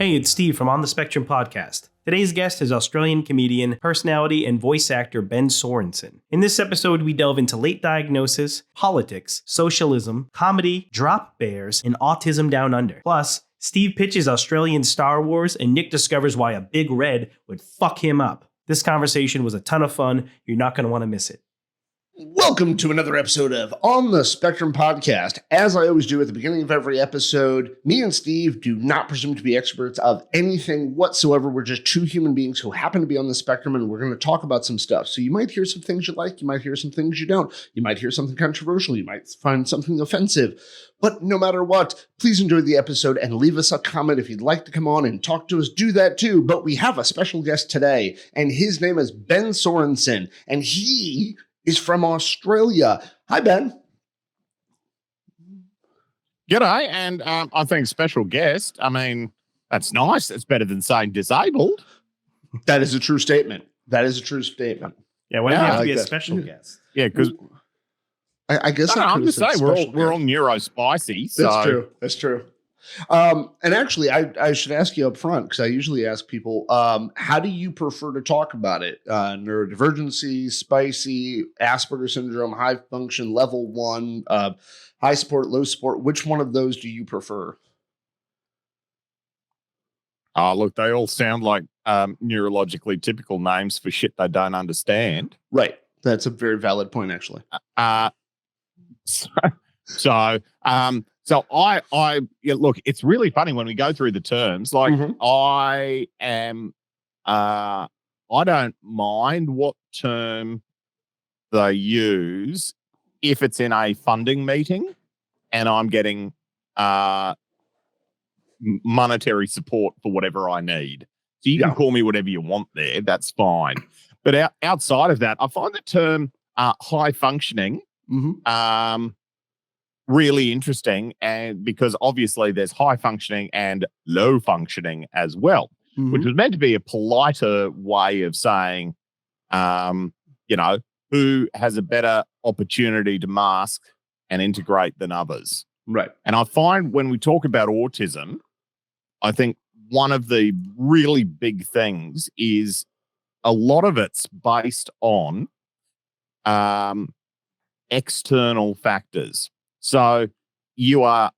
Hey, it's Steve from On the Spectrum podcast. Today's guest is Australian comedian, personality, and voice actor Ben Sorensen. In this episode, we delve into late diagnosis, politics, socialism, comedy, drop bears, and Autism Down Under. Plus, Steve pitches Australian Star Wars, and Nick discovers why a big red would fuck him up. This conversation was a ton of fun. You're not going to want to miss it. Welcome to another episode of On the Spectrum podcast. As I always do at the beginning of every episode, me and Steve do not presume to be experts of anything whatsoever. We're just two human beings who happen to be on the spectrum, and we're going to talk about some stuff. So you might hear some things you like, you might hear some things you don't, you might hear something controversial, you might find something offensive. But no matter what, please enjoy the episode and leave us a comment if you'd like to come on and talk to us. Do that too. But we have a special guest today, and his name is Ben Sorensen, and he is from Australia. Hi, Ben. G'day, and I think special guest. I mean, that's nice. It's better than saying disabled. That is a true statement. That is a true statement. Yeah, why do you have to be a that. special guest? Yeah, because I guess I'm just saying we're all neurospicy. So. That's true. That's true. And actually, I should ask you up front, because I usually ask people, how do you prefer to talk about it? Neurodivergency, spicy, Asperger's syndrome, high function, level 1, high support, low support. Which one of those do you prefer? Look, they all sound like neurologically typical names for shit they don't understand. Right. That's a very valid point, actually. So I look, it's really funny when we go through the terms. Like, I don't mind what term they use if it's in a funding meeting and I'm getting monetary support for whatever I need. So you can call me whatever you want there. That's fine. But outside of that, I find the term high functioning really interesting, and because obviously there's high functioning and low functioning as well, which was meant to be a politer way of saying, who has a better opportunity to mask and integrate than others. Right. And I find when we talk about autism, I think one of the really big things is a lot of it's based on external factors. So you are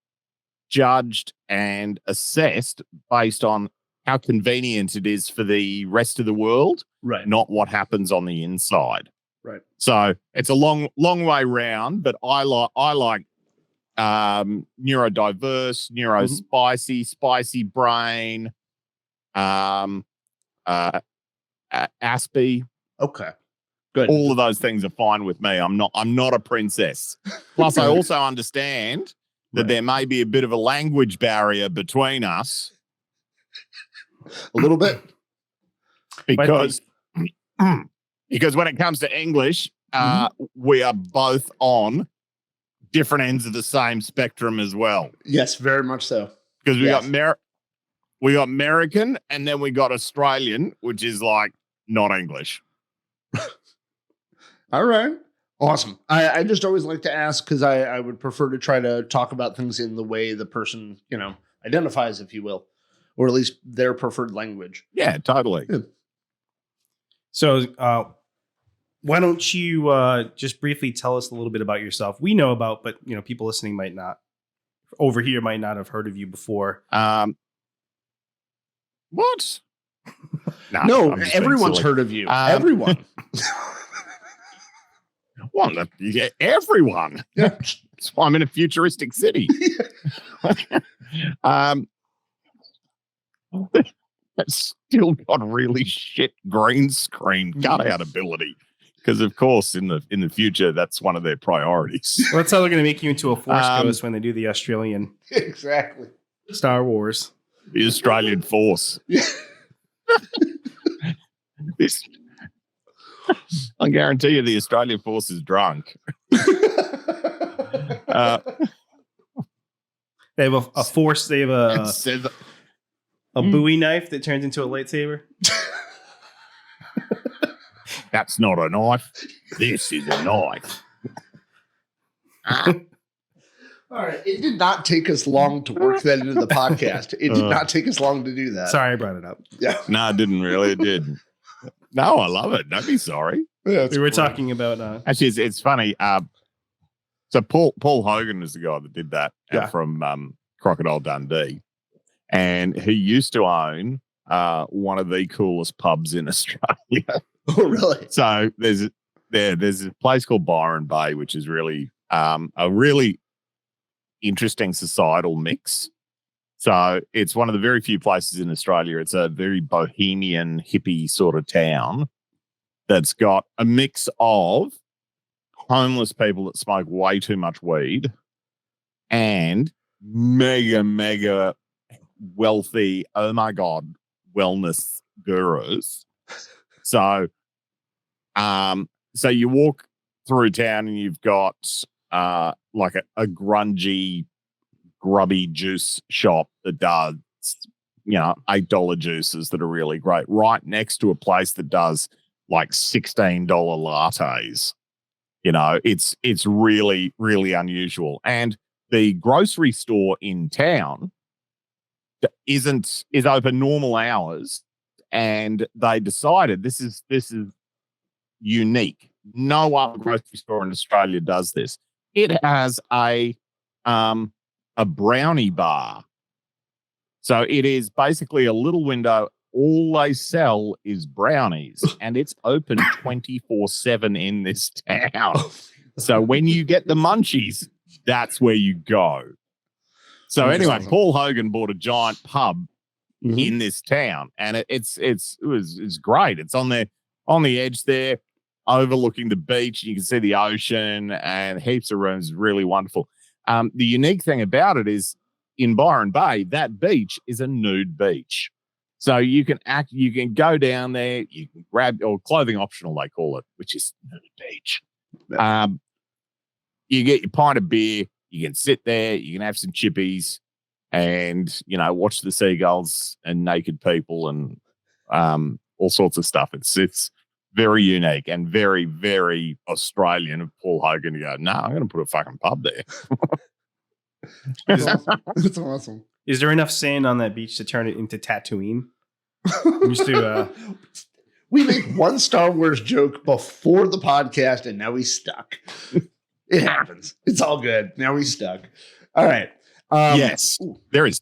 judged and assessed based on how convenient it is for the rest of the world, right? Not what happens on the inside, right? So it's a long way round, but I like neurodiverse, neurospicy, spicy brain, Aspie. Okay. Good. All of those things are fine with me. I'm not a princess. Plus, I also understand that there may be a bit of a language barrier between us. A little bit. Because when it comes to English, we are both on different ends of the same spectrum as well. Yes, very much so. Because we got American, and then we got Australian, which is like not English. All right. Awesome. I just always like to ask, because I would prefer to try to talk about things in the way the person, identifies, if you will, or at least their preferred language. Yeah, totally. Yeah. So why don't you just briefly tell us a little bit about yourself? We know about, but people listening might not have heard of you before. What? No, everyone's heard of you. Everyone. Well, everyone. Yeah. That's why I'm in a futuristic city. It's still got really shit green screen cutout ability, because of course in the future that's one of their priorities. Well, that's how they're going to make you into a Force Ghost when they do the Australian exactly Star Wars. The Australian Force. I guarantee you the Australian Force is drunk. They have a force. They have a Bowie knife that turns into a lightsaber. That's not a knife. This is a knife. All right. It did not take us long to work that into the podcast. It did not take us long to do that. Sorry, I brought it up. Yeah. No, it didn't really. It did. No, I love it. Don't be sorry. Yeah, We were talking about Actually, it's funny. So Paul Hogan is the guy that did that from Crocodile Dundee, and he used to own one of the coolest pubs in Australia. Oh, really? So there's a place called Byron Bay, which is really a really interesting societal mix. So it's one of the very few places in Australia. It's a very bohemian, hippie sort of town that's got a mix of homeless people that smoke way too much weed and mega wealthy, oh my God, wellness gurus. So you walk through town and you've got like a grungy, grubby juice shop that does, $8 juices that are really great, right next to a place that does like $16 lattes. It's really, really unusual. And the grocery store in town is open normal hours, and they decided this is unique. No other grocery store in Australia does this. It has a brownie bar. So it is basically a little window. All they sell is brownies, and it's open 24/7 in this town. So when you get the munchies, that's where you go. So anyway, awesome. Paul Hogan bought a giant pub in this town, and it's great. It's on the edge there, overlooking the beach. You can see the ocean and heaps of rooms. Really wonderful. The unique thing about it is in Byron Bay, that beach is a nude beach. So you can go down there, you can grab, or clothing optional, they call it, which is nude beach. You get your pint of beer, you can sit there, you can have some chippies and, watch the seagulls and naked people and all sorts of stuff. It's very unique and very, very Australian of Paul Hogan to go, no, I'm going to put a fucking pub there. That's awesome. That's awesome. Is there enough sand on that beach to turn it into Tatooine? We make one Star Wars joke before the podcast, and now he's stuck. It happens. It's all good. Now he's stuck. All right. Yes, there is.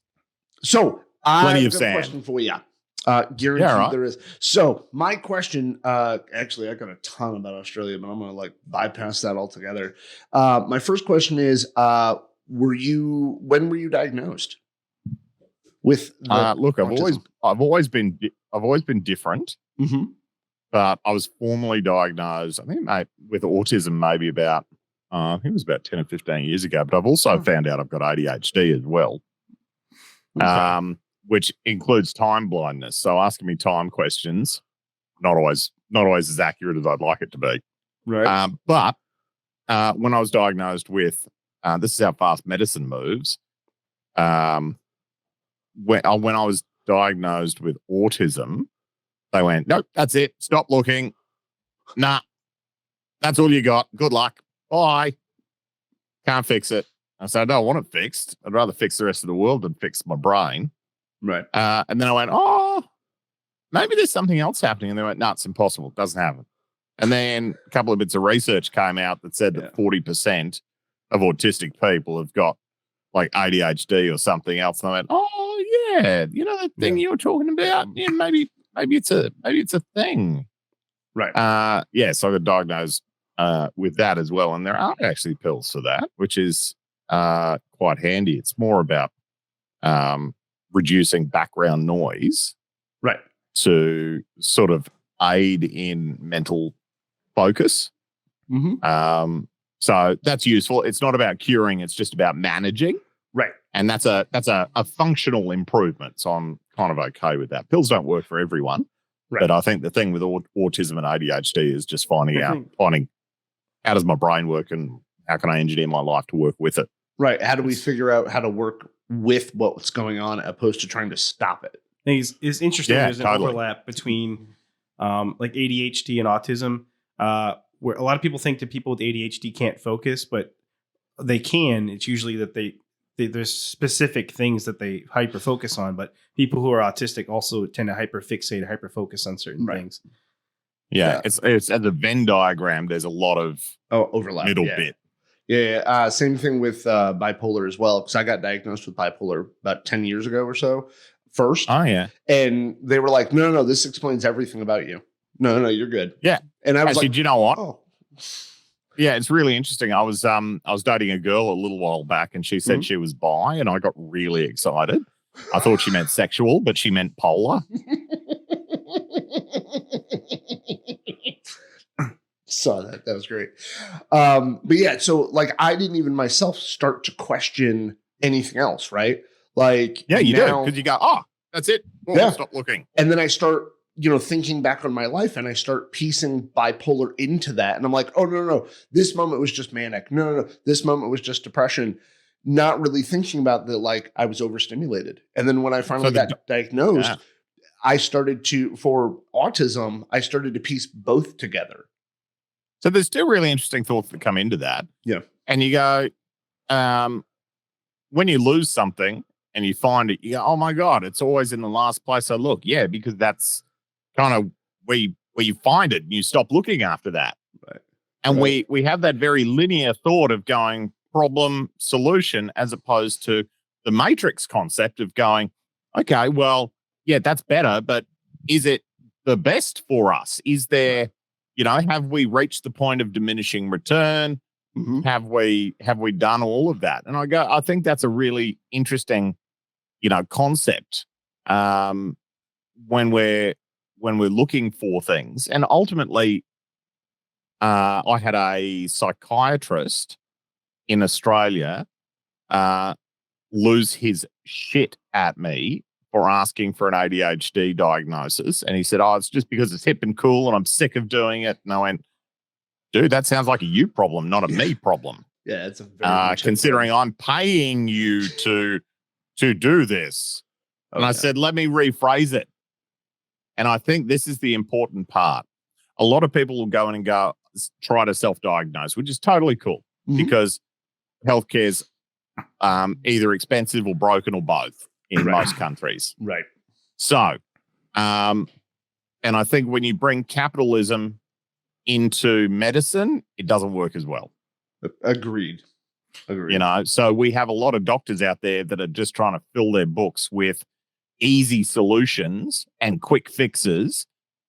So plenty I of have a sand. question for you. Guaranteed there is. So my question, actually, I got a ton about Australia, but I'm going to bypass that altogether. My first question is, when were you diagnosed with? Look, autism? I've always been different, but I was formally diagnosed, I think, with autism maybe about, I think it was about 10 or 15 years ago. But I've also found out I've got ADHD as well, which includes time blindness. So asking me time questions, not always as accurate as I'd like it to be. Right. But when I was diagnosed with, this is how fast medicine moves. When I was diagnosed with autism, they went, nope, that's it. Stop looking. Nah, that's all you got. Good luck. Bye. Can't fix it. I said, I don't want it fixed. I'd rather fix the rest of the world than fix my brain. Right. And then I went, maybe there's something else happening. And they went, no, it's impossible. It doesn't happen. And then a couple of bits of research came out that said that 40% of autistic people have got like ADHD or something else. And I went, that thing you were talking about. Yeah, maybe it's a thing. Right. So I got diagnosed with that as well. And there are actually pills for that, which is quite handy. It's more about reducing background noise, right, to sort of aid in mental focus. So that's useful. It's not about curing; it's just about managing. Right, and that's a functional improvement. So I'm kind of okay with that. Pills don't work for everyone, but I think the thing with autism and ADHD is just finding how does my brain work and how can I engineer my life to work with it. Right. How do we figure out how to work with what's going on opposed to trying to stop it? I think it's interesting. There's an overlap between like ADHD and autism, where a lot of people think that people with ADHD can't focus, but they can. It's usually that there's specific things that they hyper focus on, but people who are autistic also tend to hyper focus on certain things. Yeah, it's as a Venn diagram. There's a lot of overlap, middle bit. Yeah, same thing with bipolar as well, because I got diagnosed with bipolar about 10 years ago or so first. Oh, yeah. And they were like, no, this explains everything about you. No, you're good. Yeah. And I was actually, like, do you know what? Oh. Yeah, it's really interesting. I was dating a girl a little while back, and she said she was bi, and I got really excited. I thought she meant sexual, but she meant polar. Saw that. That was great. But yeah, so like I didn't even myself start to question anything else, right? Like, yeah, you do, because you go, oh, that's it. Well, stop looking. And then I start, thinking back on my life, and I start piecing bipolar into that. And I'm like, oh, no. This moment was just manic. No. This moment was just depression. Not really thinking about that, like I was overstimulated. And then when I finally got diagnosed, I started for autism, I started to piece both together. So there's two really interesting thoughts that come into that. Yeah. And you go, when you lose something and you find it, you go, oh my God, it's always in the last place I look. Yeah, because that's kind of where you find it and you stop looking after that. Right. And we have that very linear thought of going problem, solution, as opposed to the matrix concept of going, okay, well, yeah, that's better, but is it the best for us? Is there, have we reached the point of diminishing return? Mm-hmm. Have we done all of that? And I think that's a really interesting, concept when we're looking for things. And ultimately, I had a psychiatrist in Australia lose his shit at me for asking for an ADHD diagnosis. And he said, oh, it's just because it's hip and cool and I'm sick of doing it. And I went, dude, that sounds like a you problem, not a me problem. Yeah, it's a very considering I'm paying you to do this. And I said, let me rephrase it. And I think this is the important part. A lot of people will go in and try to self-diagnose, which is totally cool because healthcare's either expensive or broken or both in most countries. Right. So, and I think when you bring capitalism into medicine, it doesn't work as well. Agreed. So we have a lot of doctors out there that are just trying to fill their books with easy solutions and quick fixes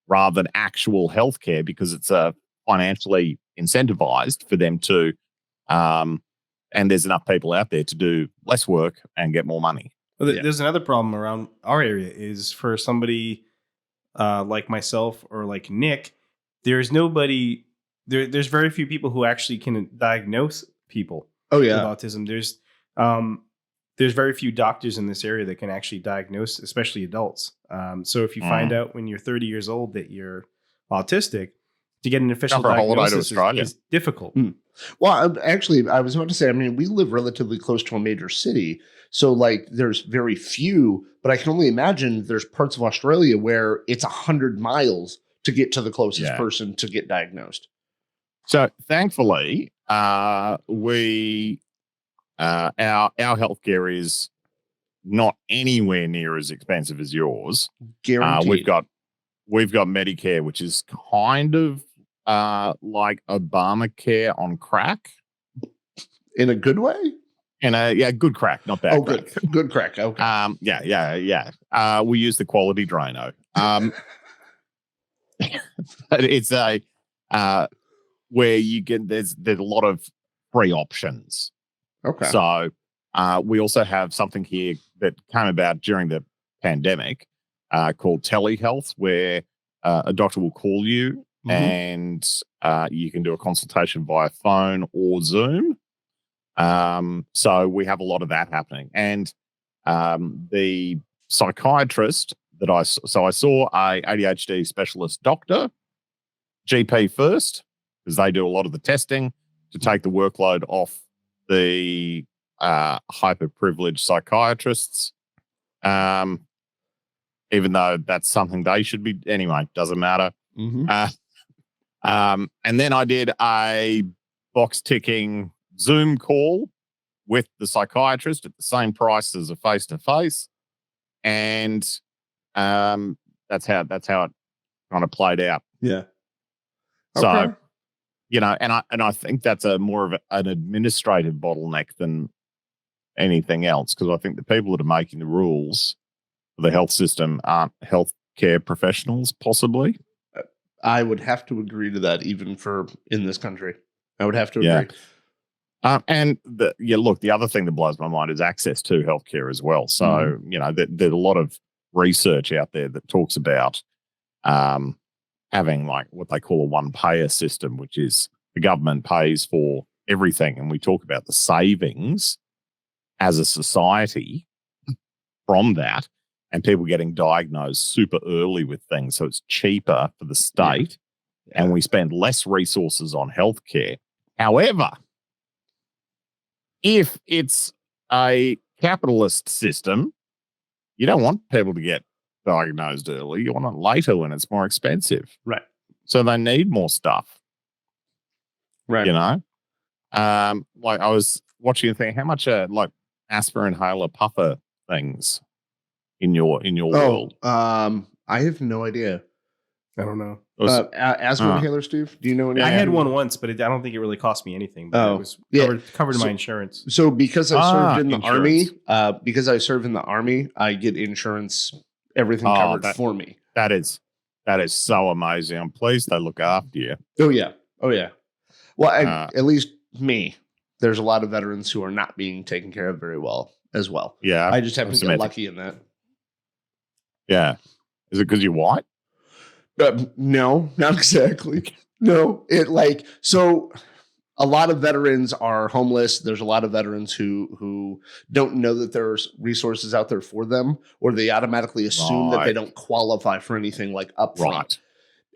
rather than actual healthcare because it's financially incentivized for them to, and there's enough people out there to do less work and get more money. Well, there's another problem around our area is for somebody like myself or like Nick, there's nobody, there's very few people who actually can diagnose people with autism. There's very few doctors in this area that can actually diagnose, especially adults. So if you find out when you're 30 years old that you're autistic, to get an official diagnosis is difficult. Well, actually, I was about to say, we live relatively close to a major city. So like there's very few, but I can only imagine there's parts of Australia where it's 100 miles to get to the closest person to get diagnosed. So thankfully, our healthcare is not anywhere near as expensive as yours. Guaranteed. We've got Medicare, which is kind of like Obamacare on crack. In a good way? Good crack, not bad. Oh, crack. Good crack. Okay. We use the quality Drano. But it's where you get there's a lot of free options. Okay. So we also have something here that came about during the pandemic called telehealth, where a doctor will call you and you can do a consultation via phone or Zoom. So we have a lot of that happening. And the psychiatrist that I saw a ADHD specialist doctor, GP first, because they do a lot of the testing to take the workload off the hyper-privileged psychiatrists, even though that's something they should be. Anyway, doesn't matter. And then I did a box-ticking Zoom call with the psychiatrist at the same price as a face-to-face. And that's how it kind of played out. Yeah. So, Okay. and I think that's a more of an administrative bottleneck than anything else, because I think the people that are making the rules for the health system aren't healthcare professionals, possibly. I would have to agree to that, even for in this country. I would have to agree. And the other thing that blows my mind is access to healthcare as well. So, there's a lot of research out there that talks about having like what they call a one-payer system, which is the government pays for everything. And we talk about the savings as a society from that, and people getting diagnosed super early with things. So it's cheaper for the state, and we spend less resources on healthcare. However, if it's a capitalist system, you don't want people to get diagnosed early. You want it later when it's more expensive. Right. So they need more stuff. Right. Like I was watching a thing, how much like aspirin inhaler puffer things in your world? I have no idea. I don't know. Asthma inhaler, Steve? Do you know any? I had one once, but I don't think it really cost me anything. But it was covered in my insurance. So because I served in the army, I get insurance, everything covered for me. That is so amazing. I'm pleased they look after you. Oh yeah. Well, at least me. There's a lot of veterans who are not being taken care of very well as well. Yeah, I just happen to get lucky in that. Yeah, is it because you're white? No, not exactly. No, so a lot of veterans are homeless. There's a lot of veterans who don't know that there's resources out there for them, or they automatically assume that they don't qualify for anything like upfront. Right.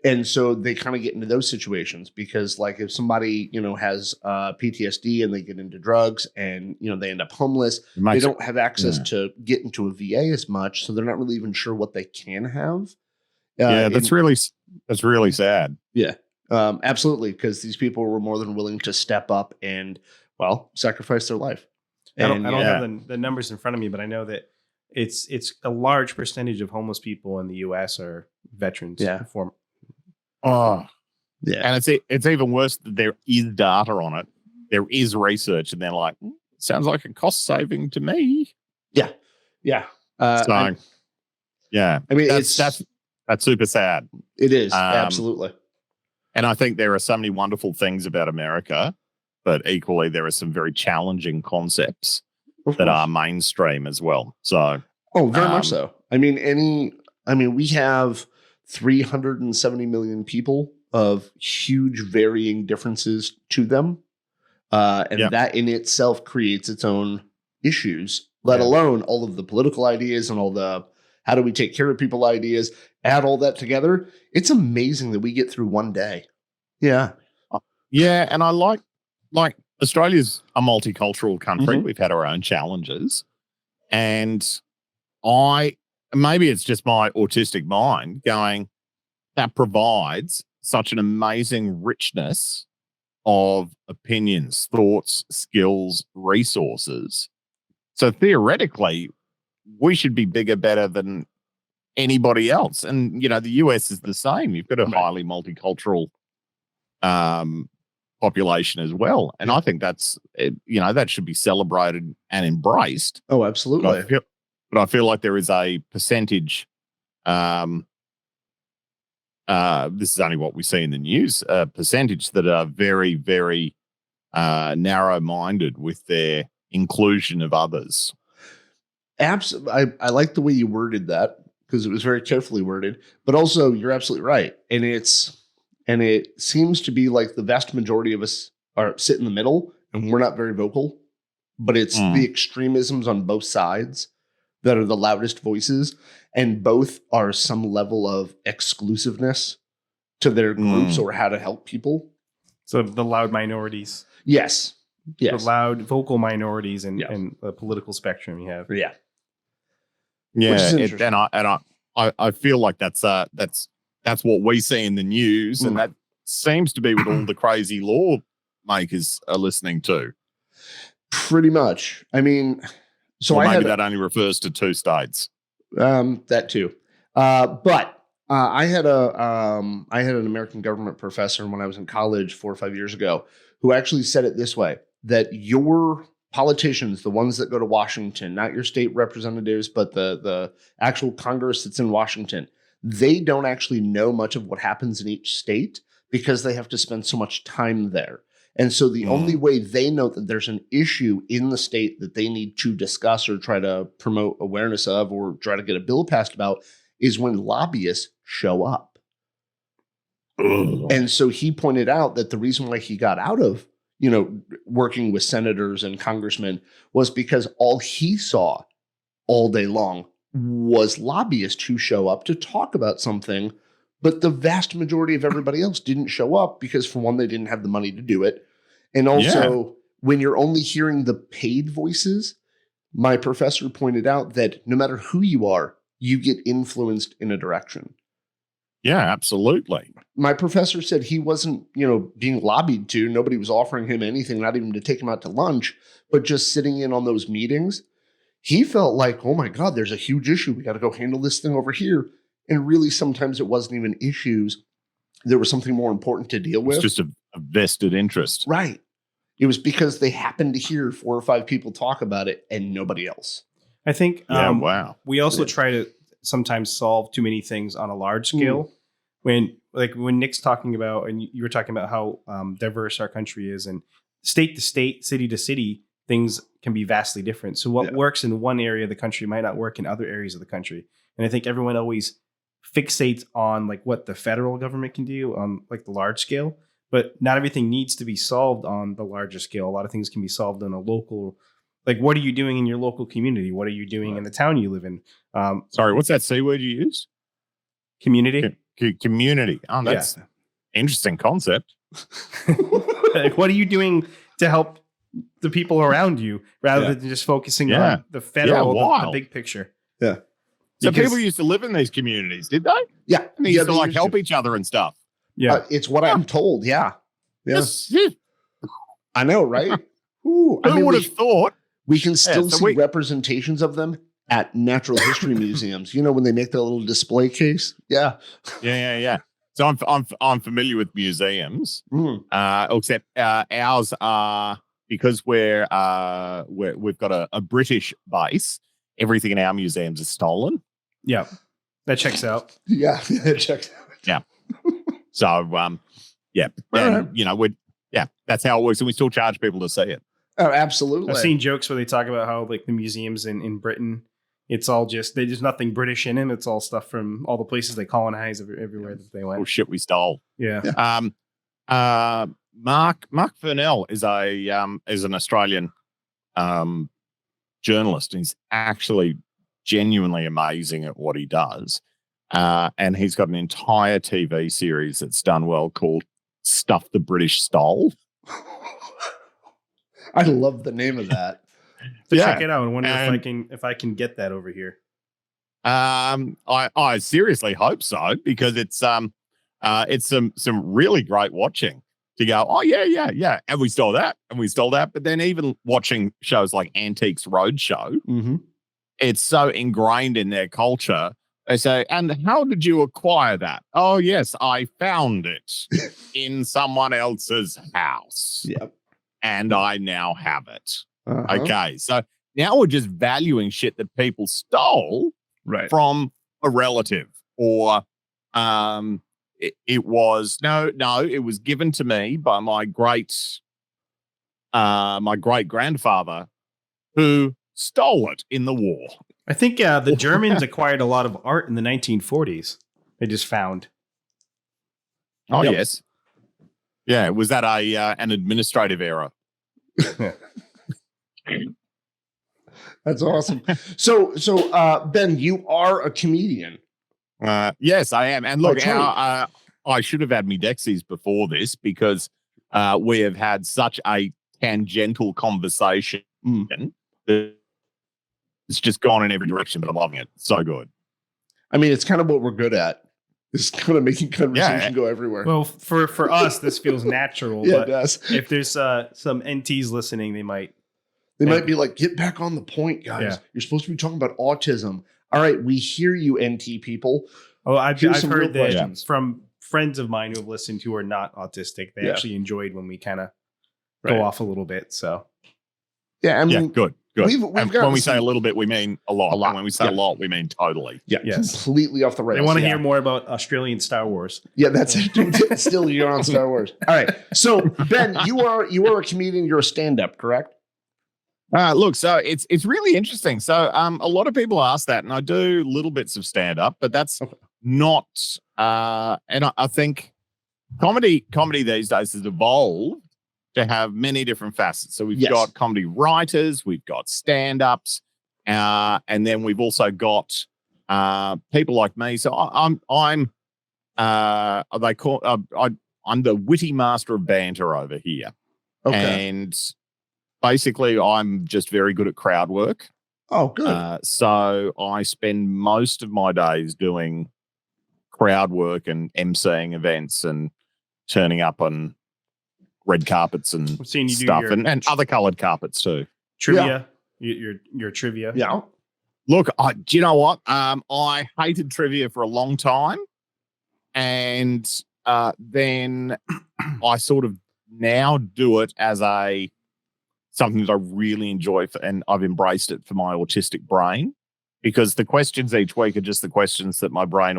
And so they kind of get into those situations because, like, if somebody, has PTSD and they get into drugs and, they end up homeless, they don't have access to get into a VA as much. So they're not really even sure what they can have. That's really sad. Yeah, absolutely. Because these people were more than willing to step up and, sacrifice their life. I don't have the numbers in front of me, but I know that it's a large percentage of homeless people in the U.S. are veterans. Yeah. Oh, yeah. And it's even worse that there is data on it. There is research, and they're like, sounds like a cost saving to me. Yeah. Yeah. I mean, that's super sad. It is. Absolutely. And I think there are so many wonderful things about America, but equally there are some very challenging concepts that are mainstream as well. So, very much so. I mean, we have 370 million people of huge varying differences to them. That in itself creates its own issues, let alone all of the political ideas and all the how do we take care of people ideas. Add all that together. It's amazing that we get through one day. Yeah. Yeah. And I like Australia's a multicultural country. Mm-hmm. We've had our own challenges. And maybe it's just my autistic mind going, that provides such an amazing richness of opinions, thoughts, skills, resources. So theoretically, we should be bigger, better than anybody else. And, the US is the same. You've got a highly multicultural population as well. And I think that's, that should be celebrated and embraced. Oh, absolutely. But I feel like there is a percentage, this is only what we see in the news, a percentage that are very, very narrow-minded with their inclusion of others. Absolutely. I like the way you worded that because it was very carefully worded, but also you're absolutely right. And it seems to be like the vast majority of us sit in the middle and we're not very vocal, but it's the extremisms on both sides that are the loudest voices, and both are some level of exclusiveness to their groups or how to help people. So the loud minorities. Yes. The loud vocal minorities and the political spectrum you have. Yeah. Yeah. I feel like that's what we see in the news, and that seems to be what all the crazy lawmakers are listening to. Pretty much. I mean, so Or I maybe had that only refers to 2 states. that too. But I had an American government professor when I was in college 4 or 5 years ago who actually said it this way, that your politicians, the ones that go to Washington, not your state representatives, but the actual Congress that's in Washington, they don't actually know much of what happens in each state because they have to spend so much time there. And so the only way they know that there's an issue in the state that they need to discuss or try to promote awareness of or try to get a bill passed about is when lobbyists show up. And so he pointed out that the reason why he got out of, working with senators and congressmen was because all he saw all day long was lobbyists who show up to talk about something, but the vast majority of everybody else didn't show up because, for one, they didn't have the money to do it. And also, when you're only hearing the paid voices, my professor pointed out that no matter who you are, you get influenced in a direction. Yeah, absolutely. My professor said he wasn't, being lobbied to. Nobody was offering him anything, not even to take him out to lunch, but just sitting in on those meetings. He felt like, oh my God, there's a huge issue. We got to go handle this thing over here. And really, sometimes it wasn't even issues. There was something more important to deal with. It's just a vested interest. Right. It was because they happened to hear 4 or 5 people talk about it and nobody else. I think wow. We also try to sometimes solve too many things on a large scale. When Nick's talking about, and you were talking about how diverse our country is, and state to state, city to city, things can be vastly different. So what works in one area of the country might not work in other areas of the country. And I think everyone always fixates on like what the federal government can do on like the large scale, but not everything needs to be solved on the larger scale. A lot of things can be solved on a local. Like, what are you doing in your local community? What are you doing in the town you live in? Sorry, what's that C word you used? Community. Community. Oh, that's interesting concept. Like, what are you doing to help the people around you rather than just focusing on the federal, the big picture? Yeah. So people used to live in these communities, did they? Yeah. And they used to like help each other and stuff. Yeah. It's what I'm told. Yeah. Yes. I know, right? Ooh, Who would have thought? We can still see representations of them at natural history museums. When they make that little display case. Yeah. Yeah. So I'm familiar with museums, except ours are, because we've got a British base. Everything in our museums is stolen. Yeah, that checks out. Yeah, it checks out. Yeah. So that's how it works, and we still charge people to see it. Oh, absolutely. I've seen jokes where they talk about how like the museums in Britain, it's all there's nothing British in them. It's all stuff from all the places they colonized everywhere that they went. Oh shit, we stole. Yeah. Mark Furnell is an Australian journalist, and he's actually genuinely amazing at what he does. And he's got an entire TV series that's done well called Stuff the British Stole. I love the name of that. Check it out. I wonder if I can get that over here. I seriously hope so, because it's some really great watching to go, oh yeah, and we stole that, but then even watching shows like Antiques Roadshow, it's so ingrained in their culture. They say, and how did you acquire that? Oh yes, I found it in someone else's house. Yep. And I now have it. Okay, so now we're just valuing shit that people stole from a relative, or it was given to me by my great grandfather, who stole it in the war. I think the Germans acquired a lot of art in the 1940s. They just found. Oh yes, yeah. Was that an administrative error? That's awesome. So Ben, you are a comedian. Yes, I am. And look, I should have had me Dexies before this, because we have had such a tangential conversation. It's just gone in every direction, but I'm loving it. So good. I mean, it's kind of what we're good at. It's kind of making conversation go everywhere. Well, for us, this feels natural. Yeah, but it does. If there's some NTs listening, they might They might be like, get back on the point, guys. Yeah. You're supposed to be talking about autism. All right, we hear you, NT people. Oh, I've Here's some heard real that questions. from friends of mine who have listened who are not autistic. They Yeah. actually enjoyed when we kind of Right. go off a little bit. So Yeah, I mean, good. we've And got when we say a little bit, we mean a lot. A lot. And when we say Yeah. a lot, we mean totally. yeah, Yes. completely off the rails. they want to yeah. hear more about Australian Star Wars. Yeah, that's it. Still, you're on Star Wars. All right. So, Ben, you are a comedian. You're a stand-up, correct? Look, so it's really interesting. So a lot of people ask that, and I do little bits of stand-up, but that's not and I think comedy these days has evolved to have many different facets. So we've got comedy writers, we've got stand-ups, and then we've also got people like me. So I'm the witty master of banter over here. Okay. And basically I'm just very good at crowd work. Oh, good. So I spend most of my days doing crowd work and emceeing events and turning up on red carpets and I've seen you do stuff, your and other colored carpets too. trivia. Your trivia. Yeah. Look, do you know what? I hated trivia for a long time, and then I sort of now do it as something that I really enjoy, and I've embraced it for my autistic brain, because the questions each week are just the questions that my brain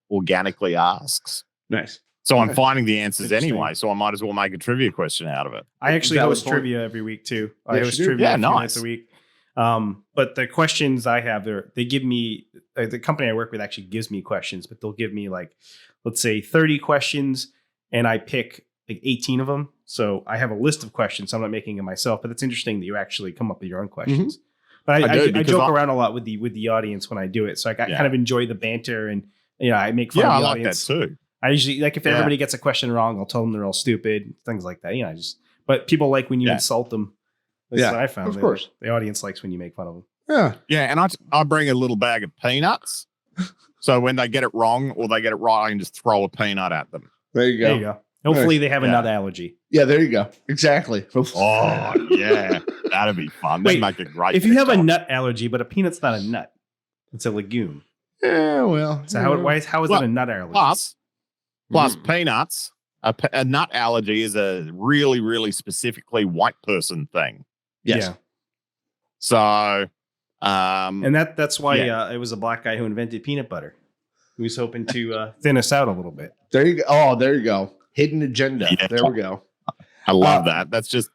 organically asks. Nice. So I'm finding the answers Interesting. anyway, so I might as well make a trivia question out of it. I actually Valid host point. trivia every week too. I Yes, host you do? trivia Yeah, a few nice. nights a week. But the questions I have, they give me the company I work with actually gives me questions, but they'll give me like, let's say 30 questions, and I pick like 18 of them. So I have a list of questions. So I'm not making it myself, but it's interesting that you actually come up with your own questions. But I joke around a lot with the audience when I do it. So I kind of enjoy the banter, and I make fun of the audience. I like that too. I usually, like, if everybody gets a question wrong, I'll tell them they're all stupid, things like that. But people like when you insult them. That's what I found. Of course. The audience likes when you make fun of them. Yeah. Yeah, and I bring a little bag of peanuts. So when they get it wrong or they get it right, I can just throw a peanut at them. There you go. There you go. Hopefully they have a nut allergy. Yeah, there you go. Exactly. Oh, yeah. That'd be fun. That'd make it great. If you have a nut allergy, but a peanut's not a nut, it's a legume. Yeah, well. So how is it a nut allergy? Plus peanuts, a nut allergy is a really, really specifically white person thing. Yes. Yeah. So, and that's why it was a black guy who invented peanut butter. He was hoping to thin us out a little bit. There you go. Oh, there you go. Hidden agenda. Yeah. There we go. I love that. That's just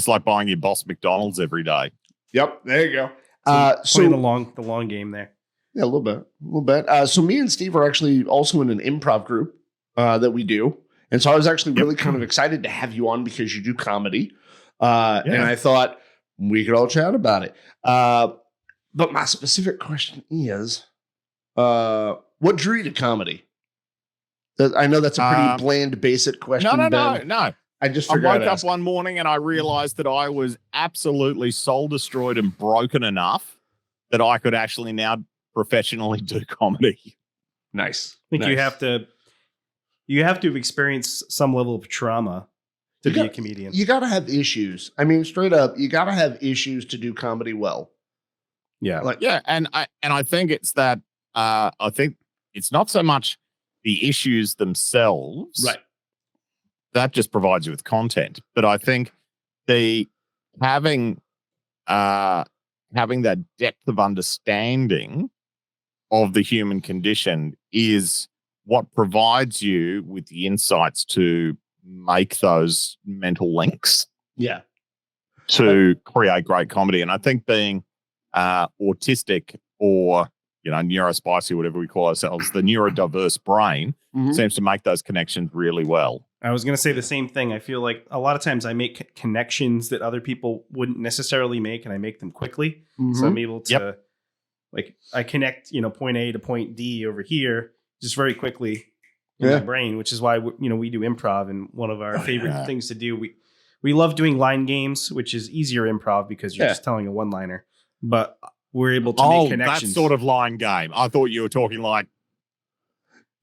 like buying your boss McDonald's every day. Yep. There you go. So the long game there. Yeah, a little bit. So me and Steve are actually also in an improv group that we do. And so I was actually really kind of excited to have you on because you do comedy. And I thought we could all chat about it. But my specific question is, what drew you to comedy? I know that's a pretty bland, basic question. No. I just I figured woke up one morning and I realized that I was absolutely soul destroyed and broken enough that I could actually now professionally do comedy. Nice. I think you have to have experienced some level of trauma to be a comedian. You got to have issues. I mean, straight up, you got to have issues to do comedy well. Yeah. And I think it's that I think it's not so much the issues themselves. Right. That just provides you with content. But I think having that depth of understanding of the human condition is what provides you with the insights to make those mental links. Yeah. To create great comedy. And I think being autistic or neurospicy, whatever we call ourselves, the neurodiverse brain seems to make those connections really well. I was going to say the same thing. I feel like a lot of times I make connections that other people wouldn't necessarily make, and I make them quickly. So I'm able to, I connect, point A to point D over here just very quickly in my brain, which is why, we do improv. And one of our favorite things to do, we love doing line games, which is easier improv because you're just telling a one-liner, but we're able to make connections. That sort of line game. I thought you were talking like.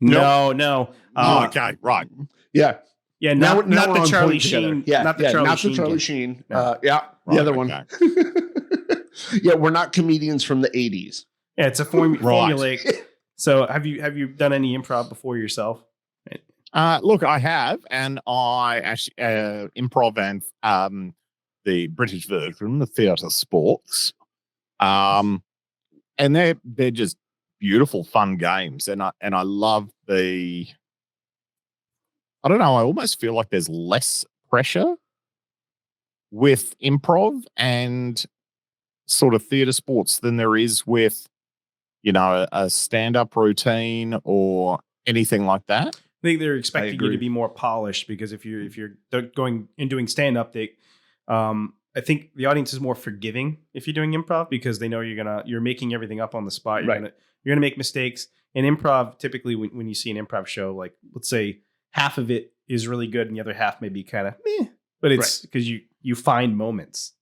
No. Okay, right. Yeah. Yeah, Now not we're the on Charlie point together. Sheen. Yeah, not the Charlie not Sheen. the Charlie game. Sheen. No. The Right, other one. Yeah, we're not comedians from the 80s. Yeah, it's a formulaic. So have you done any improv before yourself? Look, I have, and I actually improv and the British version, the theatre sports, and they're just beautiful, fun games, and I love the. I don't know. I almost feel like there's less pressure with improv and sort of theatre sports than there is with, a stand-up routine or anything like that. I think they're expecting you to be more polished because if you're going and doing stand up, I think the audience is more forgiving if you're doing improv because they know you're making everything up on the spot. You're gonna make mistakes. In improv, typically when you see an improv show, like let's say half of it is really good and the other half may be kind of meh, but it's because you find moments.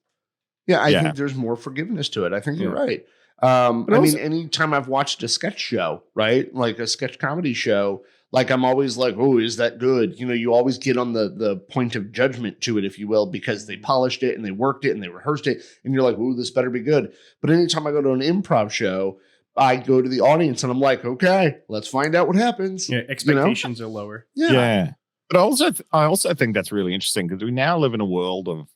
Yeah, I think there's more forgiveness to it. I think you're right. I mean, anytime I've watched a sketch show, right? Like a sketch comedy show, like I'm always like, oh, is that good? You always get on the point of judgment to it, if you will, because they polished it and they worked it and they rehearsed it. And you're like, oh, this better be good. But anytime I go to an improv show, I go to the audience and I'm like, okay, let's find out what happens. Yeah, expectations are lower. Yeah. But I also think that's really interesting because we now live in a world of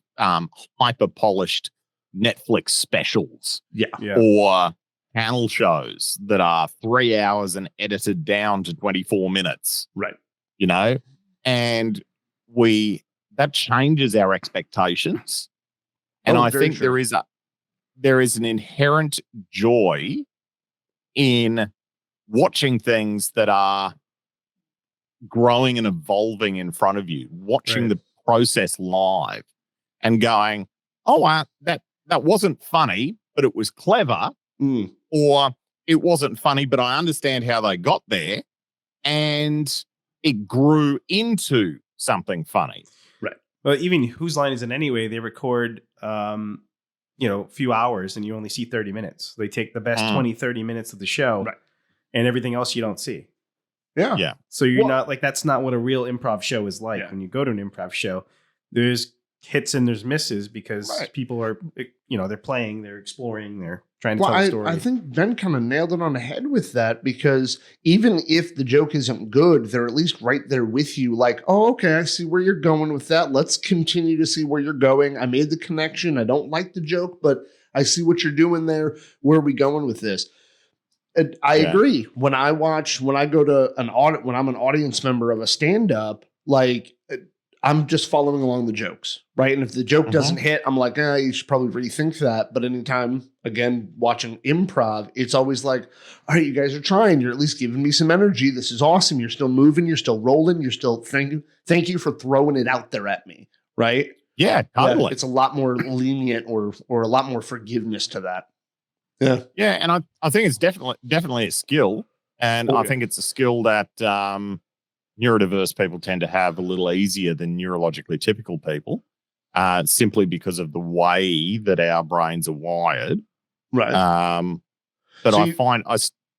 hyper polished Netflix specials. Or panel shows that are 3 hours and edited down to 24 minutes. Right. And that changes our expectations. And I think there is an inherent joy in watching things that are growing and evolving in front of you, watching the process live and going, oh, that wasn't funny, but it was clever. Or it wasn't funny, but I understand how they got there. And it grew into something funny. Right. Well, even Whose Line Is It Anyway, they record, a few hours and you only see 30 minutes. They take the best 20, 30 minutes of the show and everything else you don't see. Yeah. So you're not like, that's not what a real improv show is like. When you go to an improv show, there's hits and there's misses because people are, they're playing, they're exploring, they're trying to tell a story. I think Ben kind of nailed it on the head with that because even if the joke isn't good, they're at least right there with you. Like, oh, okay, I see where you're going with that. Let's continue to see where you're going. I made the connection. I don't like the joke, but I see what you're doing there. Where are we going with this? And I agree. When I go to when I'm an audience member of a stand-up, like I'm just following along the jokes, right? And if the joke doesn't hit, I'm like, you should probably rethink that. But anytime, again, watching improv, it's always like, all right, you guys are trying. You're at least giving me some energy. This is awesome. You're still moving. You're still rolling. You're still thank you for throwing it out there at me, right? Yeah, totally. Yeah, it's a lot more lenient or a lot more forgiveness to that. Yeah. Yeah, and I think it's definitely a skill. And I think it's a skill that neurodiverse people tend to have a little easier than neurologically typical people, simply because of the way that our brains are wired. Right. But I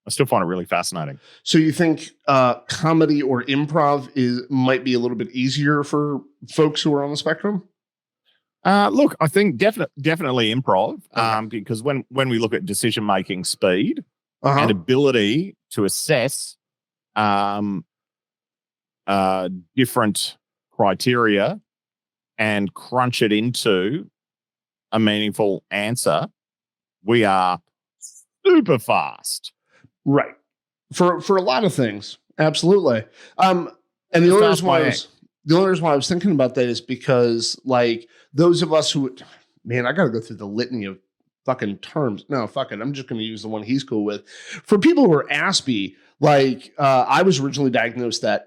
still find it really fascinating. So you think comedy or improv might be a little bit easier for folks who are on the spectrum? Look, I think definitely improv, because when we look at decision-making speed and ability to assess different criteria and crunch it into a meaningful answer, we are super fast. Right. For a lot of things. Absolutely. And the only reason why I was thinking about that is because, like, those of us who, man, I got to go through the litany of fucking terms. No, fuck it. I'm just going to use the one he's cool with. For people who are Aspie, like, I was originally diagnosed that.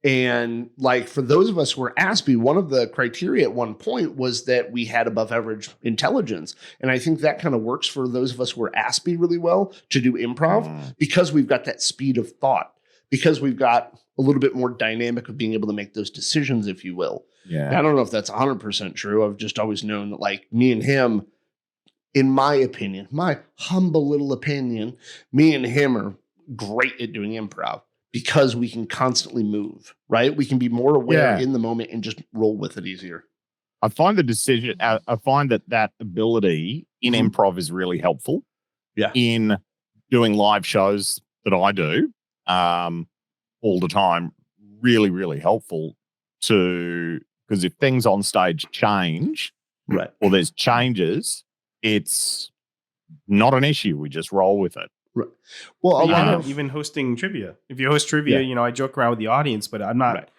And like, for those of us who are Aspie, one of the criteria at one point was that we had above average intelligence. And I think that kind of works for those of us who are Aspie really well to do improv because we've got that speed of thought, because we've got a little bit more dynamic of being able to make those decisions, if you will. Yeah. I don't know if that's 100% true. I've just always known that, like, me and him, in my opinion, my humble little opinion, me and him are great at doing improv because we can constantly move, right? We can be more aware in the moment and just roll with it easier. I find I find that ability in improv is really helpful. Yeah. In doing live shows that I do all the time, really, really helpful because if things on stage change, right, or there's changes, it's not an issue. We just roll with it. Right. Well, even hosting trivia. If you host trivia, I joke around with the audience, but I'm not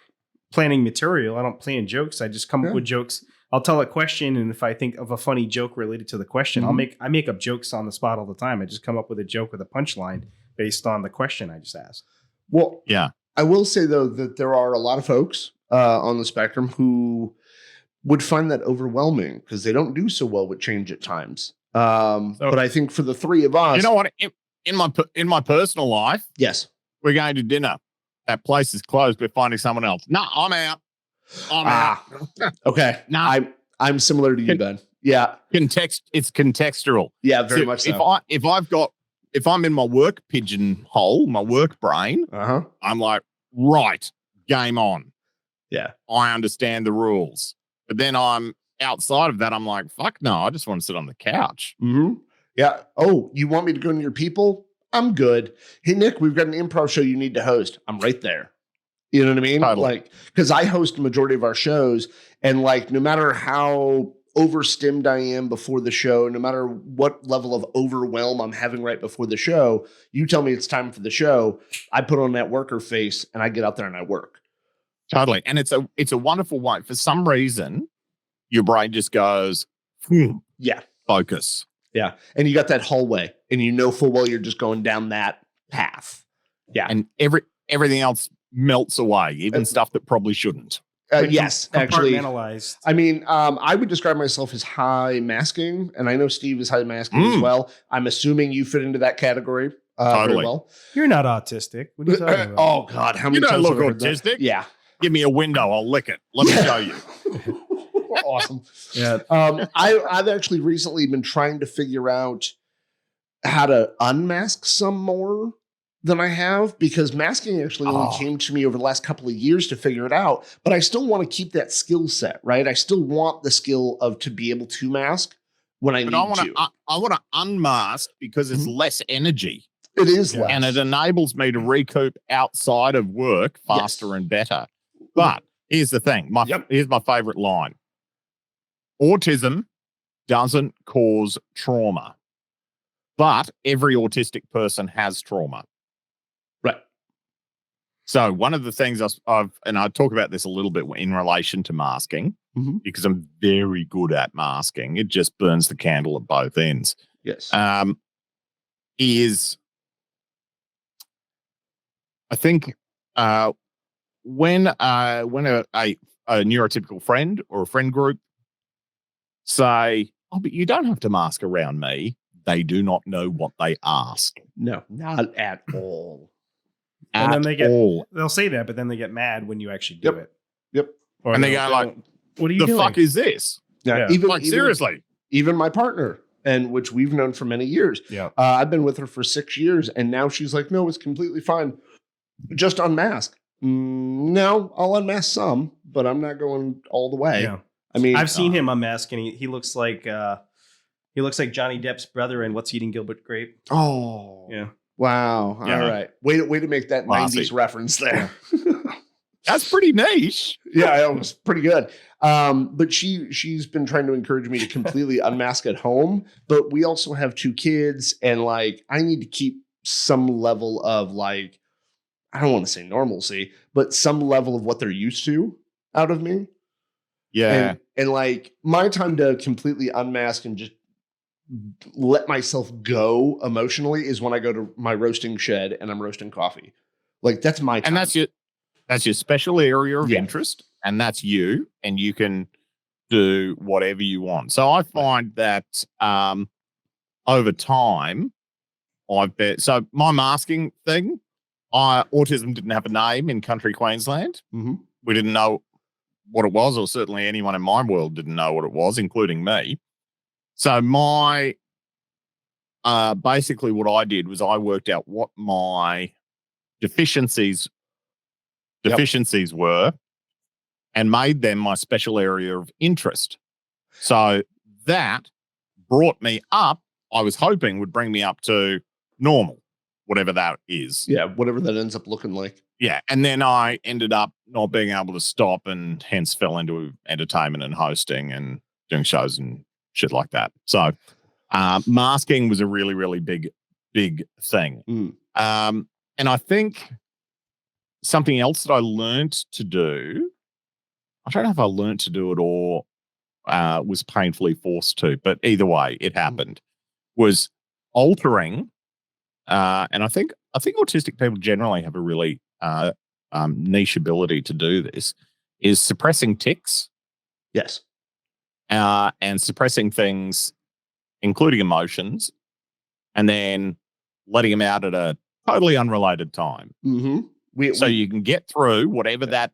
planning material. I don't plan jokes. I just come up with jokes. I'll tell a question, and if I think of a funny joke related to the question, I make up jokes on the spot all the time. I just come up with a joke with a punchline based on the question I just asked. Well, yeah. I will say though that there are a lot of folks on the spectrum who would find that overwhelming because they don't do so well with change at times. But I think for the three of us, you know what? In my personal life, yes, we're going to dinner. That place is closed. We're finding someone else. No, I'm out. I'm out. Okay. No, I'm similar to you, Ben. Yeah. It's contextual. Yeah, very much so. If I'm in my work pigeonhole, my work brain, I'm like, right, game on. Yeah. I understand the rules. But then I'm outside of that, I'm like, fuck no, I just want to sit on the couch. Mm-hmm. Yeah. Oh, you want me to go to your people? I'm good. Hey, Nick, we've got an improv show you need to host. I'm right there. You know what I mean? Totally. Like, because I host the majority of our shows, and like, no matter how overstimmed I am before the show, no matter what level of overwhelm I'm having right before the show, you tell me it's time for the show, I put on that worker face and I get out there and I work. Totally. And it's a wonderful way. For some reason, your brain just goes, focus. Yeah. And you got that hallway and you know full well you're just going down that path. Yeah. And everything else melts away, even stuff that probably shouldn't. Yes, actually. Compartmentalized. I mean, I would describe myself as high masking, and I know Steve is high masking as well. I'm assuming you fit into that category totally. Very well. You're not autistic. What are you talking about? Oh, God. How many times look autistic? Yeah. Give me a window. I'll lick it. Let me show you. Awesome. Yeah. I've actually recently been trying to figure out how to unmask some more than I have, because masking actually only came to me over the last couple of years to figure it out. But I still want to keep that skill set, right? I still want the skill of to be able to mask when I need to. I want to unmask because it's less energy. It is less. And it enables me to recoup outside of work faster and better. But here's the thing. Here's my favorite line. Autism doesn't cause trauma, but every autistic person has trauma. Right. So one of the things and I talk about this a little bit in relation to masking, because I'm very good at masking. It just burns the candle at both ends. Yes. Is I think when a neurotypical friend or a friend group say, "Oh, but you don't have to mask around me," they do not know what they ask. No, not at all. And then they'll say that, but then they get mad when you actually do it. Yep. And they go like, "What are you doing? The fuck is this?" Yeah. Seriously. Even my partner, and which we've known for many years. Yeah. I've been with her for 6 years, and now she's like, "No, it's completely fine. Just unmask." No, I'll unmask some, but I'm not going all the way. Yeah. I mean, I've seen him unmask, and he looks like Johnny Depp's brother in What's Eating Gilbert Grape. Oh, yeah. Wow. Yeah. All right. Way to make that 90s reference there. That's pretty niche. Yeah, it was pretty good. But she's been trying to encourage me to completely unmask at home. But we also have 2 kids, and like I need to keep some level of like, I don't want to say normalcy, but some level of what they're used to out of me. Yeah. And like my time to completely unmask and just let myself go emotionally is when I go to my roasting shed and I'm roasting coffee. Like that's my time. And that's your special area of interest, and that's you, and you can do whatever you want. So I find that over time, so my masking thing, autism didn't have a name in country Queensland. We didn't know what it was, or certainly anyone in my world didn't know what it was, including me. So basically what I did was I worked out what my deficiencies were, and made them my special area of interest. So that brought me up, I was hoping would bring me up to normal, whatever that is. Yeah, whatever that ends up looking like. Yeah. And then I ended up not being able to stop and hence fell into entertainment and hosting and doing shows and shit like that. So masking was a really, really big thing. And I think something else that I learned to do, I don't know if I learned to do it or was painfully forced to, but either way, it happened, was altering. And I think autistic people generally have a really niche ability to do this, is suppressing tics. Yes. And suppressing things, including emotions, and then letting them out at a totally unrelated time. So you can get through whatever that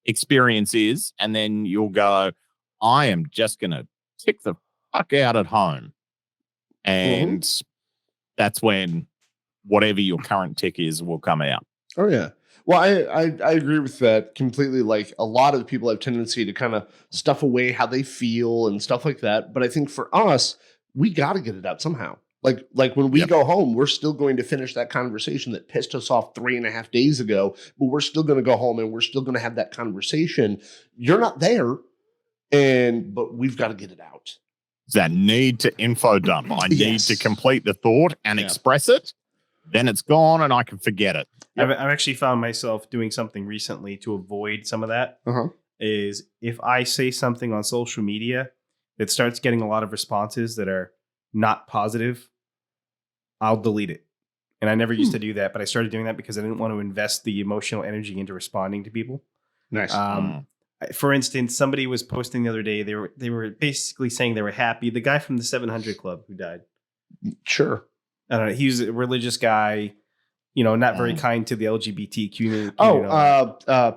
experience is, and then you'll go, I am just going to tick the fuck out at home. And that's when whatever your current tick is will come out. Oh, yeah. Well, I agree with that completely. Like, a lot of people have tendency to kind of stuff away how they feel and stuff like that. But I think for us, we got to get it out somehow. Like when we go home, we're still going to finish that conversation that pissed us off 3.5 days ago, but we're still going to go home and we're still going to have that conversation. You're not there, but we've got to get it out. That need to info dump. I need to complete the thought and express it. Then it's gone and I can forget it. I've actually found myself doing something recently to avoid some of that. Is if I say something on social media that starts getting a lot of responses that are not positive, I'll delete it. And I never used to do that, but I started doing that because I didn't want to invest the emotional energy into responding to people. Nice. For instance, somebody was posting the other day. They were basically saying they were happy. The guy from the 700 Club who died. Sure. I don't know. He was a religious guy, not very kind to the LGBT community.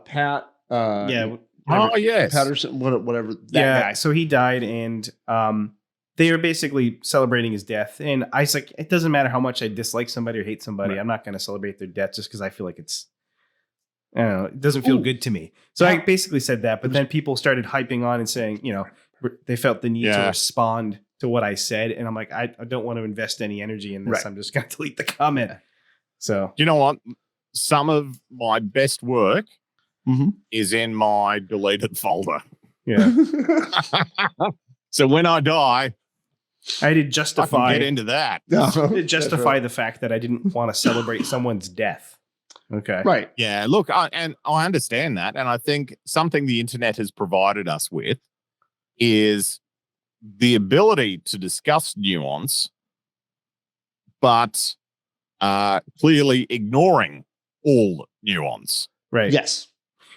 Pat. Yes. Patterson, whatever. That guy. So he died, and they were basically celebrating his death. And I was like, it doesn't matter how much I dislike somebody or hate somebody. I'm not going to celebrate their death just because I feel like it's, I don't know, it doesn't feel good to me. So I basically said that, but then people started hyping on and saying, they felt the need to respond to what I said. And I'm like, I don't want to invest any energy in this. Right. I'm just going to delete the comment. So, you know what? Some of my best work is in my deleted folder. Yeah. So when I die, I did justify. I can get into that. Justify the fact that I didn't want to celebrate someone's death. Okay. Right. Yeah. Look, I understand that. And I think something the internet has provided us with is the ability to discuss nuance, but clearly ignoring all nuance. Right. Yes.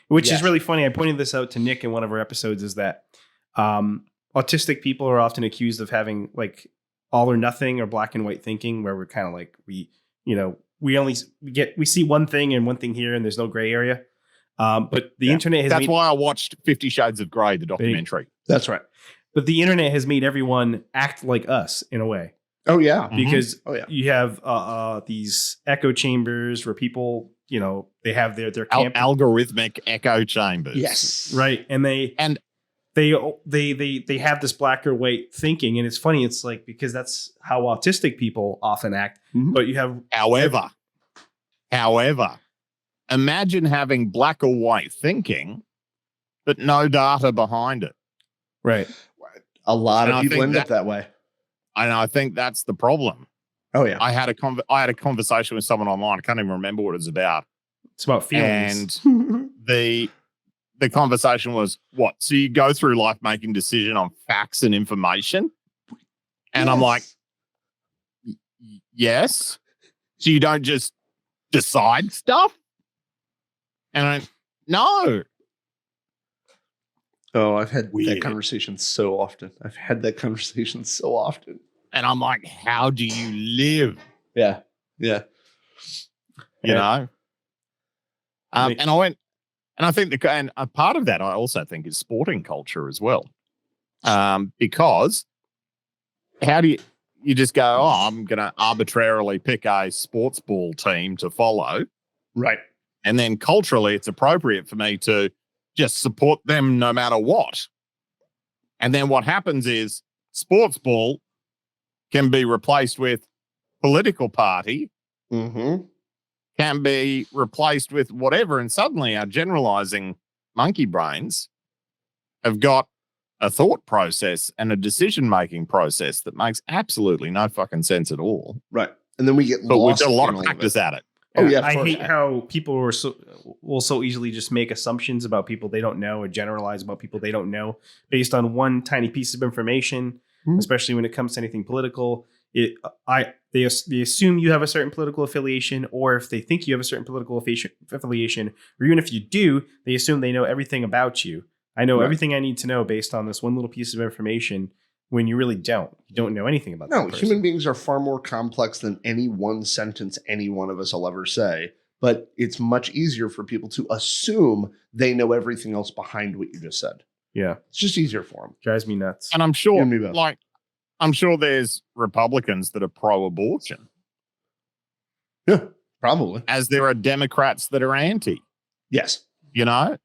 Which is really funny. I pointed this out to Nick in one of our episodes, is that autistic people are often accused of having like all or nothing or black and white thinking, where we're kind of like, we see one thing and one thing here and there's no gray area. But the internet has That's why I watched 50 Shades of Grey, the documentary. That's right. But the internet has made everyone act like us in a way. Oh, yeah. Because you have these echo chambers where people, they have their camp. Algorithmic echo chambers. Yes. Right. And they have this black or white thinking. And it's funny. It's like, because that's how autistic people often act. But you have. However, imagine having black or white thinking, but no data behind it. Right. A lot of people end up that way. And I think that's the problem. Oh, yeah. I had a conversation with someone online. I can't even remember what it was about. It's about feelings. And the conversation was, what? So you go through life making decision on facts and information? And I'm like, yes. So you don't just decide stuff? And no. Oh, I've had that conversation so often. And I'm like, how do you live? Yeah. Yeah. You know? And I went, and I think and a part of that I also think is sporting culture as well. Because how do you just go, I'm going to arbitrarily pick a sports ball team to follow Right. And then culturally, it's appropriate for me to just support them no matter what. And then what happens is sports ball can be replaced with political party, can be replaced with whatever. And suddenly our generalizing monkey brains have got a thought process and a decision-making process that makes absolutely no fucking sense at all. Right. And then we get but lost. We've got a lot of practice at it. Oh, yeah. I hate how people will so easily just make assumptions about people they don't know or generalize about people they don't know based on one tiny piece of information, especially when it comes to anything political. They assume you have a certain political affiliation, or if they think you have a certain political affiliation, or even if you do, they assume they know everything about you. I know everything I need to know based on this one little piece of information when you really don't. You don't know anything about that person. Human beings are far more complex than any one sentence any one of us will ever say. But it's much easier for people to assume they know everything else behind what you just said. Yeah. It's just easier for them. Drives me nuts. And I'm sure, I'm sure there's Republicans that are pro-abortion. Yeah, probably. As there are Democrats that are anti. Yes. You know?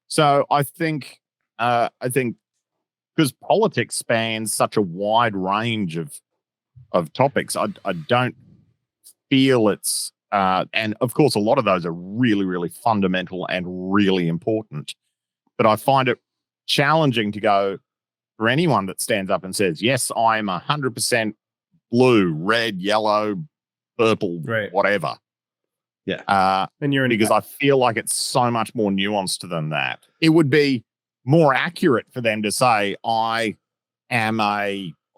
So I think because politics spans such a wide range of topics, I don't feel it's and of course a lot of those are really, really fundamental and really important. But I find it challenging to go for anyone that stands up and says, yes, I'm 100% blue, red, yellow, purple, whatever. Yeah. And you're because I feel like it's so much more nuanced than that. It would be more accurate for them to say, I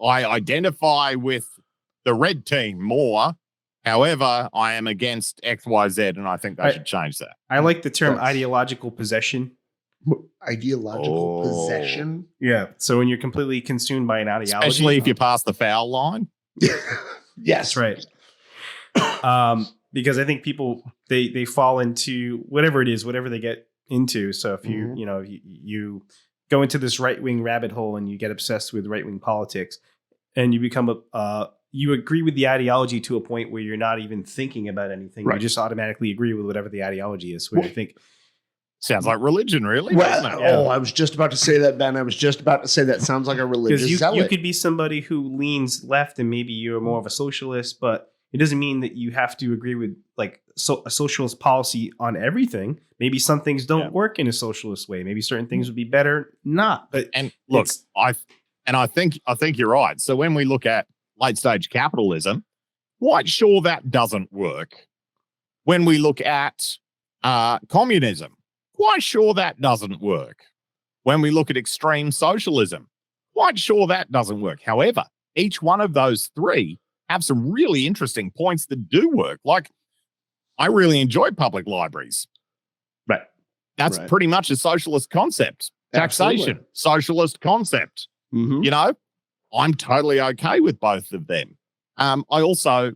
identify with the red team more. However, I am against XYZ, and I think they should change that. I like the term ideological possession. Ideological possession? Yeah. So when you're completely consumed by an ideology. Especially if you pass the foul line. Yes. That's right. Because I think people, they fall into whatever it is, whatever they get into. So if you, you go into this right-wing rabbit hole and you get obsessed with right-wing politics and you become you agree with the ideology to a point where you're not even thinking about anything. Right. You just automatically agree with whatever the ideology is. Where you think, sounds like religion, really. Well, I was just about to say that, Ben. I was just about to say that sounds like a religious zealot. You could be somebody who leans left and maybe you're more of a socialist, but it doesn't mean that you have to agree with a socialist policy on everything. Maybe some things don't work in a socialist way. Maybe certain things would be better not. But look, I think you're right. So when we look at late stage capitalism, quite sure that doesn't work. When we look at communism, quite sure that doesn't work. When we look at extreme socialism, quite sure that doesn't work. However, each one of those three have some really interesting points that do work. Like, I really enjoy public libraries. Right. That's pretty much a socialist concept. Taxation, socialist concept. Mm-hmm. You know, I'm totally okay with both of them. I also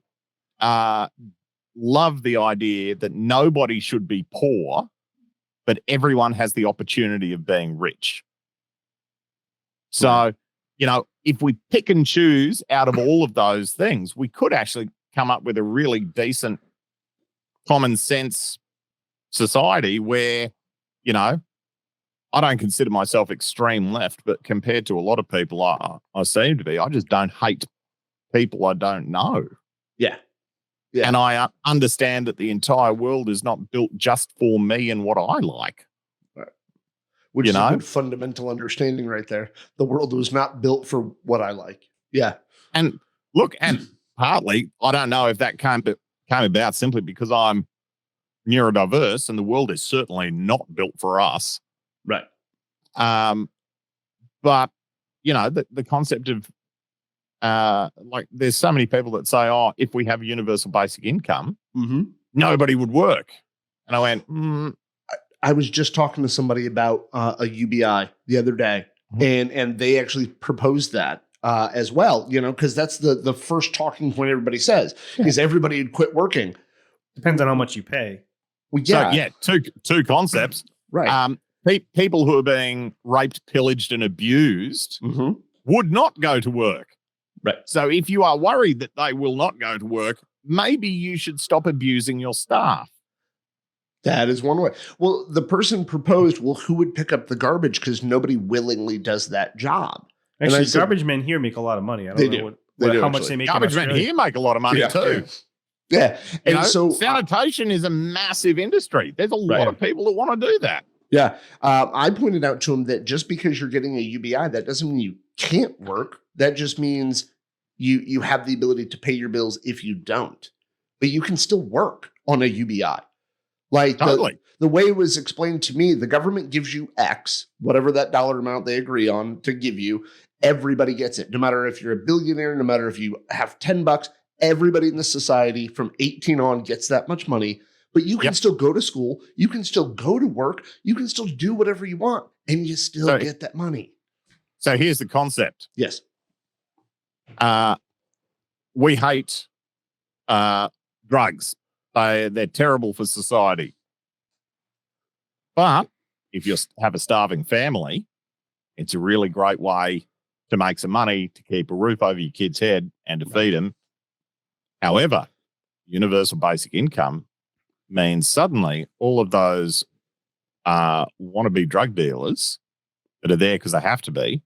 love the idea that nobody should be poor, but everyone has the opportunity of being rich. So, if we pick and choose out of all of those things, we could actually come up with a really decent common sense society where, I don't consider myself extreme left, but compared to a lot of people I seem to be, I just don't hate people I don't know. Yeah. And I understand that the entire world is not built just for me and what I like. Which is a good fundamental understanding right there. The world was not built for what I like. Yeah. And look, and partly, I don't know if that came about simply because I'm neurodiverse and the world is certainly not built for us. Right. But, the concept of, there's so many people that say, if we have universal basic income, nobody would work. And I went, I was just talking to somebody about a UBI the other day, and they actually proposed that as well, because that's the first talking point everybody says is everybody would quit working. Depends on how much you pay. Well, yeah. So, two concepts. Right. People who are being raped, pillaged, and abused would not go to work. Right. So if you are worried that they will not go to work, maybe you should stop abusing your staff. That is one way. Well, the person proposed, well, who would pick up the garbage? Because nobody willingly does that job. Actually, garbage men here make a lot of money. I don't know how much they make. Garbage men here make a lot of money too. Yeah. And so sanitation is a massive industry. There's a lot of people that want to do that. Yeah. I pointed out to him that just because you're getting a UBI, that doesn't mean you can't work. That just means you have the ability to pay your bills if you don't. But you can still work on a UBI. Like totally. The way it was explained to me, the government gives you X, whatever that dollar amount they agree on to give you. Everybody gets it. No matter if you're a billionaire, no matter if you have $10, everybody in the society from 18 on gets that much money. But you can still go to school. You can still go to work. You can still do whatever you want. And you still get that money. So here's the concept. Yes. We hate drugs. They're terrible for society. But if you have a starving family, it's a really great way to make some money, to keep a roof over your kid's head and to feed them. However, universal basic income means suddenly all of those wannabe drug dealers that are there because they have to be,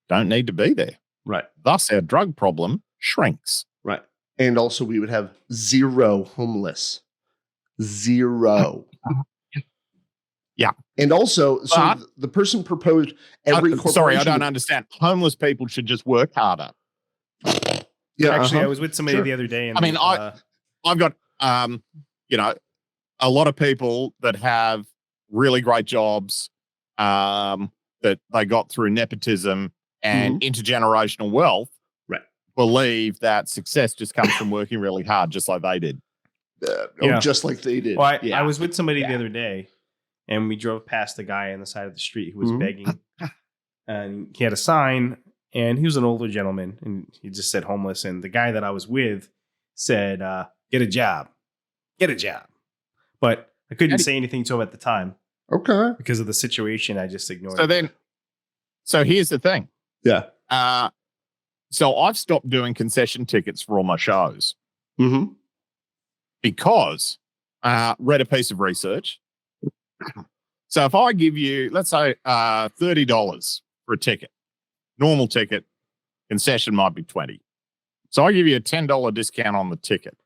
don't need to be there. Right. Thus, our drug problem shrinks. Right. And also we would have zero homeless. Zero. Yeah. And also, so the person proposed every corporation. Sorry, I don't understand. Homeless people should just work harder. Yeah. Actually, I was with somebody the other day. And I mean, I've got, a lot of people that have really great jobs that they got through nepotism and intergenerational wealth. Right. Believe that success just comes from working really hard, just like they did. Just like they did. Well, I was with somebody the other day, and we drove past a guy on the side of the street who was begging, and he had a sign, and he was an older gentleman, and he just said homeless. And the guy that I was with said, "Get a job, get a job." But I couldn't say anything to him at the time. Okay. Because of the situation, I just ignored it. So here's the thing. Yeah. So I've stopped doing concession tickets for all my shows. Mm-hmm. Because read a piece of research. So if I give you, let's say, $30 for a ticket, normal ticket, concession might be $20. So I give you a $10 discount on the ticket.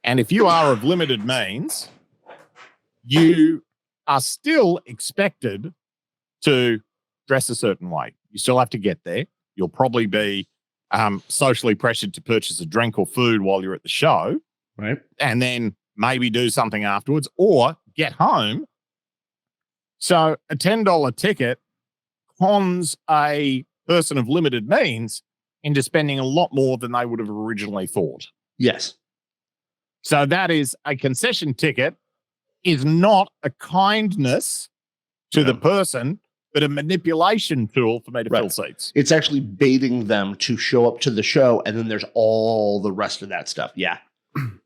And if you are of limited means, you are still expected to dress a certain way. You still have to get there. You'll probably be socially pressured to purchase a drink or food while you're at the show. Right. And then maybe do something afterwards or get home. So a $10 ticket cons a person of limited means into spending a lot more than they would have originally thought. Yes. So that is a concession ticket is not a kindness to the person, but a manipulation tool for me to fill seats. It's actually baiting them to show up to the show, and then there's all the rest of that stuff. Yeah.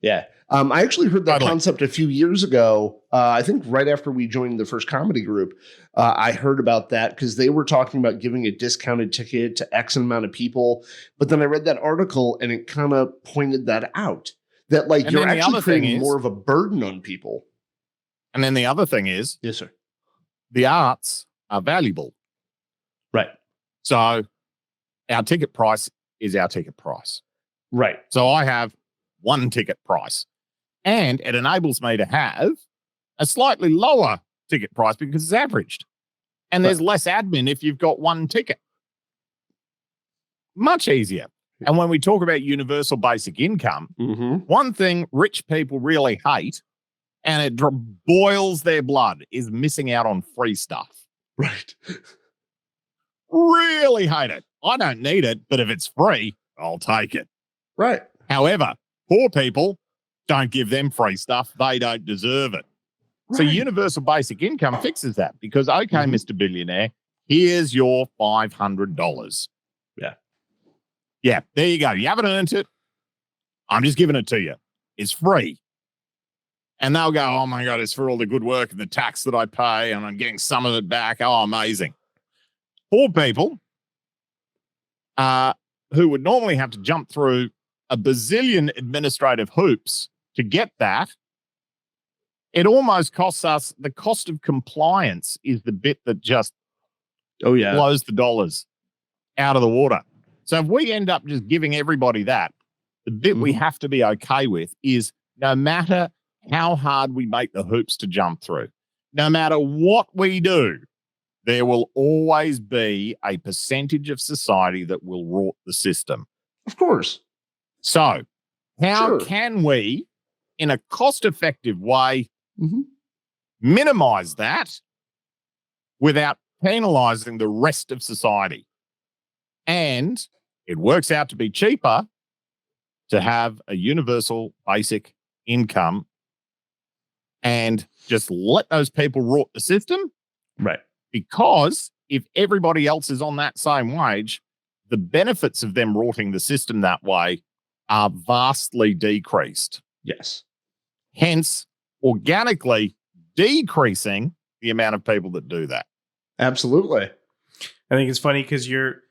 Yeah. I actually heard that concept a few years ago. I think right after we joined the first comedy group, I heard about that because they were talking about giving a discounted ticket to X amount of people. But then I read that article and it kind of pointed that out. That like you're actually creating more of a burden on people. And then the other thing is, yes, sir, the arts are valuable. Right. So our ticket price is our ticket price. Right. So I have one ticket price. And it enables me to have a slightly lower ticket price because it's averaged. And there's less admin if you've got one ticket. Much easier. And when we talk about universal basic income, one thing rich people really hate, and it boils their blood, is missing out on free stuff. Right. Really hate it. I don't need it, but if it's free, I'll take it. Right. However, poor people, don't give them free stuff. They don't deserve it. Right. So universal basic income fixes that because, okay, Mr. Billionaire, here's your $500. Yeah. Yeah, there you go. You haven't earned it. I'm just giving it to you. It's free. And they'll go, oh, my God, it's for all the good work and the tax that I pay, and I'm getting some of it back. Oh, amazing. Poor people who would normally have to jump through a bazillion administrative hoops to get that, it almost costs us, the cost of compliance is the bit that just blows the dollars out of the water. So if we end up just giving everybody that, the bit we have to be okay with is no matter how hard we make the hoops to jump through, no matter what we do, there will always be a percentage of society that will rot the system. Of course. So how can we, in a cost-effective way, minimize that without penalizing the rest of society? And it works out to be cheaper to have a universal basic income and just let those people rot the system. Right. Because if everybody else is on that same wage, the benefits of them rotting the system that way are vastly decreased. Yes. Hence, organically decreasing the amount of people that do that. Absolutely. I think it's funny because you're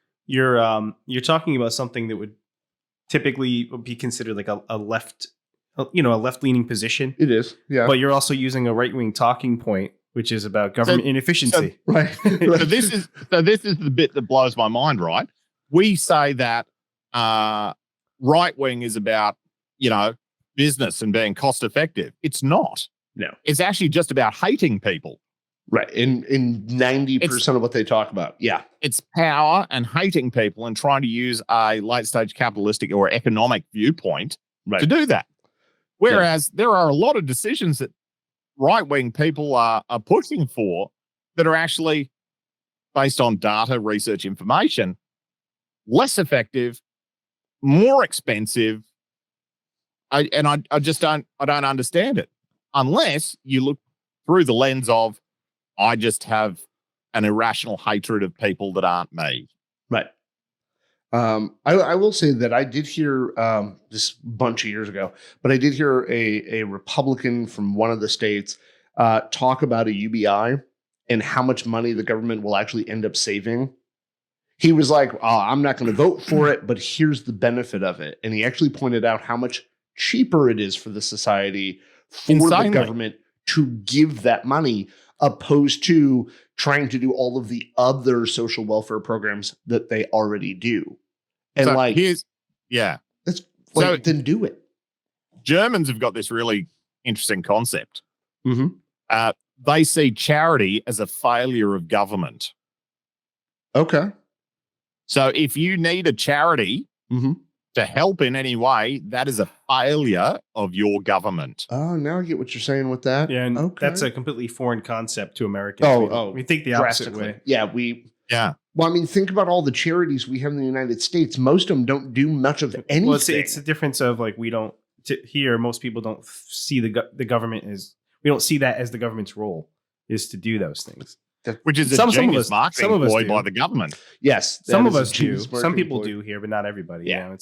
talking about something that would typically be considered like a left, a left-leaning position. It is, yeah. But you're also using a right-wing talking point, which is about government inefficiency. Right. So this is the bit that blows my mind, right? We say that right-wing is about, business and being cost-effective. It's not. No. It's actually just about hating people. Right. In 90% of what they talk about. Yeah. It's power and hating people and trying to use a late-stage capitalistic or economic viewpoint to do that. Whereas there are a lot of decisions that right-wing people are pushing for that are actually based on data, research, information, less effective, more expensive. I don't understand it unless you look through the lens of, I just have an irrational hatred of people that aren't me. Right. I will say that I did hear this bunch of years ago, but I did hear a Republican from one of the states talk about a UBI and how much money the government will actually end up saving. He was like, I'm not going to vote for it, but here's the benefit of it. And he actually pointed out how much cheaper it is for the society, for the government to give that money, opposed to trying to do all of the other social welfare programs that they already do. And then do it. Germans have got this really interesting concept. Mm-hmm. They see charity as a failure of government. Okay. So if you need a charity to help in any way, that is a failure of your government. Oh, now I get what you're saying with that. Yeah, and that's a completely foreign concept to Americans. We think the opposite way. Yeah, Well, I mean, think about all the charities we have in the United States. Most of them don't do much of anything. Well, it's the difference of like here. Most people don't see the government as, we don't see that as the government's role is to do those things. Which is a genius marketing ploy by the government. Yes, some of us do. Some people do here, but not everybody. Yeah,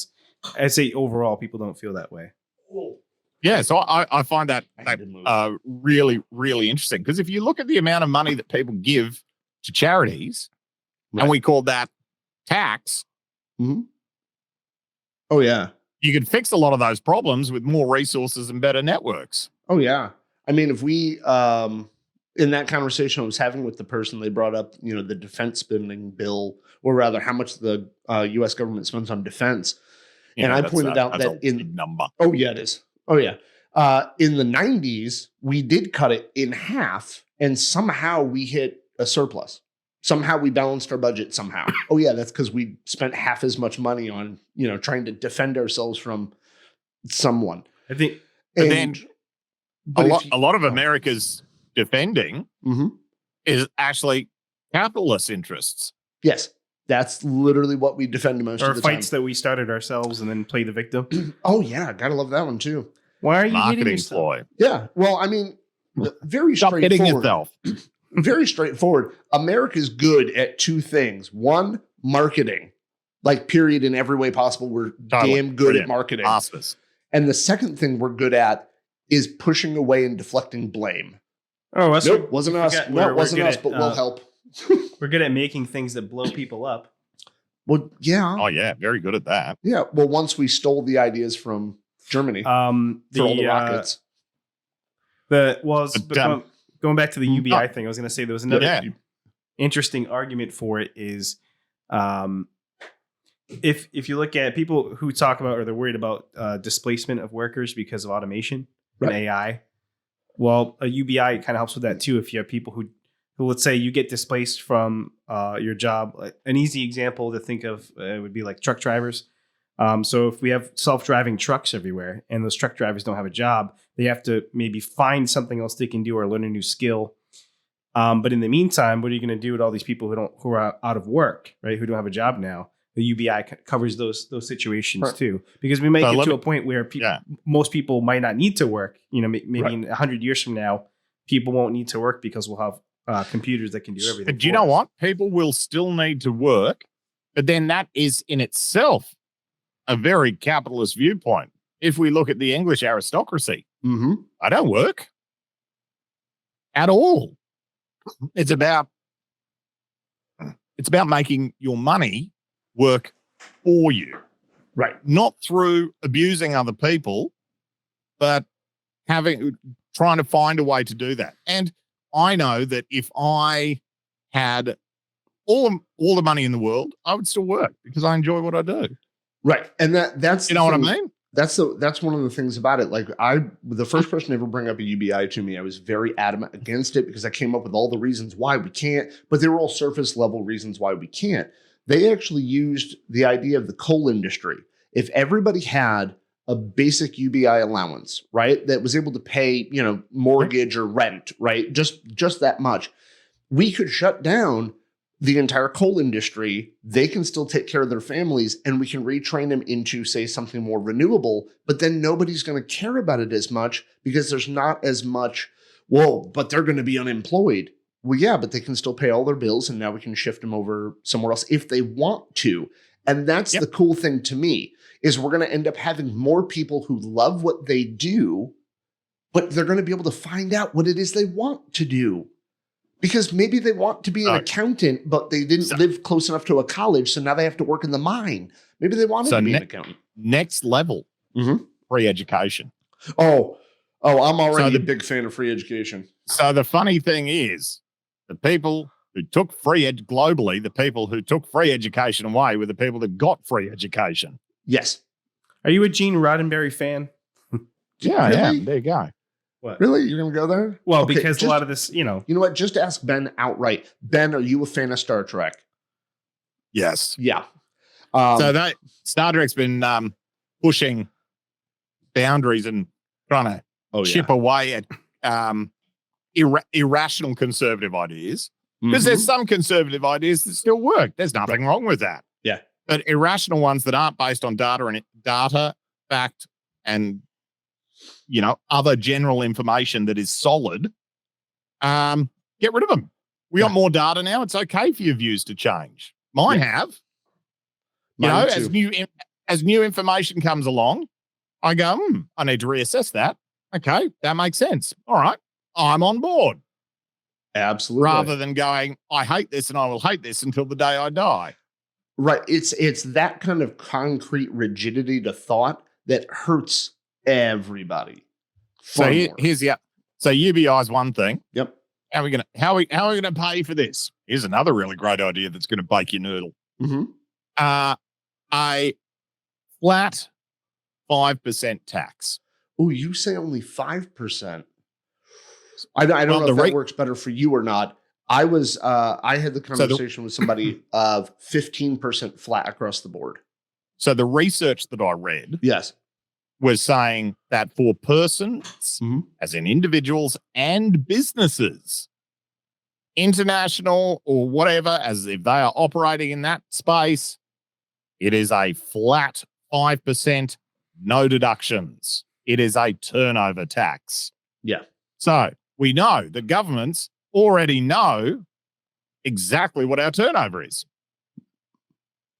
I'd say overall people don't feel that way. Yeah, so I find that really, really interesting, because if you look at the amount of money that people give to charities, and we call that tax. Mm-hmm. Oh, yeah. You could fix a lot of those problems with more resources and better networks. Oh, yeah. I mean, if we, in that conversation I was having with the person, they brought up, the defense spending bill, or rather how much the U.S. government spends on defense. Yeah, and I pointed out that in number. Oh, yeah, it is. Oh, yeah. In the 90s, we did cut it in half, and somehow we hit a surplus. Somehow we balanced our budget somehow. Oh, yeah, that's because we spent half as much money on, trying to defend ourselves from someone. I think. A lot of America's defending is actually capitalist interests. Yes, that's literally what we defend most of the time. Or fights that we started ourselves and then play the victim. Oh, yeah, gotta love that one, too. Why are you marketing ploy? Yeah, well, I mean, very Stop straightforward. hitting yourself. Very straightforward. America's good at two things. One, marketing. Like, period, in every way possible. We're damn good at marketing. Masters. And the second thing we're good at is pushing away and deflecting blame. Oh, that's nope, wasn't us. No, it wasn't us, but we'll help. We're good at making things that blow people up. Well, yeah. Oh, yeah, very good at that. Yeah, well, once we stole the ideas from Germany for all the rockets. Going back to the UBI thing, I was going to say there was another interesting argument for it is if you look at people who talk about or they're worried about displacement of workers because of automation and AI, well, a UBI kind of helps with that too. If you have people who let's say you get displaced from your job, an easy example to think of would be like truck drivers. So if we have self-driving trucks everywhere and those truck drivers don't have a job, they have to maybe find something else they can do or learn a new skill. But in the meantime, what are you going to do with all these people who are out of work, right? Who don't have a job now? The UBI covers those situations too, because we might get to a point where most people might not need to work. Maybe in 100 years from now, people won't need to work because we'll have computers that can do everything. But do you know what? People will still need to work, but then that is in itself a very capitalist viewpoint. If we look at the English aristocracy, I don't work at all. It's about making your money work for you. Right. Not through abusing other people, but trying to find a way to do that. And I know that if I had all the money in the world, I would still work because I enjoy what I do. Right. And that's what I mean? That's one of the things about it. Like the first person to ever bring up a UBI to me, I was very adamant against it because I came up with all the reasons why we can't, but they were all surface level reasons why we can't. They actually used the idea of the coal industry. If everybody had a basic UBI allowance, right, that was able to pay, mortgage or rent, right, just that much, we could shut down the entire coal industry. They can still take care of their families and we can retrain them into, say, something more renewable, but then nobody's going to care about it as much because there's not as much, but they're going to be unemployed. Well, yeah, but they can still pay all their bills and now we can shift them over somewhere else if they want to. And that's the cool thing to me is we're going to end up having more people who love what they do, but they're going to be able to find out what it is they want to do. Because maybe they want to be an accountant, but they didn't live close enough to a college, so now they have to work in the mine. Maybe they wanted to be an accountant. Next level, free education. Oh, I'm already a big fan of free education. So the funny thing is, the people who took globally, the people who took free education away were the people that got free education. Yes. Are you a Gene Roddenberry fan? Yeah, really? I am. There you go. What? Really? You're going to go there? Well, okay, because a lot of this, You know what? Just ask Ben outright. Ben, are you a fan of Star Trek? Yes. Yeah. Star Trek's been pushing boundaries and trying to chip away at irrational conservative ideas. Because there's some conservative ideas that still work. There's nothing wrong with that. Yeah. But irrational ones that aren't based on data, fact, and other general information that is solid, get rid of them. We got more data now. It's okay for your views to change. Mine have. Mine too. As new information comes along, I go, I need to reassess that. Okay, that makes sense. All right, I'm on board. Absolutely. Rather than going, I hate this and I will hate this until the day I die. Right. It's that kind of concrete rigidity to thought that hurts everybody. So so UBI is one thing. Yep. How are we gonna pay for this? Here's another really great idea that's going to bake your noodle. A flat 5% tax. Oh, you say only 5%. I don't know if that works better for you or not. I had the conversation with somebody of 15% flat across the board. So the research that I read, yes, was saying that for persons, as in individuals and businesses, international or whatever, as if they are operating in that space, it is a flat 5%, no deductions. It is a turnover tax. Yeah. So we know the governments already know exactly what our turnover is.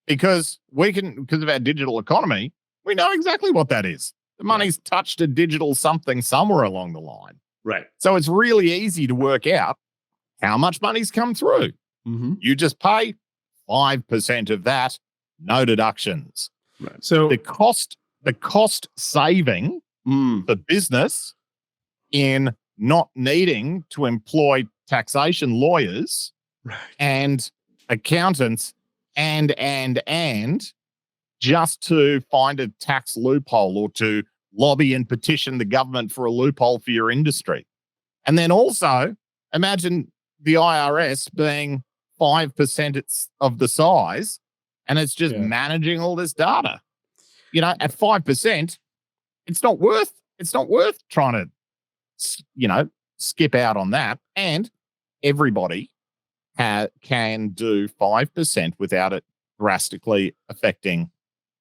Because of our digital economy, we know exactly what that is. The money's touched a digital something somewhere along the line. Right. So it's really easy to work out how much money's come through. You just pay 5% of that, no deductions. Right. So the cost saving for business in not needing to employ taxation lawyers and accountants and just to find a tax loophole or to lobby and petition the government for a loophole for your industry. And then also imagine the IRS being 5% of the size and it's just managing all this data. You know, at 5%, it's not worth trying to, skip out on that. And everybody can do 5% without it drastically affecting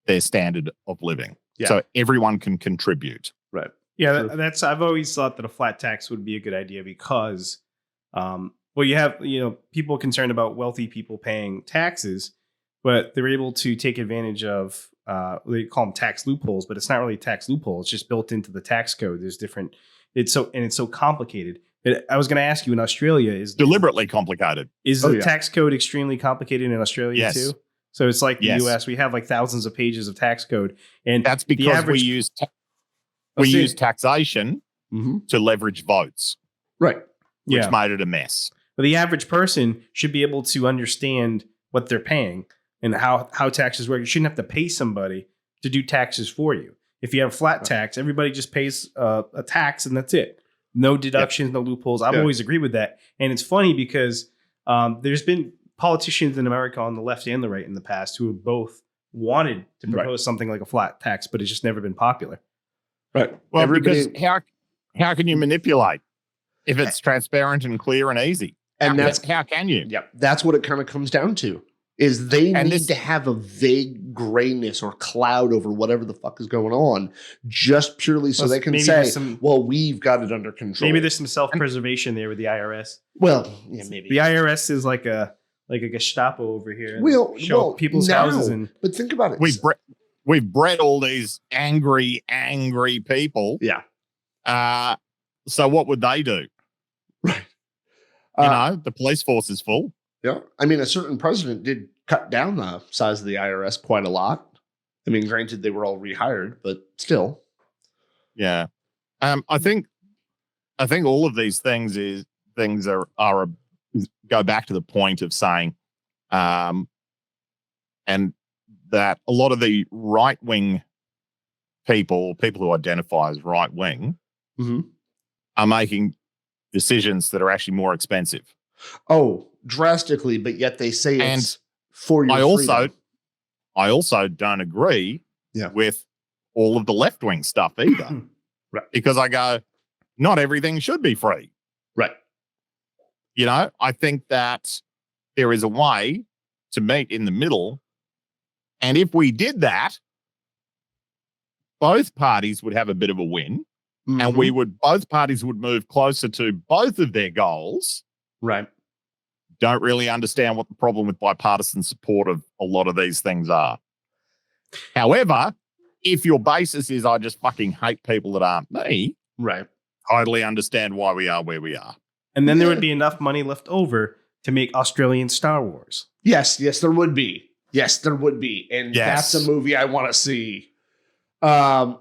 their standard of living. Yeah. So everyone can contribute. Right. Yeah, that's. I've always thought that a flat tax would be a good idea because, you have people concerned about wealthy people paying taxes, but they're able to take advantage of they call them tax loopholes, but it's not really a tax loophole. It's just built into the tax code. There's different. It's so complicated. I was going to ask you, in Australia, is deliberately complicated. Is the tax code extremely complicated in Australia too? So it's like the US. We have like thousands of pages of tax code, and that's because we use taxation to leverage votes, right? Which made it a mess. But the average person should be able to understand what they're paying and how taxes work. You shouldn't have to pay somebody to do taxes for you. If you have flat tax, everybody just pays a tax and that's it. No deductions, no loopholes. I've always agreed with that. And it's funny because there's been politicians in America on the left and the right in the past who have both wanted to propose something like a flat tax, but it's just never been popular. Right. Well, because how can you manipulate if it's transparent and clear and easy? And how can you? Yeah, that's what it kind of comes down to. Is they need to have a vague grayness or cloud over whatever the fuck is going on, just purely so they can say, well, we've got it under control. Maybe there's some self-preservation there with the IRS. Well, yeah, maybe. The IRS is like a Gestapo over here. Well, people's houses. But think about it. We've bred all these angry people. Yeah. So what would they do? Right. The police force is full. Yeah. I mean, a certain president did cut down the size of the IRS quite a lot. I mean, granted, they were all rehired, but still. Yeah. I think all of these things are go back to the point of saying, and that a lot of the right-wing people who identify as right-wing are making decisions that are actually more expensive. Oh, drastically, but yet they say it's for your freedom. I also don't agree with all of the left-wing stuff either. Right. Because I go, not everything should be free. Right. I think that there is a way to meet in the middle. And if we did that, both parties would have a bit of a win. And both parties would move closer to both of their goals. Right. Don't really understand what the problem with bipartisan support of a lot of these things are. However, if your basis is I just fucking hate people that aren't me, right, totally understand why we are where we are. And then there would be enough money left over to make Australian Star Wars. Yes, there would be. Yes, there would be. And that's a movie I want to see. No,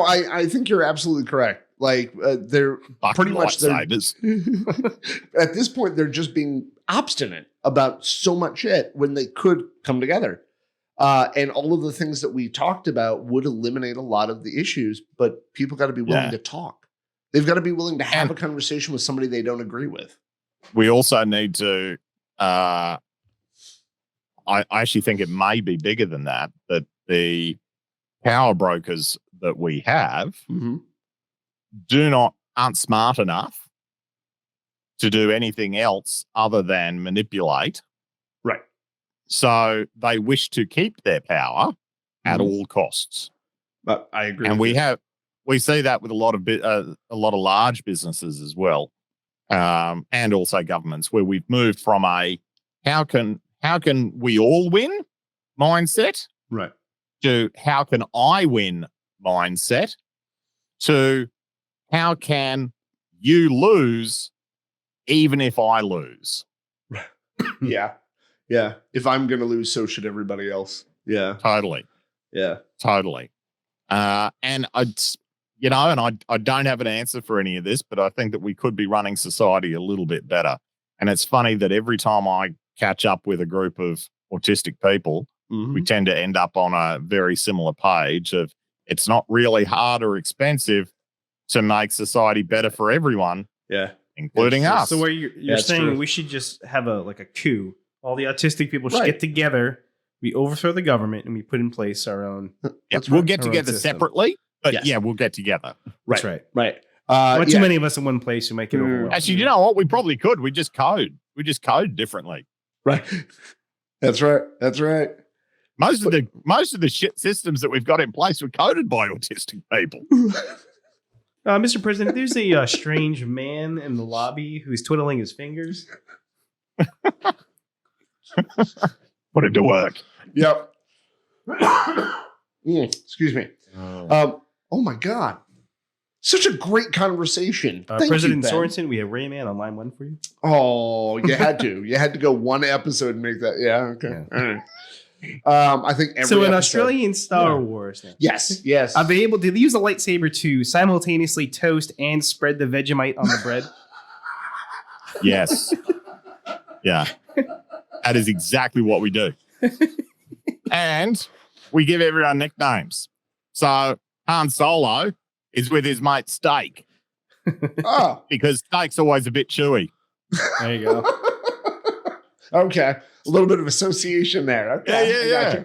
I think you're absolutely correct. Like they're pretty much at this point they're just being obstinate about so much shit when they could come together. And all of the things that we talked about would eliminate a lot of the issues, but people got to be willing to talk. They've got to be willing to have a conversation with somebody they don't agree with. We also need to I actually think it may be bigger than that the power brokers that we have aren't smart enough to do anything else other than manipulate. Right. So they wish to keep their power at all costs. But I agree. And we see that with a lot of large businesses as well, and also governments, where we've moved from a how can we all win mindset, right, to how can I win mindset, to how can you lose even if I lose. Yeah. If I'm going to lose, so should everybody else. Yeah. Totally. Yeah. Totally. And you know, and I don't have an answer for any of this, but I think that we could be running society a little bit better. And it's funny that every time I catch up with a group of autistic people, we tend to end up on a very similar page of it's not really hard or expensive to make society better for everyone, including us. So where you're saying we should just have a coup. All the autistic people should get together, we overthrow the government, and we put in place our own. We'll get together separately, but we'll get together. That's right. Not too many of us in one place who might get overwhelmed. Actually, you know what? We probably could. We just code differently. Right. That's right. Most of the shit systems that we've got in place were coded by autistic people. Mr. President, there's a strange man in the lobby who's twiddling his fingers. Put it to work. Yep. Excuse me. Oh my God. Such a great conversation. President Sorensen, we have Rayman on line 1 for you. Oh, you had to. You had to go one episode and make that. Yeah, okay. Yeah. All right. I think in Australian Star Wars. Yes. Are they able to use a lightsaber to simultaneously toast and spread the Vegemite on the bread? Yes. Yeah. That is exactly what we do. And we give everyone nicknames. So Han Solo is with his mate Steak. Because Steak's always a bit chewy. There you go. Okay. A little bit of association there. Okay. Yeah.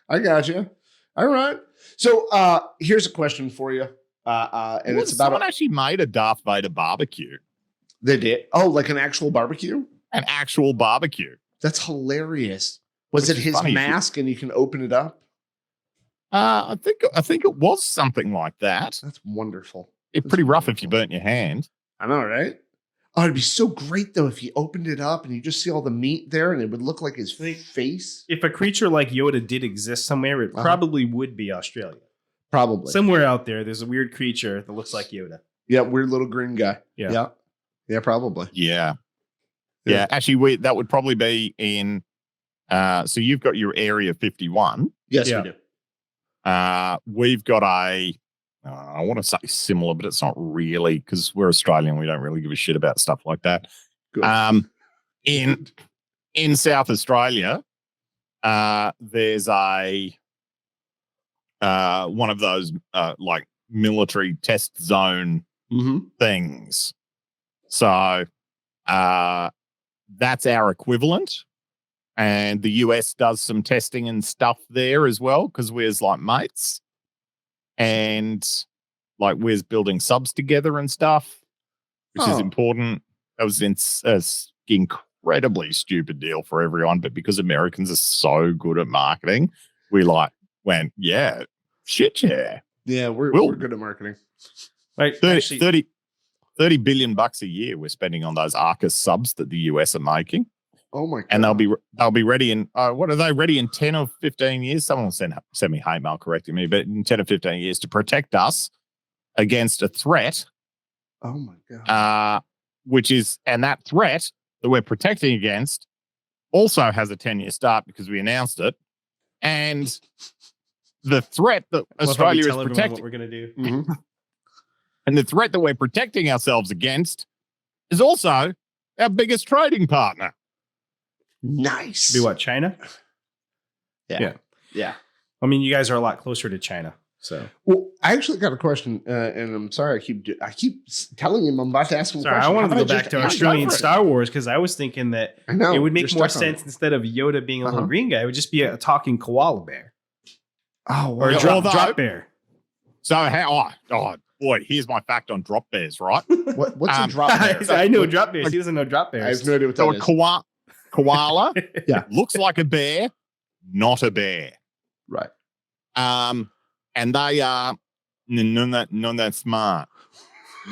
I got you. All right. So here's a question for you. And it's about someone actually made a Darth Vader barbecue. They did? Oh, like an actual barbecue? An actual barbecue. That's hilarious. Was it his mask and you can open it up? I think it was something like that. That's wonderful. It's pretty rough if you burnt your hand. I know, right? Oh, it'd be so great, though, if you opened it up and you just see all the meat there and it would look like his face. If a creature like Yoda did exist somewhere, it probably would be Australia. Probably. Somewhere out there, there's a weird creature that looks like Yoda. Yeah, weird little green guy. Yeah, probably. Yeah. Actually, that would probably be in... so you've got your Area 51. Yes, we do. We've got I want to say similar, but it's not really because we're Australian. We don't really give a shit about stuff like that. Good. In South Australia, there's a one of those like military test zone things. So that's our equivalent. And the US does some testing and stuff there as well because we're like mates. And like we're building subs together and stuff, which is important. That was an incredibly stupid deal for everyone. But because Americans are so good at marketing, we went, shit, yeah. Yeah, we're good at marketing. Like 30 billion bucks a year we're spending on those Arcus subs that the US are making. Oh my God. And they'll be ready in what are they ready in 10 or 15 years? Someone will send me hate mail correcting me, but in 10 or 15 years to protect us against a threat. Oh my God. And that threat that we're protecting against also has a 10-year start because we announced it. And the threat that Australia is protecting what we're going to do. And the threat that we're protecting ourselves against is also our biggest trading partner. Nice. Be what, China? Yeah. I mean, you guys are a lot closer to China. So, well, I actually got a question, and I'm sorry I keep telling him I'm about to ask him a question. I wanted to go back to Australian Star Wars because I was thinking that it would make more sense instead of Yoda being a little green guy, it would just be a talking koala bear. Oh, wow. Or a drop bear. So boy, here's my fact on drop bears, right? What's a drop bear? I know drop bears. He doesn't know drop bears. I have no idea what that is. Koala looks like a bear, not a bear. Right. And they are not that smart,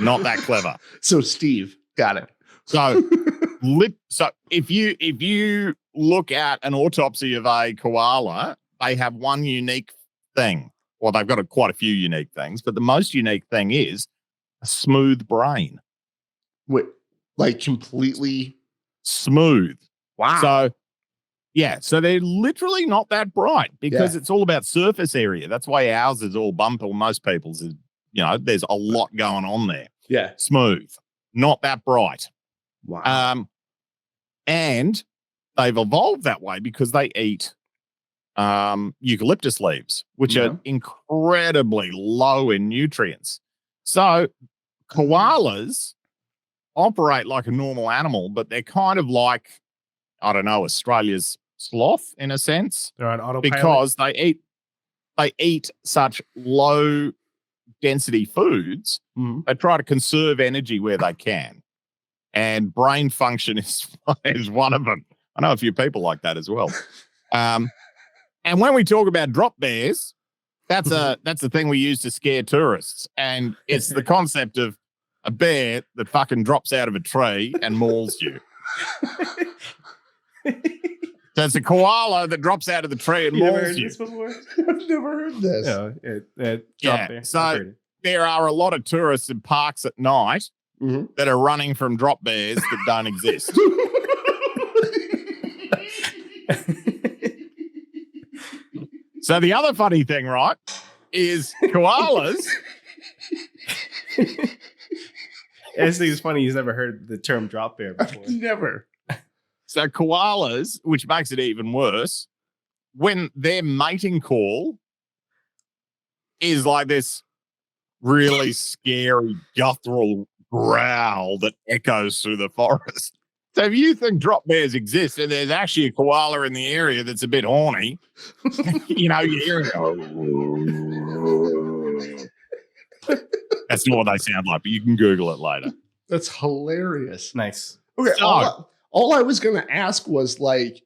not that clever. So Steve, got it. So if you look at an autopsy of a koala, they have one unique thing. Well, they've got quite a few unique things, but the most unique thing is a smooth brain. Wait, like completely smooth. Wow. So they're literally not that bright because it's all about surface area. That's why ours is all bump, or most people's is, there's a lot going on there. Yeah. Smooth, not that bright. Wow. And they've evolved that way because they eat eucalyptus leaves, which are incredibly low in nutrients. So koalas operate like a normal animal, but they're kind of like, I don't know, Australia's sloth in a sense. They're on autopilot. Because they eat such low density foods. They try to conserve energy where they can. And brain function is one of them. I know a few people like that as well. And when we talk about drop bears, that's the thing we use to scare tourists. And it's the concept of a bear that fucking drops out of a tree and mauls you. So it's a koala that drops out of the tree and mauls you. I've never heard this. Bear. So there are a lot of tourists in parks at night that are running from drop bears that don't exist. So the other funny thing, right, is koalas. I just think it's funny he's never heard the term drop bear before. Never. So koalas, which makes it even worse, when their mating call is like this really scary guttural growl that echoes through the forest. So if you think drop bears exist and there's actually a koala in the area that's a bit horny, you hear it. That's not what they sound like, but you can Google it later. That's hilarious. Nice. Okay, So, all I was going to ask was like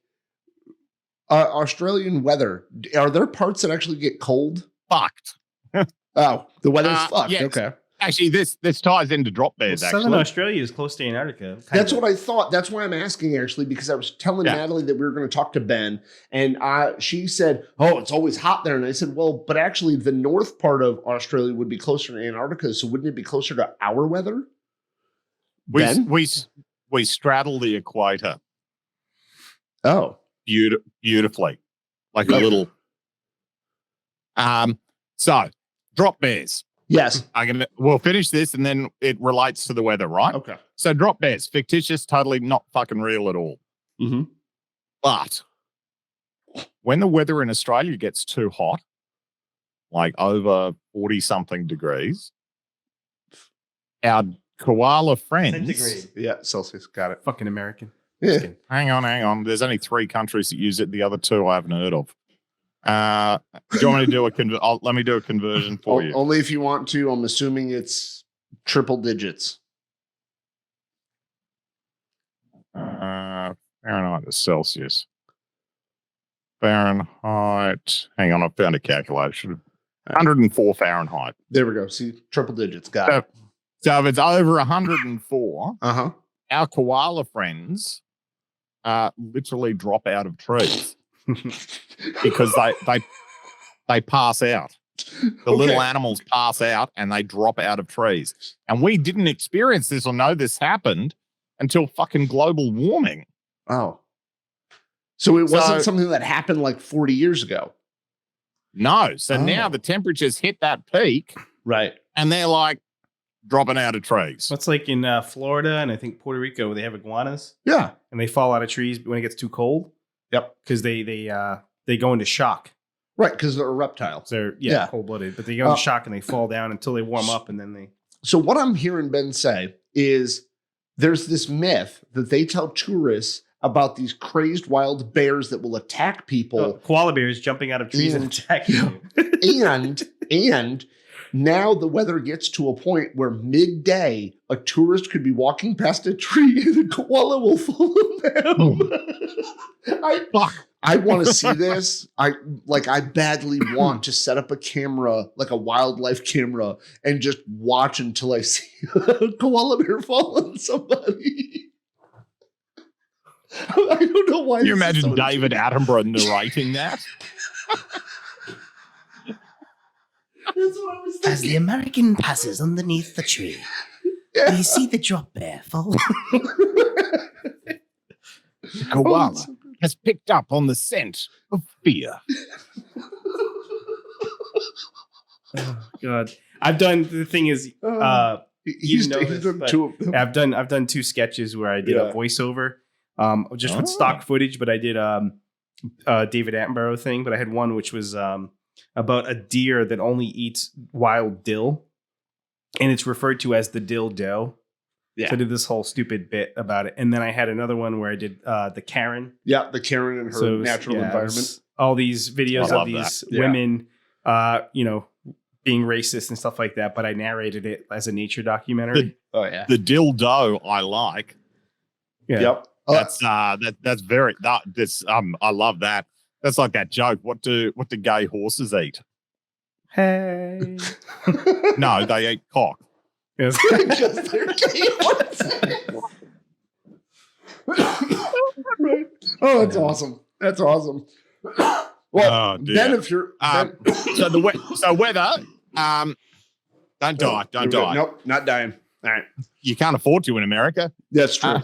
Australian weather. Are there parts that actually get cold? Fucked. Oh, the weather's fucked. Yes. Okay. Actually, this ties into drop bears, Southern Australia is close to Antarctica. That's what I thought. That's why I'm asking, actually, because I was telling Natalie that we were going to talk to Ben, and she said, oh, it's always hot there. And I said, well, but actually the north part of Australia would be closer to Antarctica, so wouldn't it be closer to our weather? We straddle the equator. Oh. Beautifully. Like a little... So, drop bears. Yes. We'll finish this and then it relates to the weather, right? Okay. So drop bears, fictitious, totally not fucking real at all. But when the weather in Australia gets too hot, like over 40-something degrees, our koala friends... Centigrade. Yeah, Celsius. Got it. Fucking American. Yeah. Hang on. There's only 3 countries that use it. The other 2 I haven't heard of. Do you want me to do let me do a conversion for you? Only if you want to. I'm assuming it's triple digits. Fahrenheit to Celsius. Fahrenheit. Hang on, I found a calculation. 104 Fahrenheit. There we go. See, triple digits. Got it. So if it's over 104, our koala friends literally drop out of trees. Because they pass out. The little animals pass out and they drop out of trees. And we didn't experience this or know this happened until fucking global warming. Oh. So it wasn't something that happened like 40 years ago. No. So now the temperatures hit that peak. Right. And they're like dropping out of trees. That's like in Florida and I think Puerto Rico where they have iguanas. Yeah. And they fall out of trees when it gets too cold. Yep. Because they go into shock. Right, because they're a reptile. So they're cold-blooded. But they go into shock and they fall down until they warm up and then they... So what I'm hearing Ben say is there's this myth that they tell tourists about these crazed wild bears that will attack people. Koala bears jumping out of trees and attacking you. and now the weather gets to a point where midday a tourist could be walking past a tree and a koala will follow them. I want to see this. I badly want to set up a camera, like a wildlife camera, and just watch until I see a koala bear fall on somebody. I don't know why. Can you imagine David Attenborough narrating that? That's what I was thinking. As the American passes underneath the tree, we see the drop bear fall. The koala has picked up on the scent of fear. Oh, God. I've done. The thing is, he's know he's this, done but 2 of them. I've done 2 sketches where I did a voiceover, just with stock footage. But I did David Attenborough thing. But I had one which was about a deer that only eats wild dill, and it's referred to as the dill doe. Yeah. So I did this whole stupid bit about it, and then I had another one where I did the Karen. Yeah, the Karen in her natural environment. All these videos of these women, being racist and stuff like that, but I narrated it as a nature documentary. The dildo I like. Yeah. Yep. That's very I love that. That's like that joke. What do gay horses eat? Hey. No, they eat cock. Yes. Because they're gay horses. Right. Oh, that's awesome. That's awesome. Well, then if you're so weather, don't die. Nope, not dying. All right. You can't afford to in America. That's true.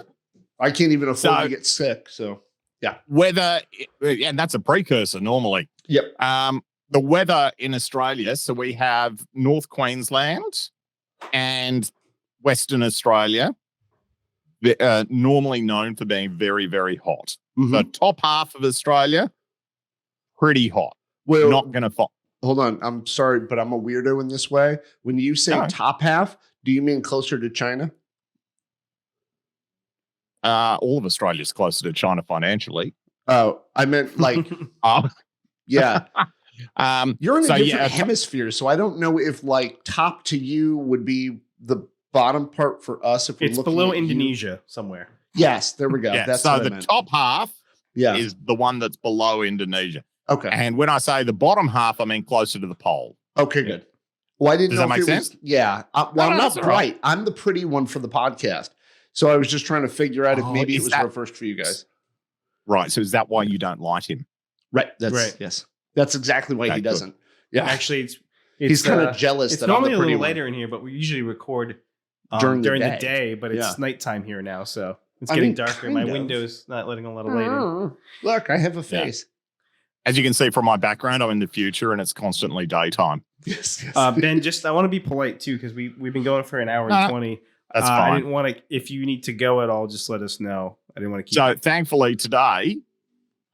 I can't even afford to get sick. So yeah. Weather, and that's a precursor normally. Yep. The weather in Australia, so we have North Queensland and Western Australia, normally known for being very, very hot. Mm-hmm. The top half of Australia, pretty hot. Well, not going to fall. Hold on. I'm sorry, but I'm a weirdo in this way. When you say top half, do you mean closer to China? All of Australia is closer to China financially. Oh, I meant like, yeah. You're in a different hemisphere, so I don't know if like top to you would be the bottom part for us. If we're looking below at Indonesia somewhere. Yes, there we go. Yeah, that's so what I the meant. top half is the one that's below Indonesia. Okay. And when I say the bottom half, I mean closer to the pole. Okay, good. Well, I didn't know that make sense? Yeah. I'm not bright. Right. I'm the pretty one for the podcast. So I was just trying to figure out if maybe it was reversed for you guys. Right. So is that why you don't like him? Right. That's right. Yes. That's exactly why he doesn't. Yeah. Actually, he's kind of jealous it's that normally I'm the pretty a little one. later in here, but we usually record during the day, but it's nighttime here now, so it's getting darker. My window's not letting a little later. Look, I have a face. As you can see from my background, I'm in the future and it's constantly daytime. Yes. Ben, I want to be polite too, because we've been going for an hour and 20. That's fine. I didn't want to. If you need to go at all, just let us know. I didn't want to keep. So thankfully today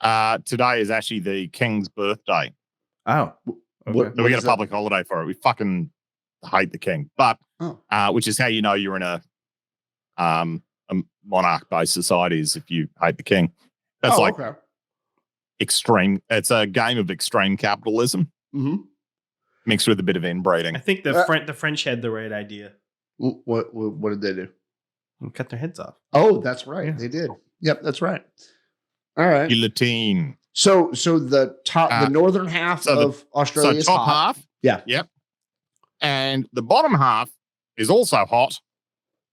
is actually the King's birthday. Oh, okay. So we get a public holiday for it. We fucking hate the King, but which is how you know you're in a monarch-based society is if you hate the King. That's extreme. It's a game of extreme capitalism mixed with a bit of inbreeding. I think the French had the right idea. What did they do? Cut their heads off. Oh, that's right. Yeah. They did. Yep, that's right. All right. Guillotine. So the top, the northern half of Australia is top hot. half. Yeah. Yep. And the bottom half is also hot,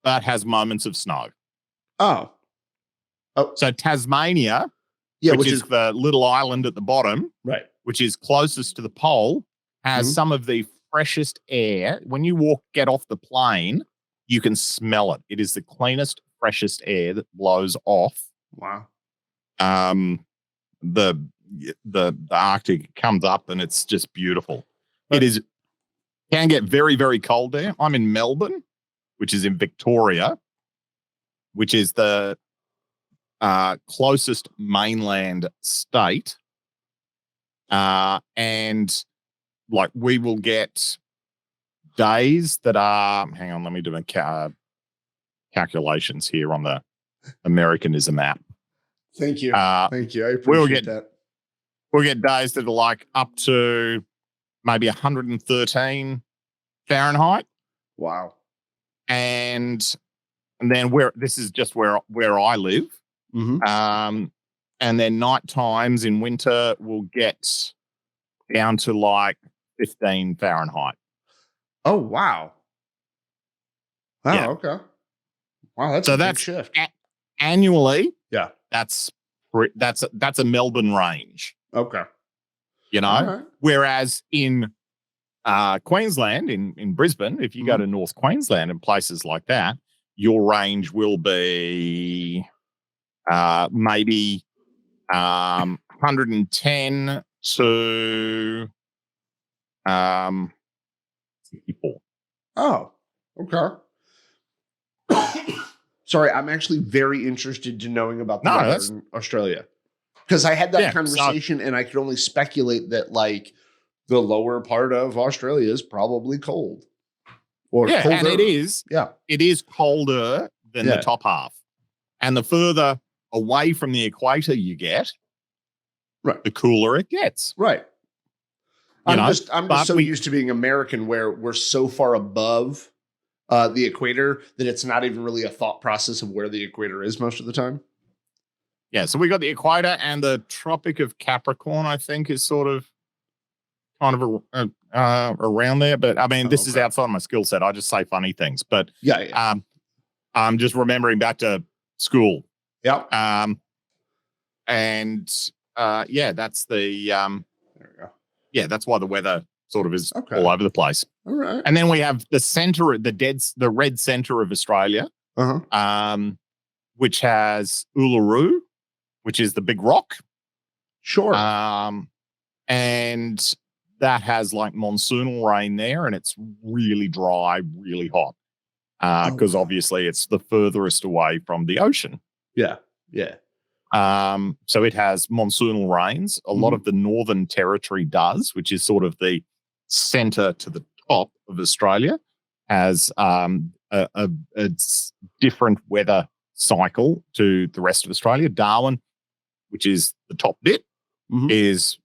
but has moments of snow. Oh. So Tasmania, which is the little island at the bottom, right, which is closest to the pole, has some of the freshest air. When you get off the plane, you can smell it. It is the cleanest, freshest air that blows off. Wow. The Arctic comes up and it's just beautiful. Can get very, very cold there. I'm in Melbourne, which is in Victoria, which is the closest mainland state. And like we will get days that are, hang on, let me do my calculations here on the Americanism app. Thank you. Thank you. I appreciate that. We'll get days that are like up to maybe 113 Fahrenheit. Wow. And then this is just where I live. And then night times in winter will get down to like 15 Fahrenheit. Oh, wow. Wow. Yeah. Okay. Wow. That's a big shift. Annually. Yeah. That's a Melbourne range. Okay. You know, whereas in Queensland, in Brisbane, if you go to North Queensland and places like that, your range will be maybe 110 to 64. Oh, okay. Sorry, I'm actually very interested in knowing about the weather in Australia. Because I had that conversation and I could only speculate that like the lower part of Australia is probably cold. Or colder. And it is. Yeah. It is colder than the top half. And the further away from the equator you get, the cooler it gets. Right. I'm just so used to being American where we're so far above the equator that it's not even really a thought process of where the equator is most of the time. Yeah, so we got the equator and the Tropic of Capricorn, I think, is sort of kind of around there. But I mean, this is outside my skill set. I just say funny things. But I'm just remembering back to school. Yeah. That's the there we go. Yeah, that's why the weather sort of is all over the place. All right. And then we have the center, the red center of Australia, which has Uluru, which is the big rock. Sure. And that has like monsoonal rain there, and it's really dry, really hot. Because obviously it's the furthest away from the ocean. Yeah. Yeah. So it has monsoonal rains. A lot of the Northern Territory does, which is sort of the center to the top of Australia, has a different weather cycle to the rest of Australia. Darwin, which is the top bit, is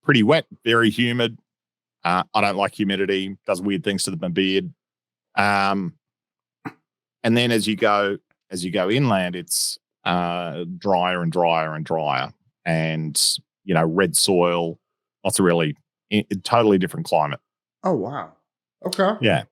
pretty wet, very humid. I don't like humidity. Does weird things to my beard. And then as you go inland, it's drier and drier and drier, and red soil. Lots of really totally different climate. Oh wow! Okay. Yeah,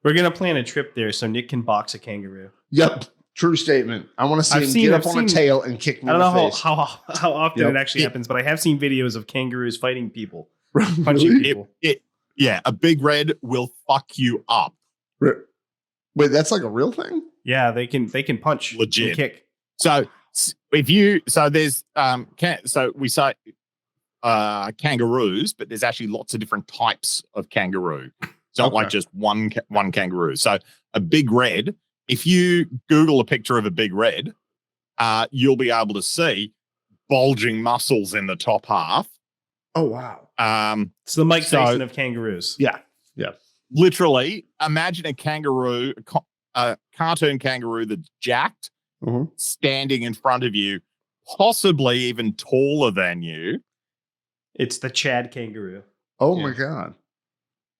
we're gonna plan a trip there so Nick can box a kangaroo. Yep. True statement. I want to see him get up on a tail and kick me in the face. I don't know how often it actually happens, but I have seen videos of kangaroos fighting people, punching people. A big red will fuck you up. Wait, that's like a real thing? Yeah, they can punch, legit, and kick. So there's we say kangaroos, but there's actually lots of different types of kangaroo. It's not like just one kangaroo. So a big red. If you Google a picture of a big red, you'll be able to see bulging muscles in the top half. Oh, wow. It's the Mike Tyson of kangaroos. Yeah. Yeah. Literally, imagine a kangaroo, a cartoon kangaroo that's jacked, standing in front of you, possibly even taller than you. It's the Chad kangaroo. Oh, my God.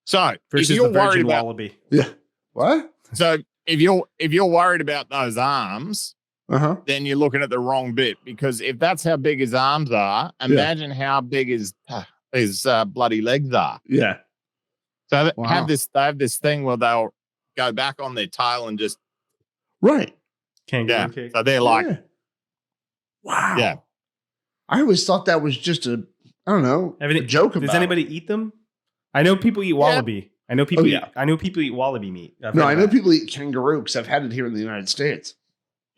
So, versus if you're the worried about wallaby. Yeah. What? So, if you're worried about those arms, then you're looking at the wrong bit, because if that's how big his arms are, imagine how big his bloody legs are. Yeah. So they have this thing where they'll go back on their tail and just kangaroo kick. So they're like, wow. Yeah. I always thought that was just a joke about. Does anybody eat them? I know people eat wallaby. I know people. I know people eat wallaby meat. I know people eat kangaroo because I've had it here in the United States.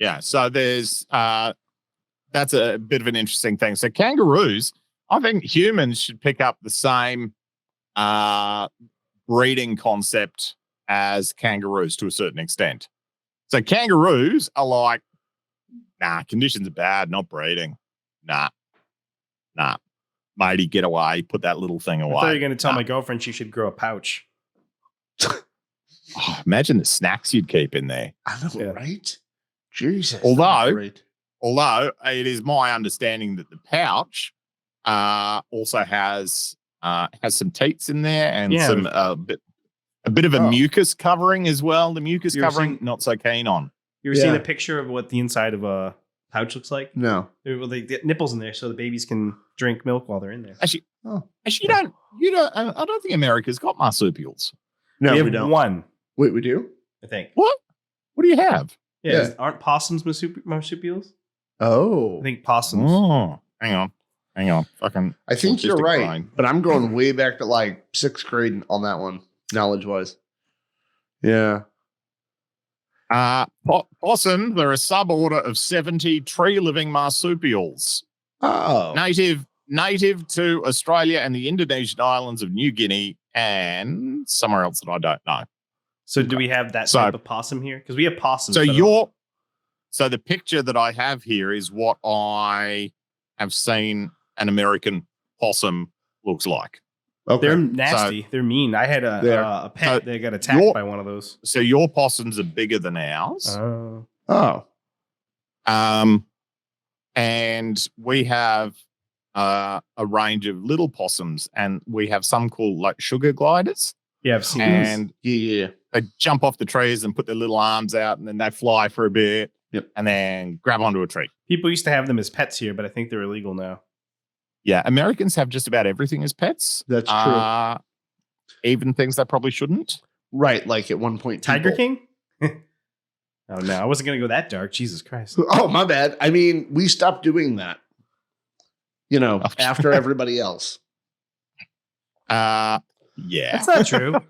Yeah, so there's that's a bit of an interesting thing. So kangaroos, I think humans should pick up the same breeding concept as kangaroos to a certain extent. So kangaroos are like, conditions are bad, not breeding. Nah, matey, get away, put that little thing away. I thought you were going to tell my girlfriend she should grow a pouch. Imagine the snacks you'd keep in there. I know, right? Jesus. Although it is my understanding that the pouch also has some teats in there and some a bit of a mucus covering as well. The mucus covering, not so keen on. You ever seen a picture of what the inside of a pouch looks like? No. Well, they get nipples in there so the babies can drink milk while they're in there. Actually, you don't. I don't think America's got marsupials. No, we don't. One. Wait, we do? I think. What do you have? Yeah. Aren't possums marsupials? Oh. I think possums. Oh, hang on. Fucking. I think you're right, but I'm going way back to like 6th grade on that one, knowledge-wise. Yeah. Possum, they're a suborder of 70 tree-living marsupials. Oh. Native to Australia and the Indonesian islands of New Guinea and somewhere else that I don't know. So do we have that type of possum here? Because we have possums. So the picture that I have here is what I have seen an American possum looks like. Okay. They're nasty. They're mean. I had a pet that got attacked by one of those. So your possums are bigger than ours. Oh. And we have a range of little possums, and we have some called like sugar gliders. Yeah, I've seen and yeah. They jump off the trees and put their little arms out, and then they fly for a bit, and then grab onto a tree. People used to have them as pets here, but I think they're illegal now. Yeah, Americans have just about everything as pets. That's true. Even things they probably shouldn't. Right, like at one point. Tiger King? Oh, no, I wasn't going to go that dark. Jesus Christ. Oh, my bad. I mean, we stopped doing that, after everybody else. Yeah. That's not true.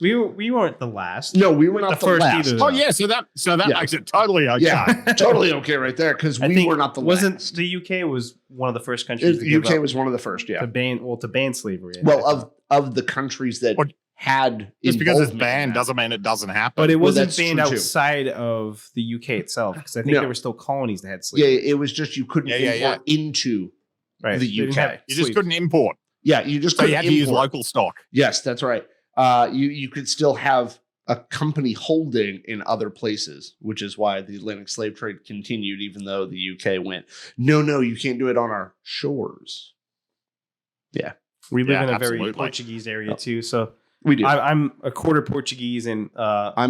We weren't the last. No, we were not the first last. either. Oh, yeah, so that makes it totally okay. Yeah, totally okay right there, because we were not the last. The UK was one of the first countries The UK was one of the first, to ban slavery. Well, of the countries that had just because it's banned doesn't mean it doesn't happen. But it wasn't banned outside of the UK itself, because I think there were still colonies that had slavery. Yeah, it was just you couldn't import into the UK. You just couldn't import. Yeah, you just you had to use local stock. Yes, that's right. You could still have a company holding in other places, which is why the Atlantic slave trade continued, even though the UK went, no, you can't do it on our shores. Yeah. We live in a very Portuguese area too, so we do. I'm a quarter Portuguese, and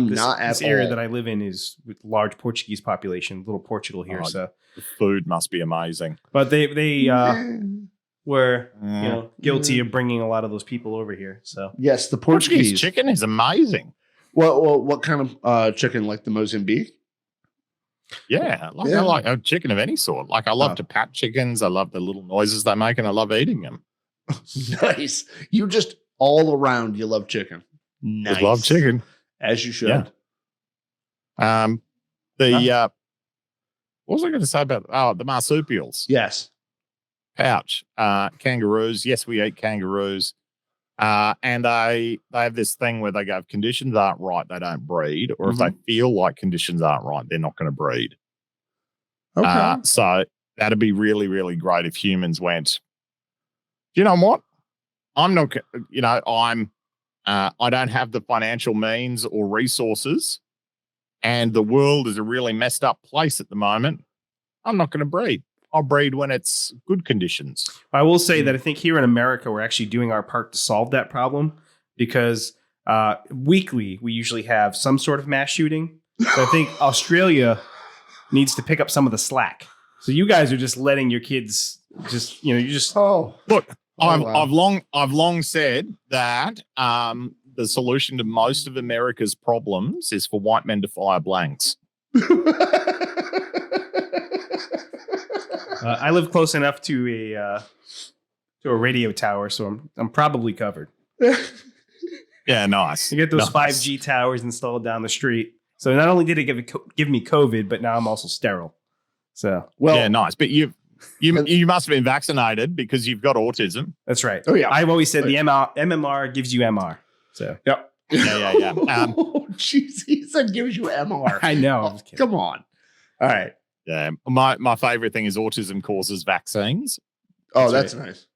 this area that I live in is with large Portuguese population, little Portugal here. So the food must be amazing. But they were guilty of bringing a lot of those people over here. So yes, the Portuguese chicken is amazing. Well, what kind of chicken? Like the Mozambique? Yeah, I like a chicken of any sort. Like I love to pat chickens. I love the little noises they make, and I love eating them. Nice. You just all around. You love chicken. Nice. I love chicken, as you should. Yeah. What was I going to say about the marsupials? Yes. Pouch. Kangaroos. Yes, we eat kangaroos. And they have this thing where they go, if conditions aren't right, they don't breed. Or if they feel like conditions aren't right, they're not going to breed. Okay. So that'd be really, really great if humans went, you know what? I'm not, I don't have the financial means or resources, and the world is a really messed up place at the moment. I'm not going to breed. I'll breed when it's good conditions. I will say that I think here in America, we're actually doing our part to solve that problem, because weekly we usually have some sort of mass shooting. So I think Australia needs to pick up some of the slack. So you guys are just letting your kids look. I've long said that the solution to most of America's problems is for white men to fire blanks. I live close enough to a radio tower, so I'm probably covered. Yeah, nice. You get those 5G towers installed down the street. So not only did it give me COVID, but now I'm also sterile. So nice. But you must have been vaccinated because you've got autism. That's right. Oh yeah. I've always said the MMR gives you MR. So yep. Yeah. Oh, jeez, he said gives you MR. I know. Oh, come on. All right. Yeah. My favorite thing is autism causes vaccines. Oh, that's nice.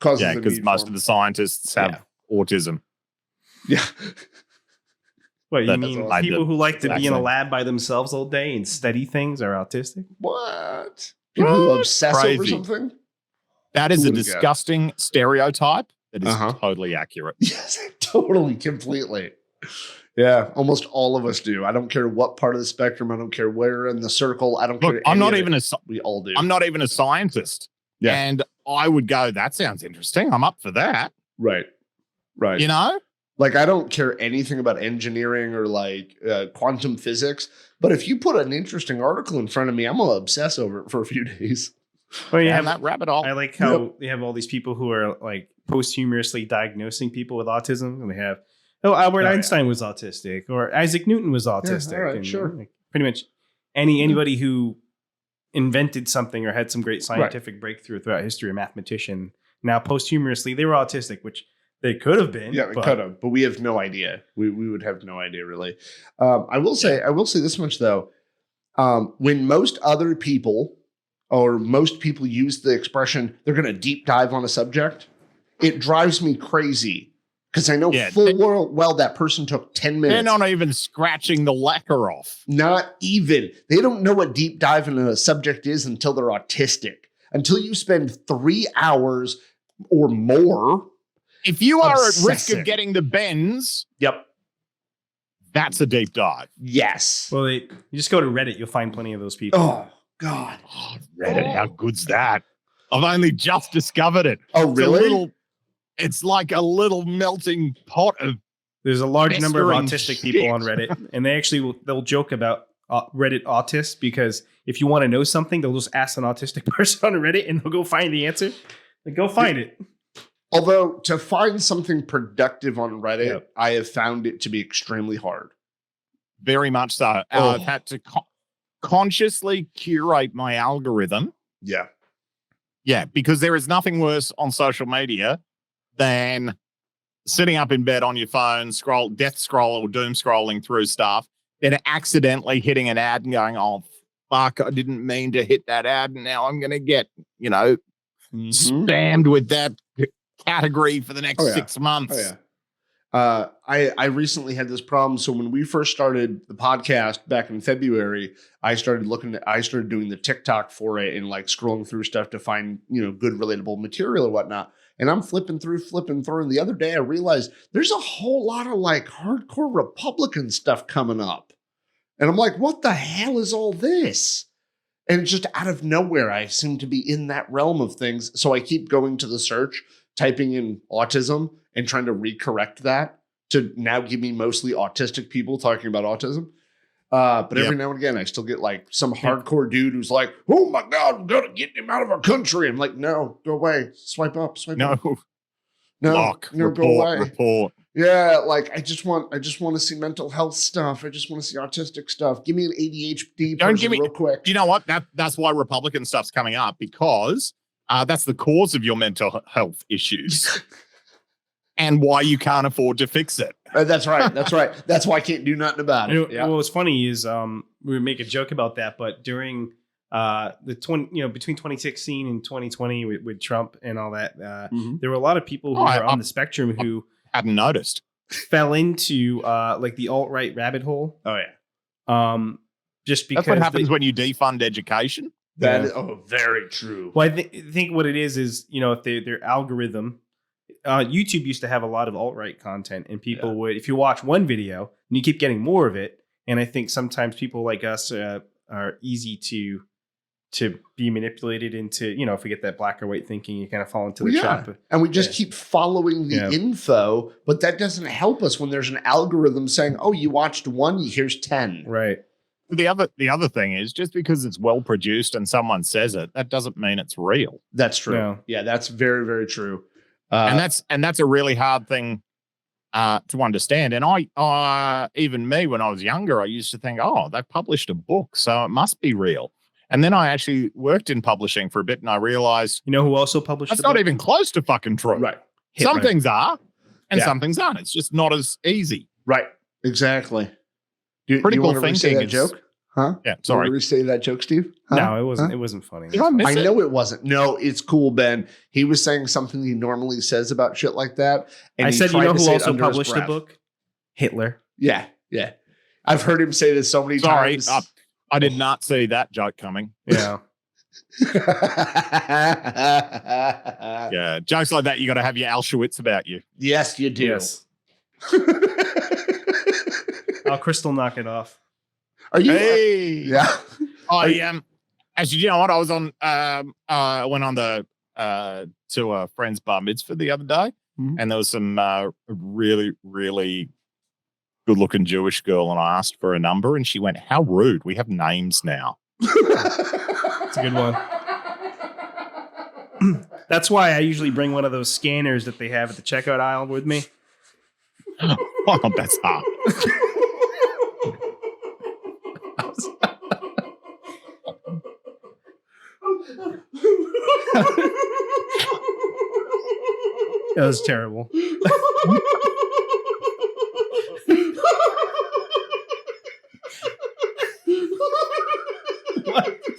Because most of the scientists have autism. Yeah. What, you mean people who like to be in a lab by themselves all day and study things are autistic? What? People who obsess over something? That is a disgusting stereotype that is totally accurate. Yes, totally, completely. Yeah, almost all of us do. I don't care what part of the spectrum. I don't care where in the circle. I don't care. We all do. I'm not even a scientist. Yeah. And I would go, that sounds interesting. I'm up for that. Right. You know? Like, I don't care anything about engineering or like quantum physics, but if you put an interesting article in front of me, I'm going to obsess over it for a few days. Well, you have that rabbit hole. I like how they have all these people who are like posthumously diagnosing people with autism. And they have, Albert Einstein was autistic, or Isaac Newton was autistic. Yeah, all right, and, sure. Like, pretty much anybody who invented something or had some great scientific breakthrough throughout history, a mathematician, now posthumously, they were autistic, which They could have been. Yeah, they could have, but we have no idea. We would have no idea, really. I will say this much, though. When most other people or most people use the expression, they're going to deep dive on a subject, it drives me crazy because I know full well that person took 10 minutes. They're not even scratching the lacquer off. Not even. They don't know what deep dive in a subject is until they're autistic. Until you spend 3 hours or more. If you are at risk of getting the bends, that's a deep dive. Yes. Well, you just go to Reddit, you'll find plenty of those people. Oh, God. Oh, Reddit, how good's that? I've only just discovered it. Oh, really? It's like a little melting pot of. There's a large number of autistic people on Reddit, and they'll joke about Reddit autists because if you want to know something, they'll just ask an autistic person on Reddit and they'll go find the answer. Like, go find it. Although to find something productive on Reddit, I have found it to be extremely hard. Very much so. I've had to consciously curate my algorithm. Yeah. Yeah, because there is nothing worse on social media than sitting up in bed on your phone, death scroll or doom scrolling through stuff, then accidentally hitting an ad and going, oh, fuck, I didn't mean to hit that ad. And now I'm going to get, spammed with that category for the next 6 months. Oh, yeah. I recently had this problem. So when we first started the podcast back in February, I started doing the TikTok for it and like scrolling through stuff to find, good relatable material or whatnot. And I'm flipping through. And the other day I realized there's a whole lot of like hardcore Republican stuff coming up. And I'm like, what the hell is all this? And just out of nowhere, I seem to be in that realm of things. So I keep going to the search, typing in autism and trying to recorrect that to now give me mostly autistic people talking about autism. But every now and again, I still get like some hardcore dude who's like, oh my God, I'm going to get him out of our country. I'm like, no, go away. Swipe up. No. Block, report, go away. Report. Yeah, like I just want to see mental health stuff. I just want to see autistic stuff. Give me an ADHD person real quick. You know what? That's why Republican stuff's coming up, because that's the cause of your mental health issues. And why you can't afford to fix it. That's right. That's why I can't do nothing about it. Well, what's funny is we would make a joke about that, but during between 2016 and 2020 with Trump and all that, there were a lot of people who were on the spectrum who hadn't noticed, fell into like the alt-right rabbit hole. Oh yeah. Just because that's what happens when you defund education. That is very true. Well, I think what it is if their algorithm. YouTube used to have a lot of alt-right content, and people would, if you watch one video and you keep getting more of it, and I think sometimes people like us are easy to be manipulated into, if we get that black or white thinking, you kind of fall into the trap. And we just keep following the info, but that doesn't help us when there's an algorithm saying, oh, you watched one, here's 10. Right. The other thing is, just because it's well produced and someone says it, that doesn't mean it's real. That's true. No. Yeah, that's very, very true. And that's a really hard thing to understand. And I even me, when I was younger, I used to think, oh, they published a book, so it must be real. And then I actually worked in publishing for a bit, and I realized, who also published? That's not even close to fucking true. Right. Some things are, and some things aren't. It's just not as easy. Right. Exactly. Critical you thinking. That joke? Huh? Yeah. Sorry. You want to restate that joke, Steve? Huh? No, it wasn't. It wasn't funny. Did I miss it? I know it wasn't. No, it's cool, Ben. He was saying something he normally says about shit like that. And I said, who also published the a book? Hitler. Yeah. Yeah. I've heard him say this so many times. I did not see that joke coming. Yeah. Yeah. Jokes like that, you got to have your Auschwitz about you. Yes, you do. Yes. I'll crystal knock it off. Are you? Hey. Yeah. Actually, you know what? I was on. I went on to a friend's bar mitzvah the other day, and there was some really, really good-looking Jewish girl, and I asked for a number, and she went, "How rude! We have names now." It's a good one. That's why I usually bring one of those scanners that they have at the checkout aisle with me. Oh, that's hard. That was terrible. What?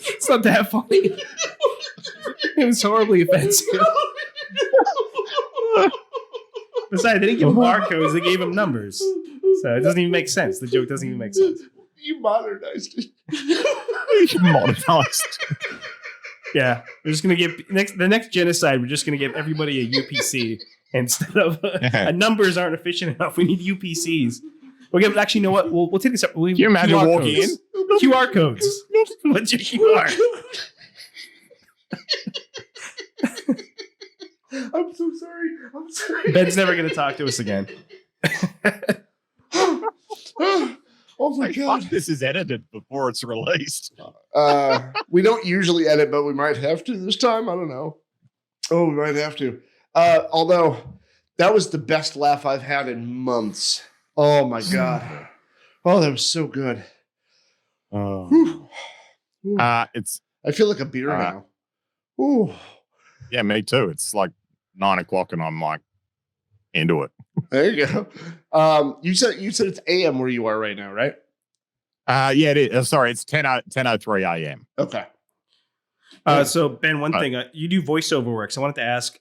It's not that funny. It was horribly offensive. Besides, they didn't give him barcodes, they gave him numbers. So it doesn't even make sense. The joke doesn't even make sense. You modernized it. Modernized. Yeah. We're just going to give the next genocide, we're just going to give everybody a UPC instead of numbers aren't efficient enough. We need UPCs. We'll give, actually, you know what? We'll take this up. Can you imagine QR walking codes. QR codes. What's your QR? I'm so sorry. I'm sorry. Ben's never going to talk to us again. Oh my God. This is edited before it's released. We don't usually edit, but we might have to this time. I don't know. Oh, we might have to. Although that was the best laugh I've had in months. Oh my God. Oh, that was so good. It's I feel like a beer now. Ooh. Yeah, me too. It's like 9 o'clock and I'm like into it. There you go. You said it's AM where you are right now, right? Yeah, it is. Sorry, it's 10:03 a.m. Okay. So Ben, one thing, you do voiceover work. So I wanted to ask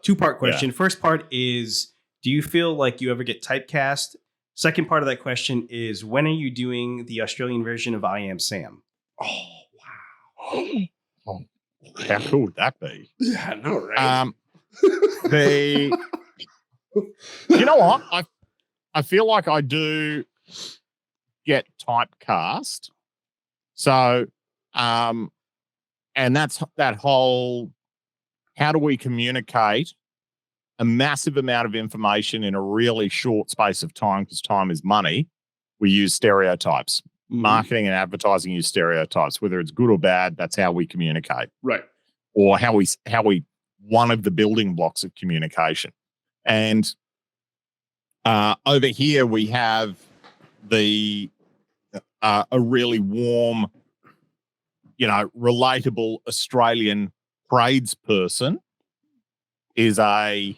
two-part question. First part is, do you feel like you ever get typecast? Second part of that question is, when are you doing the Australian version of I Am Sam? Oh, wow. How cool would that be? Yeah, I know, right? You know what? I feel like I do get typecast. So, and that's that whole, how do we communicate a massive amount of information in a really short space of time, because time is money? We use stereotypes. Marketing and advertising use stereotypes, whether it's good or bad. That's how we communicate, right? Or how we one of the building blocks of communication. And over here we have the a really warm, relatable Australian tradesperson is a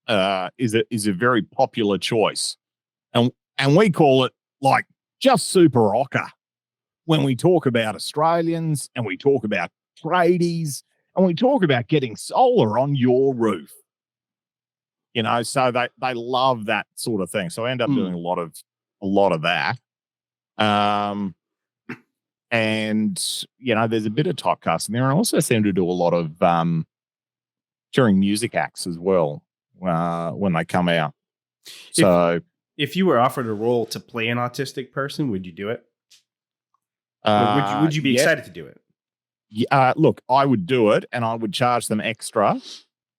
very popular choice, and we call it like just super rocker when we talk about Australians and we talk about tradies and we talk about getting solar on your roof. So they love that sort of thing. So I end up doing a lot of that. And there's a bit of typecasting there. I also seem to do a lot of during music acts as well when they come out. So if you were offered a role to play an autistic person, would you do it? Would you be excited to do it? Look, I would do it, and I would charge them extra,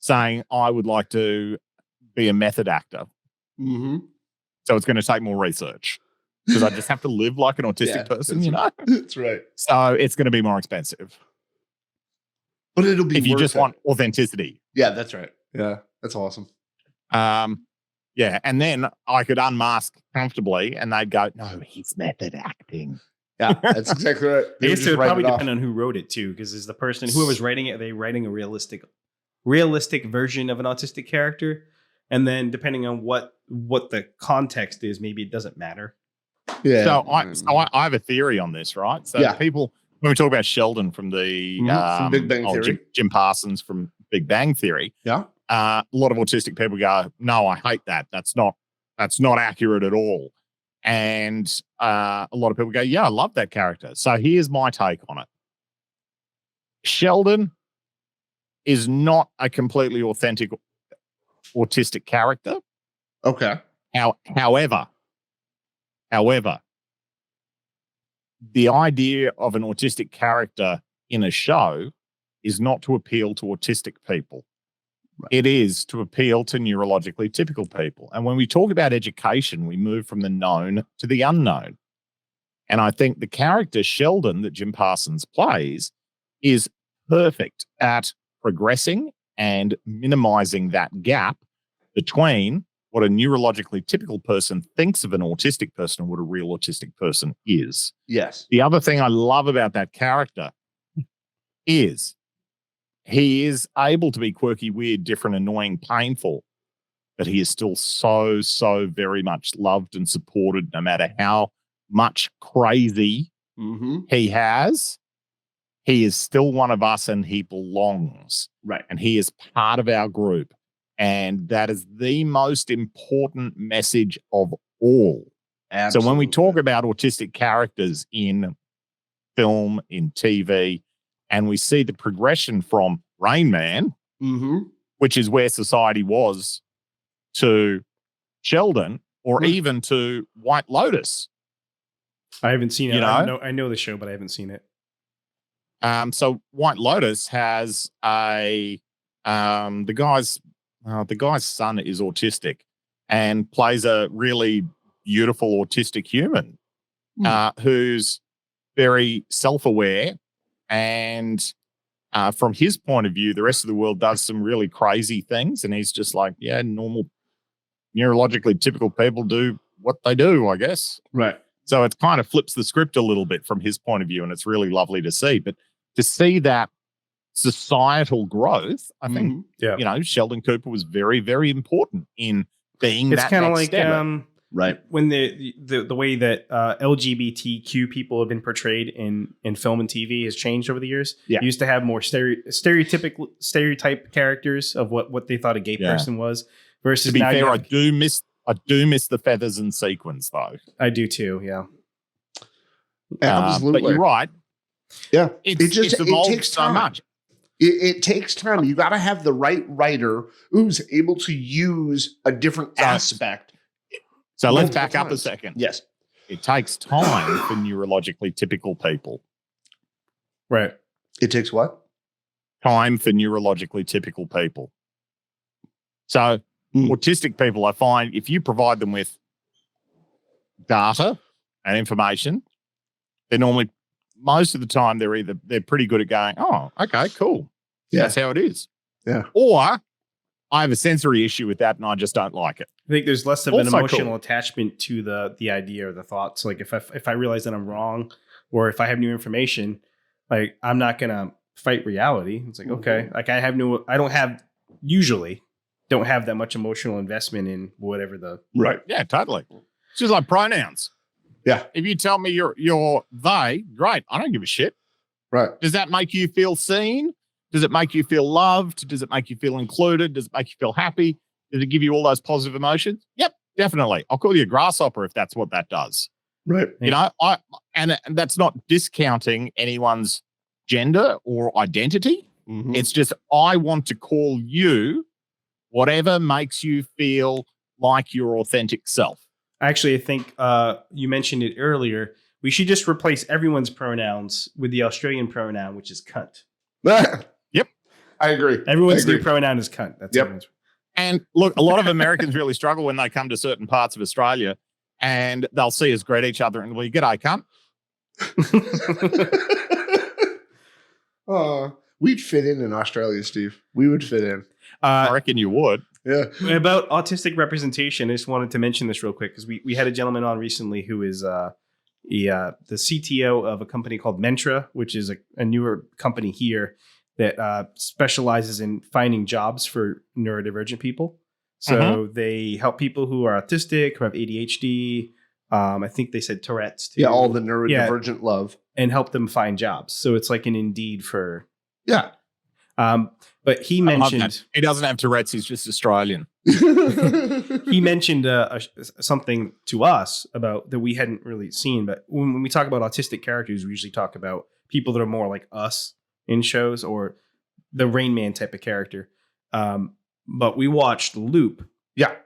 saying I would like to be a method actor. Mm-hmm. So it's going to take more research because I just have to live like an autistic person, That's right. So it's going to be more expensive. But it'll be if you just want authenticity. Yeah, that's right. Yeah, that's awesome. Yeah, and then I could unmask comfortably, and they'd go, "No, he's method acting." Yeah, that's exactly right. I guess it would probably depend on who wrote it too, because is the person whoever's writing it, are they writing a realistic version of an autistic character? And then depending on what the context is, maybe it doesn't matter. Yeah. So I have a theory on this, right? So people, when we talk about Sheldon from the from Big Bang Theory, Jim Parsons from Big Bang Theory, a lot of autistic people go, "No, I hate that. That's not accurate at all." And a lot of people go, "Yeah, I love that character." So here's my take on it. Sheldon is not a completely authentic autistic character. Okay. However, the idea of an autistic character in a show is not to appeal to autistic people. Right. It is to appeal to neurologically typical people. And when we talk about education, we move from the known to the unknown. And I think the character Sheldon that Jim Parsons plays is perfect at progressing and minimizing that gap between what a neurologically typical person thinks of an autistic person and what a real autistic person is. Yes. The other thing I love about that character is he is able to be quirky, weird, different, annoying, painful, but he is still so, so very much loved and supported, no matter how much crazy he has. He is still one of us and he belongs. Right. And he is part of our group. And that is the most important message of all. Absolutely. So when we talk about autistic characters in film, in TV, and we see the progression from Rain Man, which is where society was, to Sheldon, or even to White Lotus. I haven't seen it. You know? I know the show, but I haven't seen it. So White Lotus has the guy's son is autistic and plays a really beautiful autistic human who's very self-aware, and from his point of view, the rest of the world does some really crazy things, and he's just like, yeah, normal, neurologically typical people do what they do, I guess. Right. So it kind of flips the script a little bit from his point of view, and it's really lovely to see. But to see that societal growth, I think, Sheldon Cooper was very, very important in being it's that kind of next like step. Right. When the way that LGBTQ people have been portrayed in film and TV has changed over the years. Yeah. You used to have more stereotype characters of what they thought a gay person was. Versus, to be now fair, I do miss the feathers and sequins, though. I do too. Yeah. Absolutely. But you're right. Yeah. It takes so much. It takes time. You got to have the right writer who's able to use a different aspect. So let's back up a second. Yes. It takes time for neurologically typical people. Right. It takes what? Time for neurologically typical people. So autistic people, I find, if you provide them with data and information, they're normally, most of the time, they're pretty good at going, oh, okay, cool. Yeah. That's how it is. Yeah. Or I have a sensory issue with that and I just don't like it. I think there's less of Also an emotional cool. attachment to the idea or the thoughts. Like if I realize that I'm wrong, or if I have new information, like I'm not gonna fight reality. It's like, okay, like I don't have that much emotional investment in whatever the Right. Yeah, totally. It's just like pronouns. Yeah. If you tell me you're they, great. I don't give a shit. Right. Does that make you feel seen? Does it make you feel loved? Does it make you feel included? Does it make you feel happy? Does it give you all those positive emotions? Yep, definitely. I'll call you a grasshopper if that's what that does. Right. You know, and that's not discounting anyone's gender or identity. It's just I want to call you whatever makes you feel like your authentic self. Actually, I think you mentioned it earlier. We should just replace everyone's pronouns with the Australian pronoun, which is cunt. Yep. I agree. Everyone's new pronoun is cunt. That's everyone's. And look, a lot of Americans really struggle when they come to certain parts of Australia and they'll see us greet each other and we g'day, cunt. We'd fit in Australia, Steve. We would fit in. I reckon you would. Yeah. About autistic representation, I just wanted to mention this real quick because we had a gentleman on recently who is the CTO of a company called Mentra, which is a newer company here that specializes in finding jobs for neurodivergent people. So they help people who are autistic, who have ADHD. I think they said Tourette's too. Yeah, all the neurodivergent love. And help them find jobs. So it's like an Indeed for... Yeah. But he mentioned... He doesn't have Tourette's, he's just Australian. He mentioned something to us about that we hadn't really seen. But when we talk about autistic characters, we usually talk about people that are more like us in shows or the Rain Man type of character. But we watched Loop,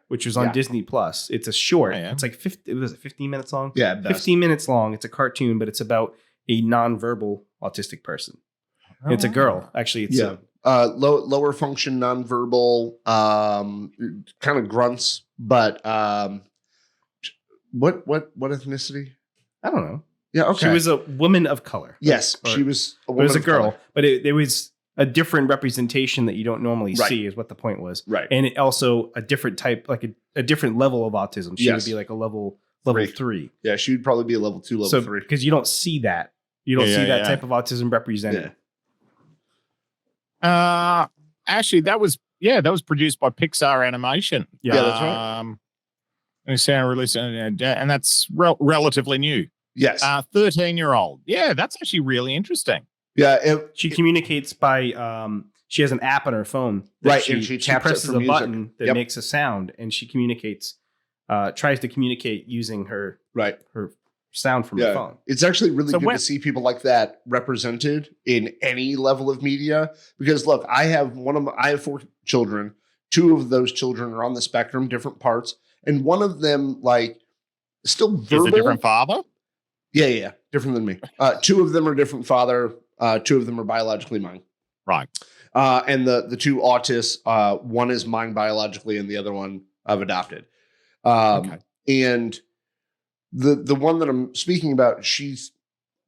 which was on Disney Plus. It's a short. Oh, yeah. It's like 15 minutes long? Yeah, 15 minutes long. It's a cartoon, but it's about a nonverbal autistic person. Oh, it's a girl. Actually, it's lower function, nonverbal, kind of grunts, but what ethnicity? I don't know. Yeah, okay. She was a woman of color. Yes, she was a woman. It was a girl, color. But it was a different representation that you don't normally see is what the point was. Right. And it also a different type, like a different level of autism. She would be like a level 3. Yeah, she would probably be a level 2, level 3. Because you don't see that. You don't see that type of autism represented. Actually, that was that was produced by Pixar Animation. Yeah, that's right. And it's sound released, and that's relatively new. Yes. 13-year-old. Yeah, that's actually really interesting. Yeah. She communicates by she has an app on her phone. Right, and she taps presses it for a music. button that makes a sound, and she communicates, tries to communicate using her sound from her phone. It's actually really good to see people like that represented in any level of media. Because look, I have 4 children. 2 of those children are on the spectrum, different parts, and one of them still verbal. Is a different father? Yeah, different than me. 2 of them are different father. 2 of them are biologically mine. Right. And the 2 autists, one is mine biologically, and the other one I've adopted. And the one that I'm speaking about, she's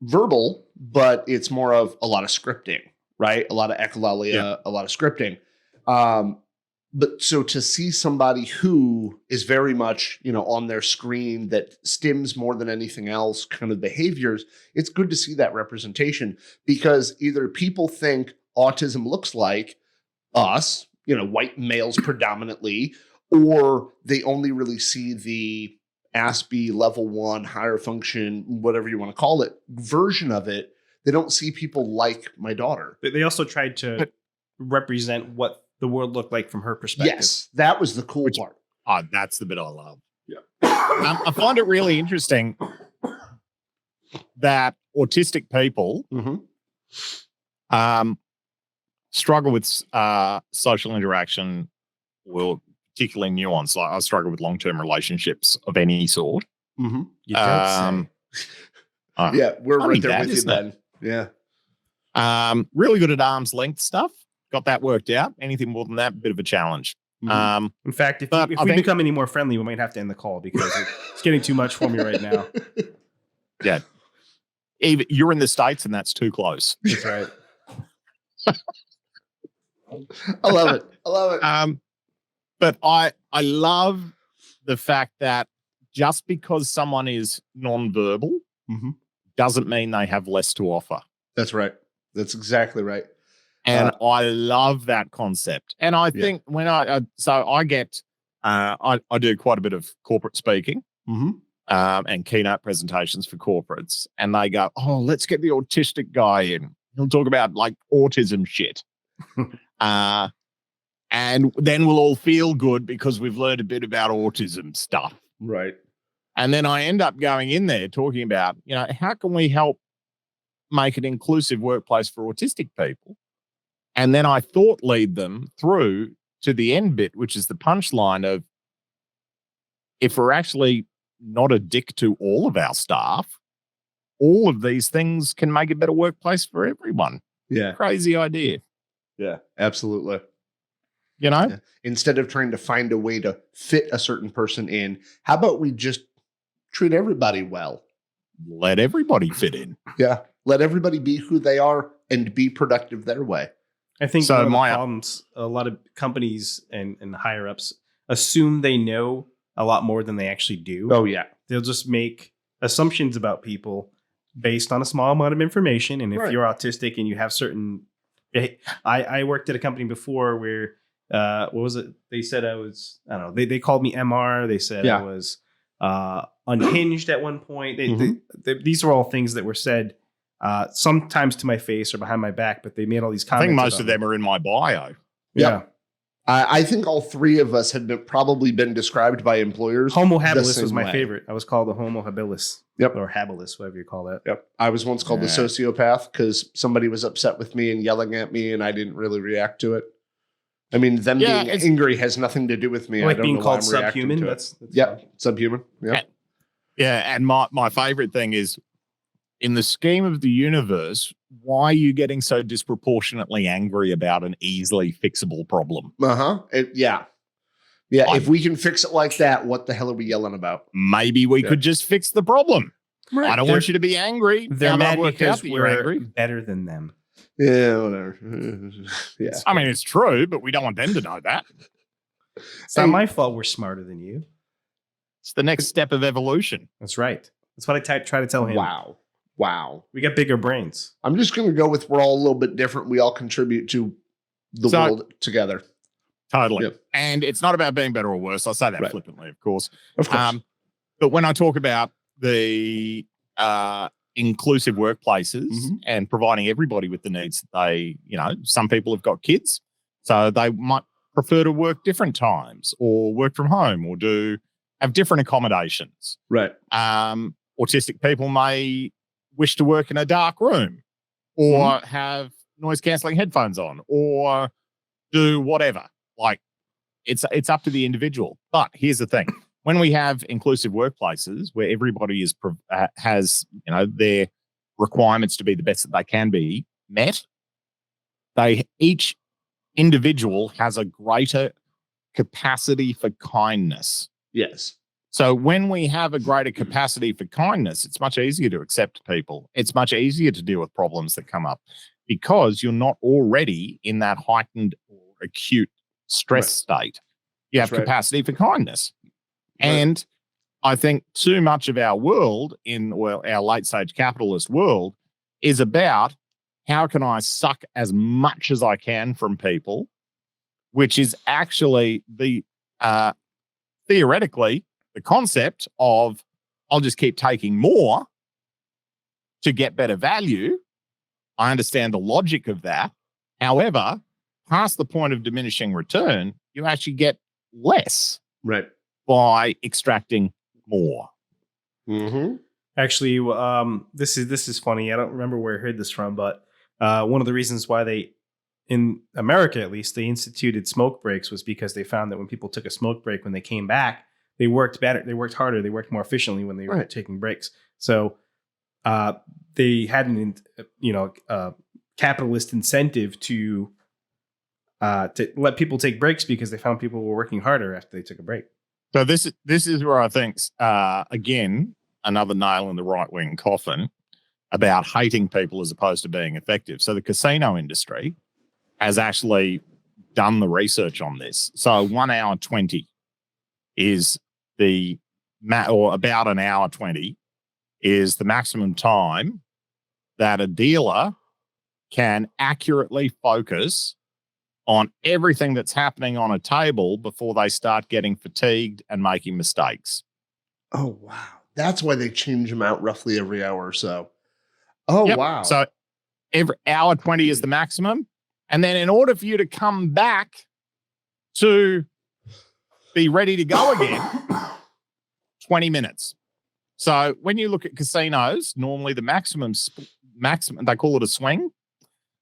verbal, but it's more of a lot of scripting, right? A lot of echolalia, a lot of scripting. But so to see somebody who is very much, on their screen that stems more than anything else kind of behaviors, it's good to see that representation, because either people think autism looks like us, white males predominantly, or they only really see the ASPE level 1 higher function, whatever you want to call it, version of it. They don't see people like my daughter. They also tried to represent what the world looked like from her perspective. Yes, that was the cool part. Oh, that's the bit I love. Yeah. I find it really interesting that autistic people struggle with social interaction, particularly nuance. Like I struggle with long-term relationships of any sort. You don't say. Yeah, we're right there bad, with you, Ben. Yeah. Really good at arm's length stuff. Got that worked out. Anything more than that, bit of a challenge. In fact, if we become any more friendly, we might have to end the call because it's getting too much for me right now. Yeah. Even you're in the States and that's too close. That's right. I love it. But I love the fact that just because someone is nonverbal doesn't mean they have less to offer. That's right. That's exactly right. And I love that concept. And I think when I do quite a bit of corporate speaking and keynote presentations for corporates. And they go, oh, let's get the autistic guy in. He'll talk about like autism shit. And then we'll all feel good because we've learned a bit about autism stuff. Right. And then I end up going in there talking about, how can we help make an inclusive workplace for autistic people? And then I thought lead them through to the end bit, which is the punchline of if we're actually not a dick to all of our staff, all of these things can make a better workplace for everyone. Yeah. Crazy idea. Yeah, absolutely. Instead of trying to find a way to fit a certain person in, how about we just treat everybody well? Let everybody fit in. Yeah. Let everybody be who they are and be productive their way. I think one of the problems, a lot of companies and higher ups assume they know a lot more than they actually do. Oh, yeah. They'll just make assumptions about people based on a small amount of information. And if you're autistic and you have certain... I worked at a company before where, what was it? They said I was, I don't know, they called me MR. They said I was unhinged at one point. These are all things that were said sometimes to my face or behind my back, but they made all these comments. I think most of them are in my bio. Yeah. I think all 3 of us had probably been described by employers. Homo habilis was my favorite. I was called a homo habilis. Yep. Or habilis, whatever you call that. Yep. I was once called the sociopath because somebody was upset with me and yelling at me and I didn't really react to it. I mean, them being angry has nothing to do with me. Like I don't being know called why I'm subhuman. That's subhuman. Yeah. And my favorite thing is, in the scheme of the universe, why are you getting so disproportionately angry about an easily fixable problem? Yeah. If we can fix it like that, what the hell are we yelling about? Maybe we could just fix the problem. Right. I don't want you to be angry. They're mad because we're angry. Better than them. Yeah, whatever. Yeah. I mean, it's true, but we don't want them to know that. It's not my fault we're smarter than you. It's the next step of evolution. That's right. That's what I try to tell him. Wow. We got bigger brains. I'm just going to go with we're all a little bit different. We all contribute to the world together. Totally. Yep. And it's not about being better or worse. I say that Right. flippantly, of course. Of course. But when I talk about the inclusive workplaces and providing everybody with the needs that they, some people have got kids, so they might prefer to work different times or work from home or have different accommodations. Right. Autistic people may wish to work in a dark room or have noise cancelling headphones on or do whatever. Like it's up to the individual. But here's the thing. When we have inclusive workplaces where everybody has their requirements to be the best that they can be met, each individual has a greater capacity for kindness. Yes. So when we have a greater capacity for kindness, it's much easier to accept people. It's much easier to deal with problems that come up because you're not already in that heightened or acute stress state. You have capacity for kindness. And I think too much of our world our late stage capitalist world is about how can I suck as much as I can from people, which is actually theoretically the concept of I'll just keep taking more to get better value. I understand the logic of that. However, past the point of diminishing return, you actually get less. Right. By extracting more. Mm-hmm. Actually, this is funny. I don't remember where I heard this from, but one of the reasons why in America at least, they instituted smoke breaks was because they found that when people took a smoke break, when they came back, they worked better, they worked harder, they worked more efficiently when they were taking breaks. So they had an capitalist incentive to let people take breaks because they found people were working harder after they took a break. So this is where I think, again, another nail in the right-wing coffin about hating people as opposed to being effective. So the casino industry has actually done the research on this. So 1 hour 20 is or about an hour 20 is the maximum time that a dealer can accurately focus on everything that's happening on a table before they start getting fatigued and making mistakes. Oh, wow. That's why they change them out roughly every hour or so. Oh, yep. Wow. So every hour 20 is the maximum. And then in order for you to come back to be ready to go again, 20 minutes. So when you look at casinos, normally the maximum, they call it a swing.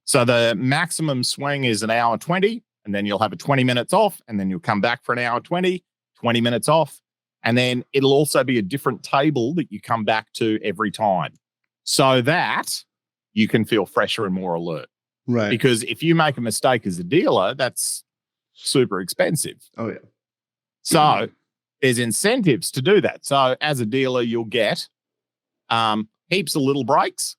So the maximum swing is an hour 20, and then you'll have a 20 minutes off, and then you'll come back for an hour 20 minutes off. And then it'll also be a different table that you come back to every time so that you can feel fresher and more alert. Right. Because if you make a mistake as a dealer, that's super expensive. Oh, yeah. So there's incentives to do that. So as a dealer, you'll get heaps of little breaks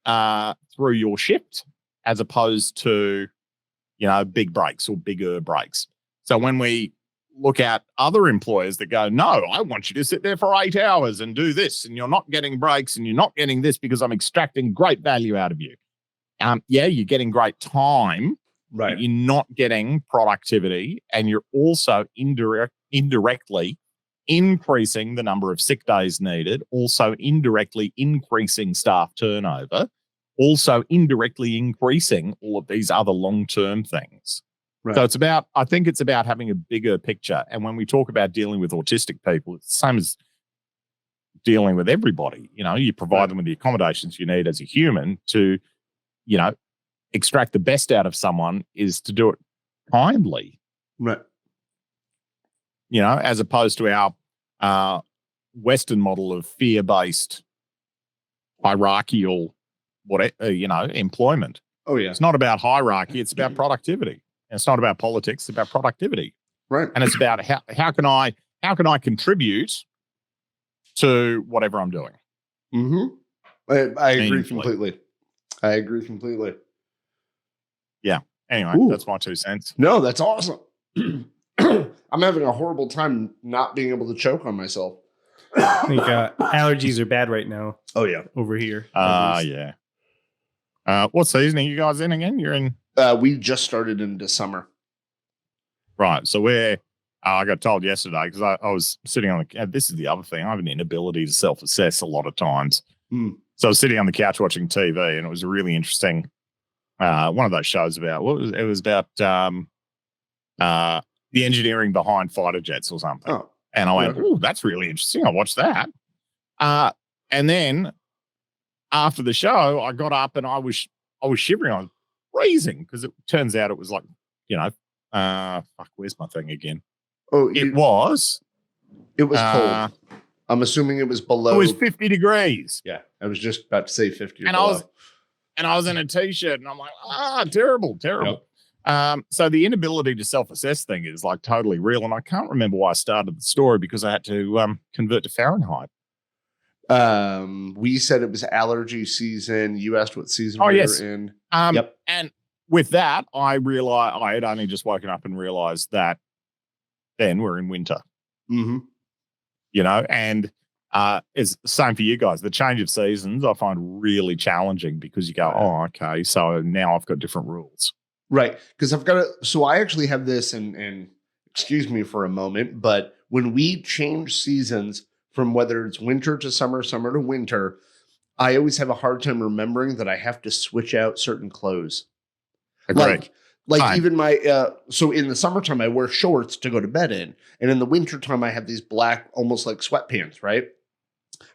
through your shift as opposed to, big breaks or bigger breaks. So when we look at other employers that go, no, I want you to sit there for 8 hours and do this, and you're not getting breaks and you're not getting this because I'm extracting great value out of you. You're getting great time, right? But you're not getting productivity, and you're also indirectly increasing the number of sick days needed, also indirectly increasing staff turnover, also indirectly increasing all of these other long-term things. Right. So I think it's about having a bigger picture. And when we talk about dealing with autistic people, it's the same as dealing with everybody. You provide them with the accommodations you need as a human to, extract the best out of someone is to do it kindly. Right. As opposed to our Western model of fear-based, hierarchical, employment. Oh, yeah. It's not about hierarchy. It's about productivity. And it's not about politics. It's about productivity. Right. And it's about how can I contribute to whatever I'm doing. Mm-hmm. I agree completely. Yeah. Anyway, That's my 2 cents. No, that's awesome. I'm having a horrible time not being able to choke on myself. I think allergies are bad right now. Oh, yeah. Over here. Yeah. What season are you guys in again? You're in? We just started into summer. Right. So I got told yesterday because I was sitting on the. This is the other thing. I have an inability to self-assess a lot of times. Mm. So I was sitting on the couch watching TV, and it was a really interesting. One of those shows about it was about the engineering behind fighter jets or something. Oh, and I went, "Oh, that's really interesting. I'll watch that." And then after the show, I got up and I was shivering. I was freezing because it turns out it was like, where's my thing again? Oh, it was cold. I'm assuming it was below. It was 50 degrees. Yeah, I was just about to say 50. And I was in a t-shirt, and I'm like, terrible. Yep. So the inability to self-assess thing is like totally real, and I can't remember why I started the story because I had to convert to Fahrenheit. We said it was allergy season. You asked what season we were in. Yep. And with that, I realized I had only just woken up and realized that then we're in winter. Mm-hmm. And it's the same for you guys. The change of seasons I find really challenging because you go, oh, okay, so now I've got different rules. Right. Because I actually have this, and excuse me for a moment, but when we change seasons from whether it's winter to summer, summer to winter, I always have a hard time remembering that I have to switch out certain clothes. Agreed. Like even my, so in the summertime, I wear shorts to go to bed in. And in the wintertime, I have these black, almost like sweatpants, right?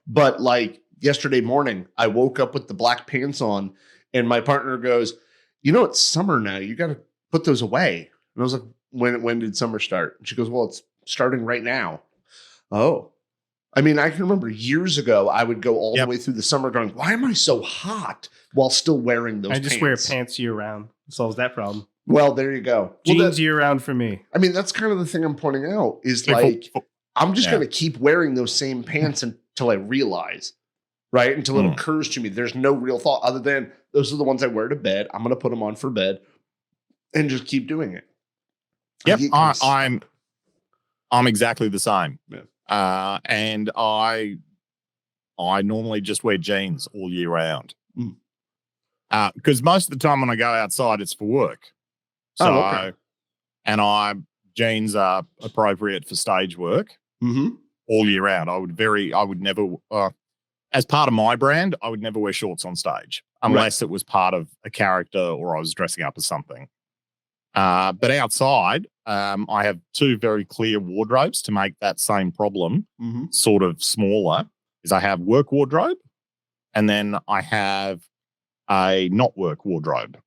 But like yesterday morning, I woke up with the black pants on, and my partner goes, it's summer now. You got to put those away. And I was like, when did summer start? And she goes, well, it's starting right now. Oh. I mean, I can remember years ago, I would go all the way through the summer going, why am I so hot while still wearing those pants? I just wear pants year round. Solves that problem. Well, there you go. Jeans year round for me. I mean, that's kind of the thing I'm pointing out is like, I'm just going to keep wearing those same pants until I realize, right? Until it occurs to me. There's no real thought other than those are the ones I wear to bed. I'm going to put them on for bed and just keep doing it. Yep. I'm exactly the same. Yeah. And I normally just wear jeans all year round. Because most of the time when I go outside, it's for work. So, and jeans are appropriate for stage work all year round. I would never, as part of my brand, I would never wear shorts on stage unless it was part of a character or I was dressing up as something. But outside, I have two very clear wardrobes to make that same problem sort of smaller. Is I have work wardrobe, and then I have a not work wardrobe.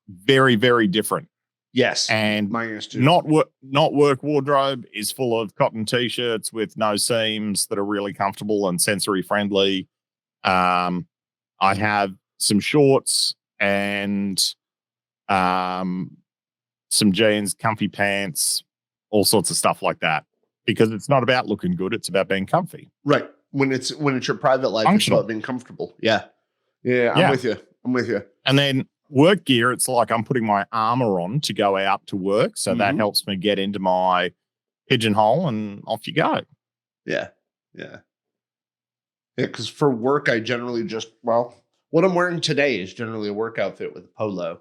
Very, very different. Yes, and mine is too. Not work wardrobe is full of cotton t-shirts with no seams that are really comfortable and sensory friendly. I have some shorts and some jeans, comfy pants, all sorts of stuff like that. Because it's not about looking good; it's about being comfy. Right. When it's your private life, Functional. It's about being comfortable. Yeah. I'm with you. And then work gear, it's like I'm putting my armor on to go out to work, so that helps me get into my pigeonhole, and off you go. Yeah. Because for work, I generally what I'm wearing today is generally a work outfit with a polo.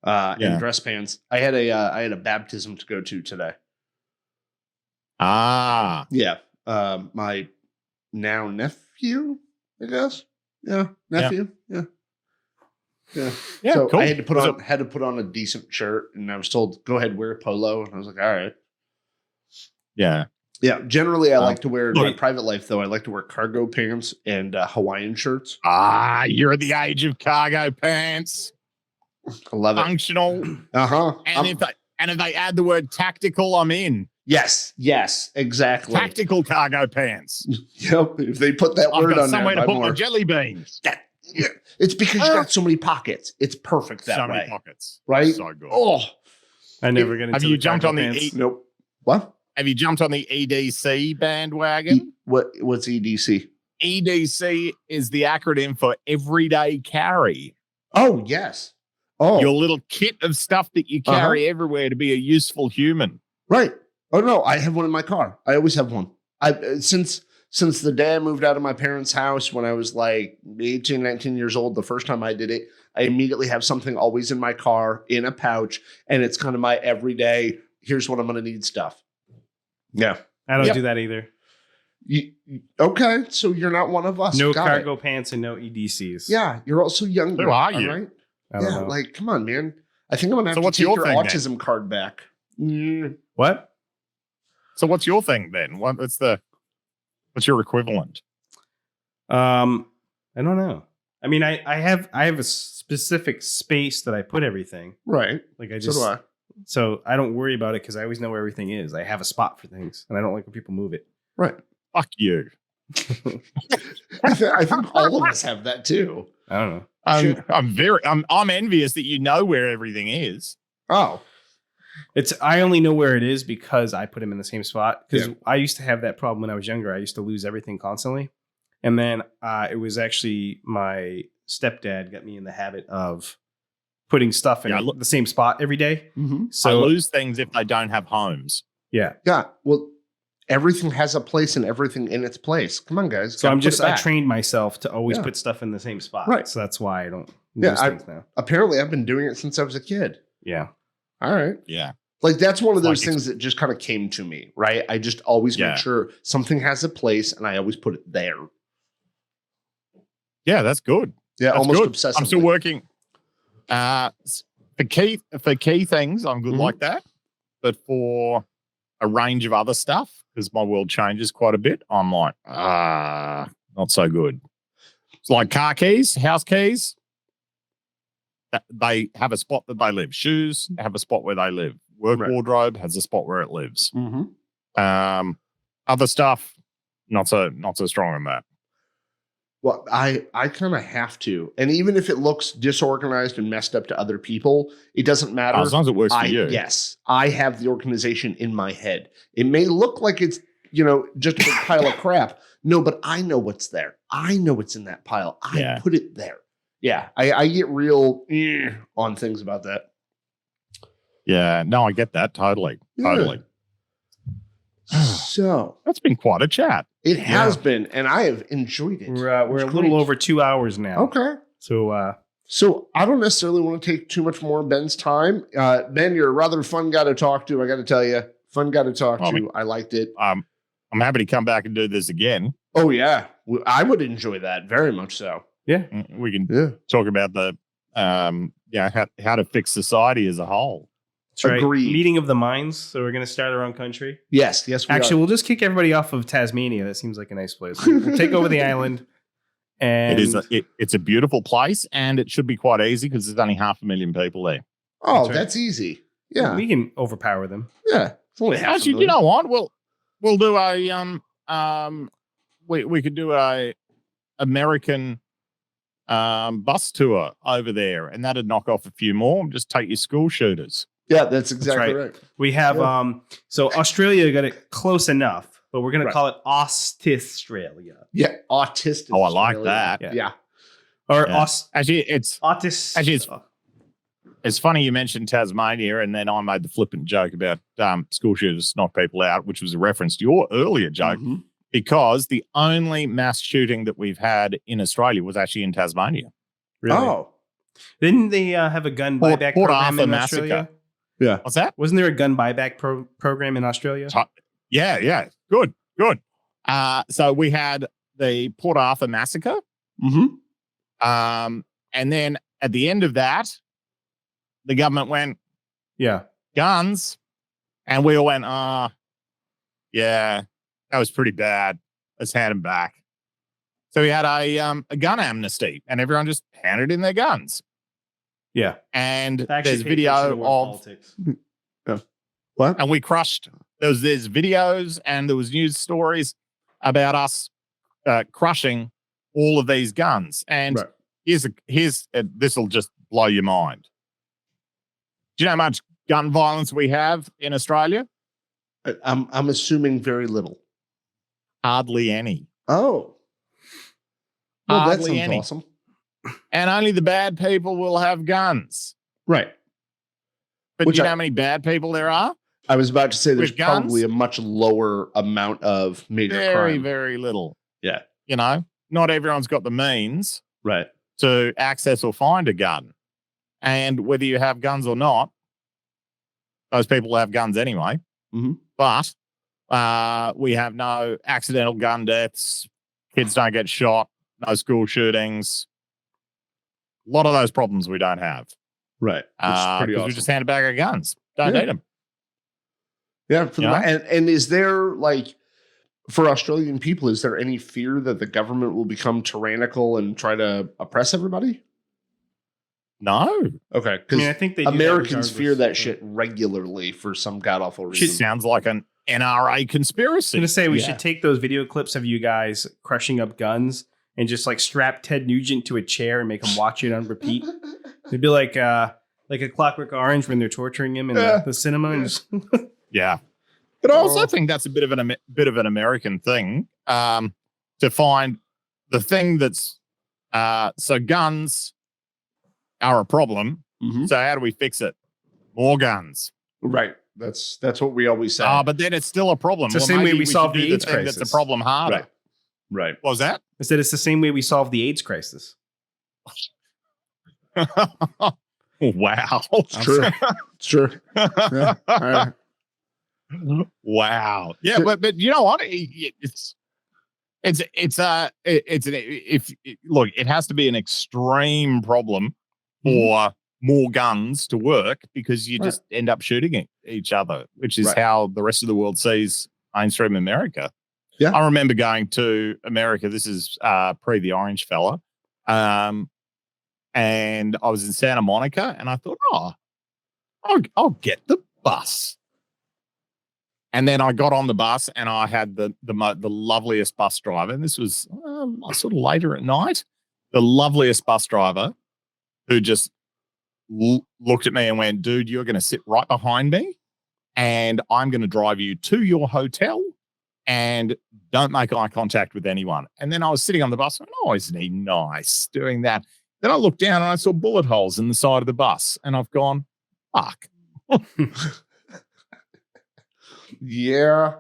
And dress pants. I had a baptism to go to today. Yeah. My now nephew, I guess. Yeah, nephew. Yeah. So cool. I had to put on a decent shirt, and I was told go ahead, wear a polo, and I was like, all right. Yeah. Generally, I like to wear in my private life, though. I like to wear cargo pants and Hawaiian shirts. You're at the age of cargo pants. I love it. Functional. And if they add the word tactical, I'm in. Yes, exactly. Tactical cargo pants. Yep. If they put that word on there, somewhere to put my jelly beans. It's because you got so many pockets. It's perfect that way. So many pockets, right? So good. Oh, I never get into. Have you jumped on the? Nope. What? Have you jumped on the EDC bandwagon? What's EDC? EDC is the acronym for everyday carry. Oh, yes. Oh, your little kit of stuff that you carry everywhere to be a useful human. Right. Oh, no, I have one in my car. I always have one. Since the day I moved out of my parents' house when I was like 18, 19 years old, the first time I did it, I immediately have something always in my car, in a pouch, and it's kind of my everyday, here's what I'm going to need stuff. Yeah. I don't do that either. Okay, so you're not one of us. No Got cargo it. pants and no EDCs. Yeah, you're also younger. Who are you? Right? I don't know. Like, come on, man. I think I'm going to have So to what's take your your thing, autism card back. What? So what's your thing then? What's your equivalent? I don't know. I mean, I have a specific space that I put everything. Right. Like I So just do I. so I don't worry about it because I always know where everything is. I have a spot for things, and I don't like when people move it. Right. Fuck you. I think all of us have that too. I don't know. I'm envious that you know where everything is. Oh. I only know where it is because I put them in the same spot. Because Yeah. I used to have that problem when I was younger. I used to lose everything constantly, and then it was actually my stepdad got me in the habit of putting stuff in the same spot every day. Mm-hmm. So I lose things if they don't have homes. yeah. Yeah. Well, everything has a place and everything in its place. Come on, guys. So Gotta put it I back. trained myself to always Yeah. put stuff in the same spot. Right. So that's why I don't Yeah, lose things now. Apparently, I've been doing it since I was a kid. Yeah. All right. Yeah. Like, that's one of It's those like things that just kind of came to me, right? I just always Yeah. make sure something has a place and I always put it there. Yeah, that's good. Yeah, That's almost good. obsessively. I'm still working. For key things, I'm good Mhm. like that. But for a range of other stuff, because my world changes quite a bit, I'm like, not so good. It's like car keys, house keys. They have a spot that they live. Shoes have a spot where they live. Work Right. wardrobe has a spot where it lives. Mm-hmm. Other stuff, not so strong on that. Well, I kind of have to. And even if it looks disorganized and messed up to other people, it doesn't matter. As long as it works for you. Yes, I have the organization in my head. It may look like it's, just a big pile of crap. No, but I know what's there. I know what's in that pile. I put it there. Yeah, I get real on things about that. Yeah, no, I get that totally. Totally. So That's been quite a chat. it has been, and I have enjoyed it. We're a It's little great. over 2 hours now. Okay. So So I don't necessarily want to take too much more of Ben's time. Ben, you're a rather fun guy to talk to. I got to tell you, fun guy to talk to. I liked it. I'm happy to come back and do this again. Oh yeah, I would enjoy that very much. So yeah. We can talk about the how to fix society as a whole. That's right. Agreed. Meeting of the minds. So we're going to start our own country. yes, we Actually, are. we'll just kick everybody off of Tasmania. That seems like a nice place. We'll take over the island. And It's a beautiful place, and it should be quite easy because there's only 500,000 people there. Oh, right. that's easy. Yeah, we can overpower them. yeah. It's only half. Actually, you know what? We'll do a we could do a American bus tour over there, and that'd knock off a few more. Just take your school shooters. Yeah, that's exactly right. right. We have so Australia got it close enough, but we're going to call it Australia. Yeah, autistic. Oh, I like Australia. that. Yeah. Or Yeah. Actually, it's Autis. it's funny you mentioned Tasmania, and then I made the flippant joke about school shooters knock people out, which was a reference to your earlier joke, Mhm. because the only mass shooting that we've had in Australia was actually in Tasmania. Really? Oh, Didn't they have a gun Port buyback Arthur program in massacre. Australia? yeah. What's that? Wasn't there a gun buyback program in Australia? Yeah. Good. So we had the Port Arthur massacre. Mm-hmm. And then at the end of that, the government went, Yeah. guns. And we all went, yeah, that was pretty bad. Let's hand them back. So we had a gun amnesty, and everyone just handed in their guns. Yeah. And Actually, there's video of, politics. What? and we crushed. There's videos and there was news stories about us crushing all of these guns. And Right. here's this will just blow your mind. Do you know how much gun violence we have in Australia? I'm assuming very little. Hardly any. Oh. Well, that Hardly sounds any. awesome. And only the bad people will have guns. Right. But Which do you know I- how many bad people there are? I was about to say there's With guns? probably a much lower amount of major Very, crime. very little. Yeah. You know, not everyone's got the means. Right. to access or find a gun. And whether you have guns or not, those people have guns anyway. Mm-hmm. But we have no accidental gun deaths. Kids don't get shot. No school shootings. A lot of those problems we don't have. Right. Which is pretty awesome. We just hand a bag of guns. Don't need them. Yeah. And is there, like, for Australian people, is there any fear that the government will become tyrannical and try to oppress everybody? No. Okay. Because I think Americans fear that shit regularly for some god-awful reason. Shit sounds like an NRA conspiracy. I'm going to say we should take those video clips of you guys crushing up guns and just like strap Ted Nugent to a chair and make him watch it on repeat. It'd be like a Clockwork Orange when they're torturing him in the cinema. And just yeah. But I also think that's a bit of an American thing to find the thing that's so guns are a problem. Mm-hmm. So how do we fix it? More guns. Right. That's what we always say. But then it's still a problem. It's the same way we solve the AIDS crisis. That's a problem harder. Right. What was that? I said it's the same way we solve the AIDS crisis. Wow. It's true. It's true. Yeah. All right. Wow. Yeah, but you know what? Look, it has to be an extreme problem for more guns to work because you just end up shooting each other, which is how the rest of the world sees mainstream America. Yeah. I remember going to America. This is pre the Orange fella. And I was in Santa Monica and I thought, I'll get the bus. And then I got on the bus and I had the loveliest bus driver. And this was sort of later at night. The loveliest bus driver who just looked at me and went, dude, you're going to sit right behind me and I'm going to drive you to your hotel and don't make eye contact with anyone. And then I was sitting on the bus and isn't he nice doing that? Then I looked down and I saw bullet holes in the side of the bus and I've gone, fuck. Yeah.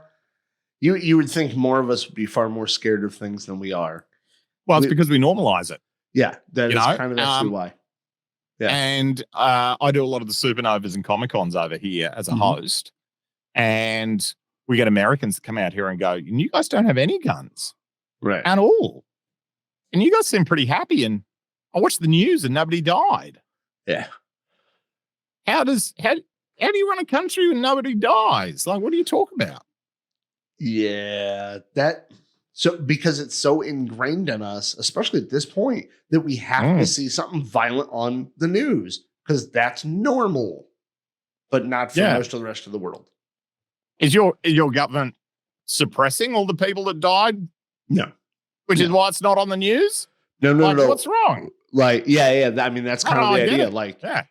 You would think more of us would be far more scared of things than we are. Well, it's because we normalize it. Yeah, that is kind of actually why. Yeah. And I do a lot of the supernovas and Comic-Cons over here as a host. And we get Americans that come out here and go, and you guys don't have any guns. Right. At all. And you guys seem pretty happy. And I watched the news and nobody died. Yeah. How do you run a country when nobody dies? Like, what do you talk about? Yeah, because it's so ingrained in us, especially at this point, that we have to see something violent on the news because that's normal, but not for most of the rest of the world. Is your government suppressing all the people that died? No. Which is why it's not on the news? No. What's wrong? Like, yeah. I mean, that's kind of the idea. Like, yeah.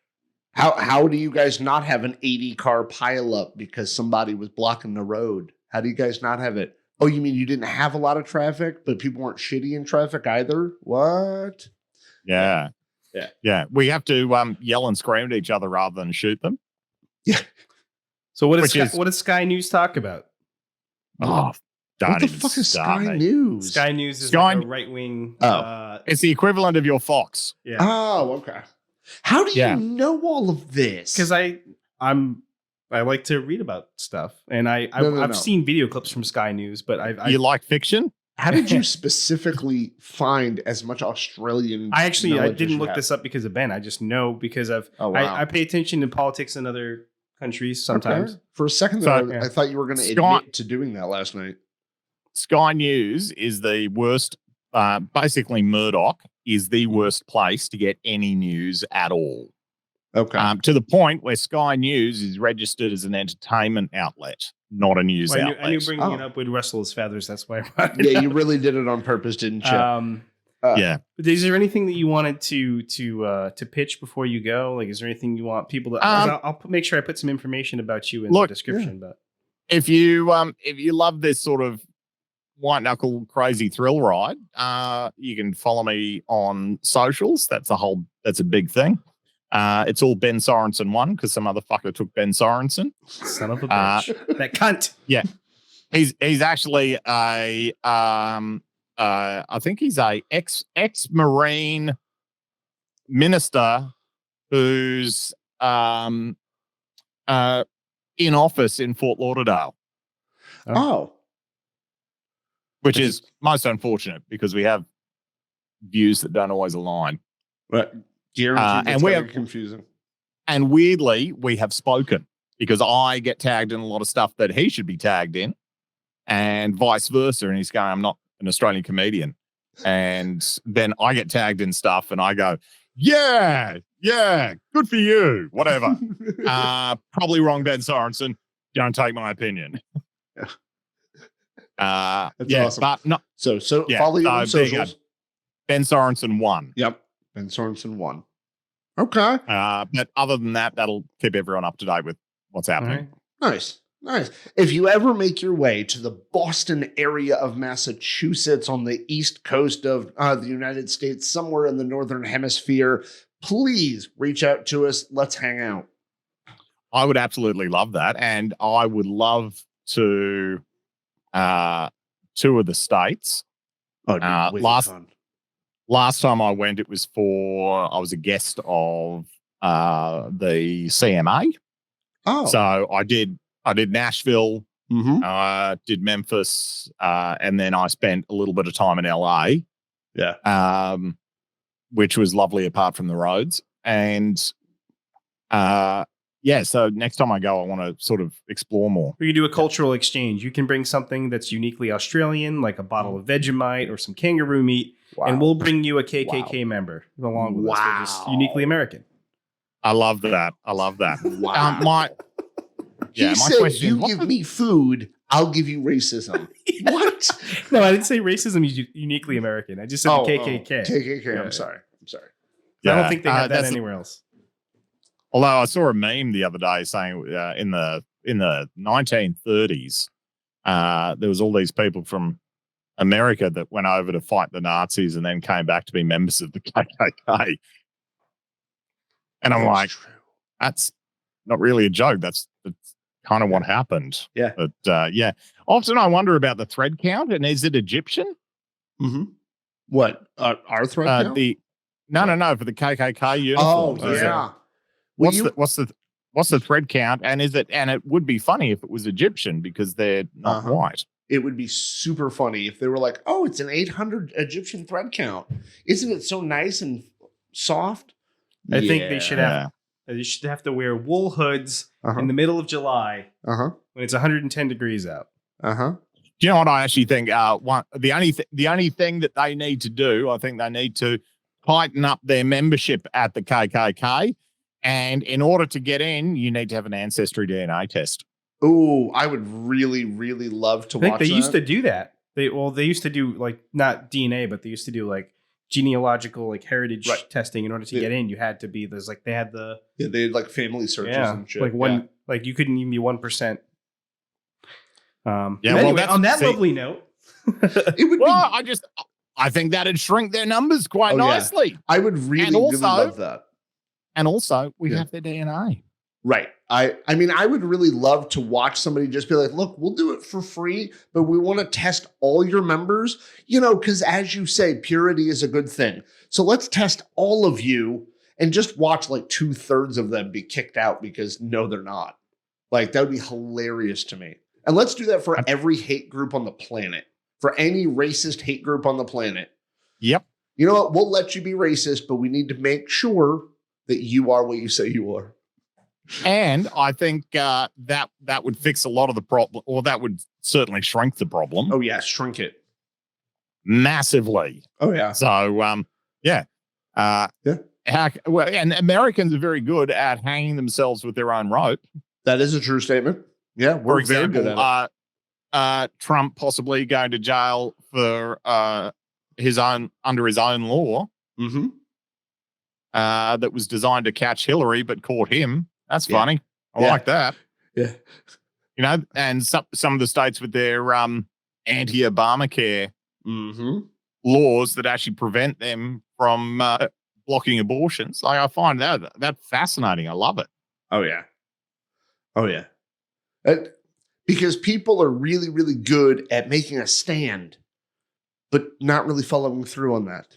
How do you guys not have an 80-car pileup because somebody was blocking the road? How do you guys not have it? Oh, you mean you didn't have a lot of traffic, but people weren't shitty in traffic either? What? Yeah. We have to yell and scream at each other rather than shoot them. Yeah. So what does Sky News talk about? Oh, what the fuck is Sky News? Sky News is like a right-wing. It's the equivalent of your Fox. Yeah. Oh, okay. How do you know all of this? Because I like to read about stuff, and I've seen video clips from Sky News, but you like fiction? How did you specifically find as much Australian? I didn't look this up because of Ben. I just know because of I pay attention to politics in other countries sometimes. Okay. For a second there, I thought you were going to admit to doing that last night. Sky News is the worst. Basically, Murdoch is the worst place to get any news at all. Okay. To the point where Sky News is registered as an entertainment outlet, not a news outlet. I knew bringing it up would rustle his feathers. That's why. Yeah, you really did it on purpose, didn't you? Yeah. But is there anything that you wanted to pitch before you go? Like, is there anything you want people to? I'll make sure I put some information about you in the description. Yeah. But if you love this sort of white knuckle crazy thrill ride, you can follow me on socials. That's a big thing. It's all Ben Sorensen 1 because some motherfucker took Ben Sorensen. Son of a bitch. That cunt. Yeah. He's actually I think he's a ex-Marine minister who's in office in Fort Lauderdale, Oh. which is most unfortunate because we have views that don't always align. But guaranteed and we that's have confusing. And weirdly, we have spoken because I get tagged in a lot of stuff that he should be tagged in, and vice versa. And he's going, I'm not an Australian comedian. And then I get tagged in stuff and I go, yeah, good for you, whatever. Probably wrong, Ben Sorensen. Don't take my opinion. That's awesome. But no, So follow you on socials. Ben Sorensen won. Yep. Ben Sorensen won. Okay. But other than that, that'll keep everyone up to date with what's happening. Right. Nice. If you ever make your way to the Boston area of Massachusetts on the east coast of the United States, somewhere in the northern hemisphere, please reach out to us. Let's hang out. I would absolutely love that. And I would love to tour the States. Oh, last time I went, it was I was a guest of the CMA. Oh. So I did Nashville, did Memphis, and then I spent a little bit of time in LA. Yeah. Which was lovely apart from the roads. And so next time I go, I want to sort of explore more. We can do a cultural exchange. You can bring something that's uniquely Australian, like a bottle of Vegemite or some kangaroo meat, and we'll bring you a KKK member along with us. We're just uniquely American. I love that. Wow. My said, question, you give me food, I'll give you racism. What? No, I didn't say racism is uniquely American. I just said the KKK. KKK. Yeah. I'm sorry. I don't think they have that anywhere else. Although I saw a meme the other day saying in the 1930s, there was all these people from America that went over to fight the Nazis and then came back to be members of the KKK. And I'm like, that's not really a joke. That's kind of what happened. Yeah. But often I wonder about the thread count, and is it Egyptian? Mm-hmm. What? Our thread count? No, for the KKK uniforms. Oh, yeah. What's the thread count? And it would be funny if it was Egyptian because they're not white. It would be super funny if they were like, oh, it's an 800 Egyptian thread count. Isn't it so nice and soft? I think they should have to wear wool hoods in the middle of July when it's 110 degrees out. Do you know what I actually think? The only thing that they need to do, I think they need to tighten up their membership at the KKK. And in order to get in, you need to have an ancestry DNA test. Oh, I would really, really love to watch that. I think they used to do that. They used to do like not DNA, but they used to do like genealogical like heritage testing. In order to get in, you had to be they had like family searches and shit. Like you couldn't even be 1%. Anyway, on that lovely note, it would I think that'd shrink their numbers quite nicely. Yeah. I would really love that. And also, we have their DNA. Right. I mean, I would really love to watch somebody just be like, look, we'll do it for free, but we want to test all your members, because as you say, purity is a good thing. So let's test all of you and just watch like 2/3 of them be kicked out because no, they're not. Like, that would be hilarious to me. And let's do that for every hate group on the planet, for any racist hate group on the planet. Yep. You know what? We'll let you be racist, but we need to make sure that you are what you say you are. And I think that would fix a lot of the problem, or that would certainly shrink the problem. Oh, yeah, shrink it. Massively. Oh, yeah. So, and Americans are very good at hanging themselves with their own rope. That is a true statement. Yeah, we're very good at it. Trump possibly going to jail for under his own law. Mm-hmm. That was designed to catch Hillary, but caught him. That's funny. I like that. Yeah. And some of the states with their anti-Obamacare laws that actually prevent them from blocking abortions. Like, I find that fascinating. I love it. Oh, yeah. Oh, yeah. Because people are really, really good at making a stand, but not really following through on that.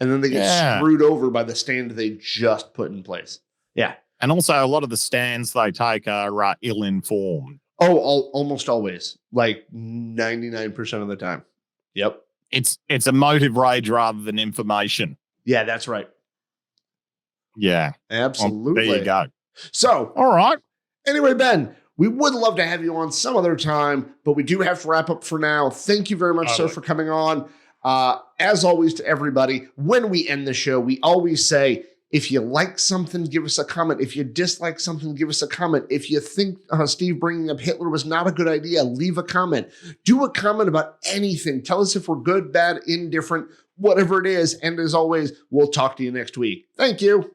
And then they get screwed over by the stand they just put in place. Yeah. And also a lot of the stands they take are ill-informed. Oh, almost always. Like 99% of the time. Yep. It's emotive rage rather than information. Yeah, that's right. Yeah. Absolutely. There you go. So, all right. Anyway, Ben, we would love to have you on some other time, but we do have to wrap up for now. Thank you very much, sir, for coming on. As always, to everybody, when we end the show, we always say, if you like something, give us a comment. If you dislike something, give us a comment. If you think Steve bringing up Hitler was not a good idea, leave a comment. Do a comment about anything. Tell us if we're good, bad, indifferent, whatever it is. And as always, we'll talk to you next week. Thank you.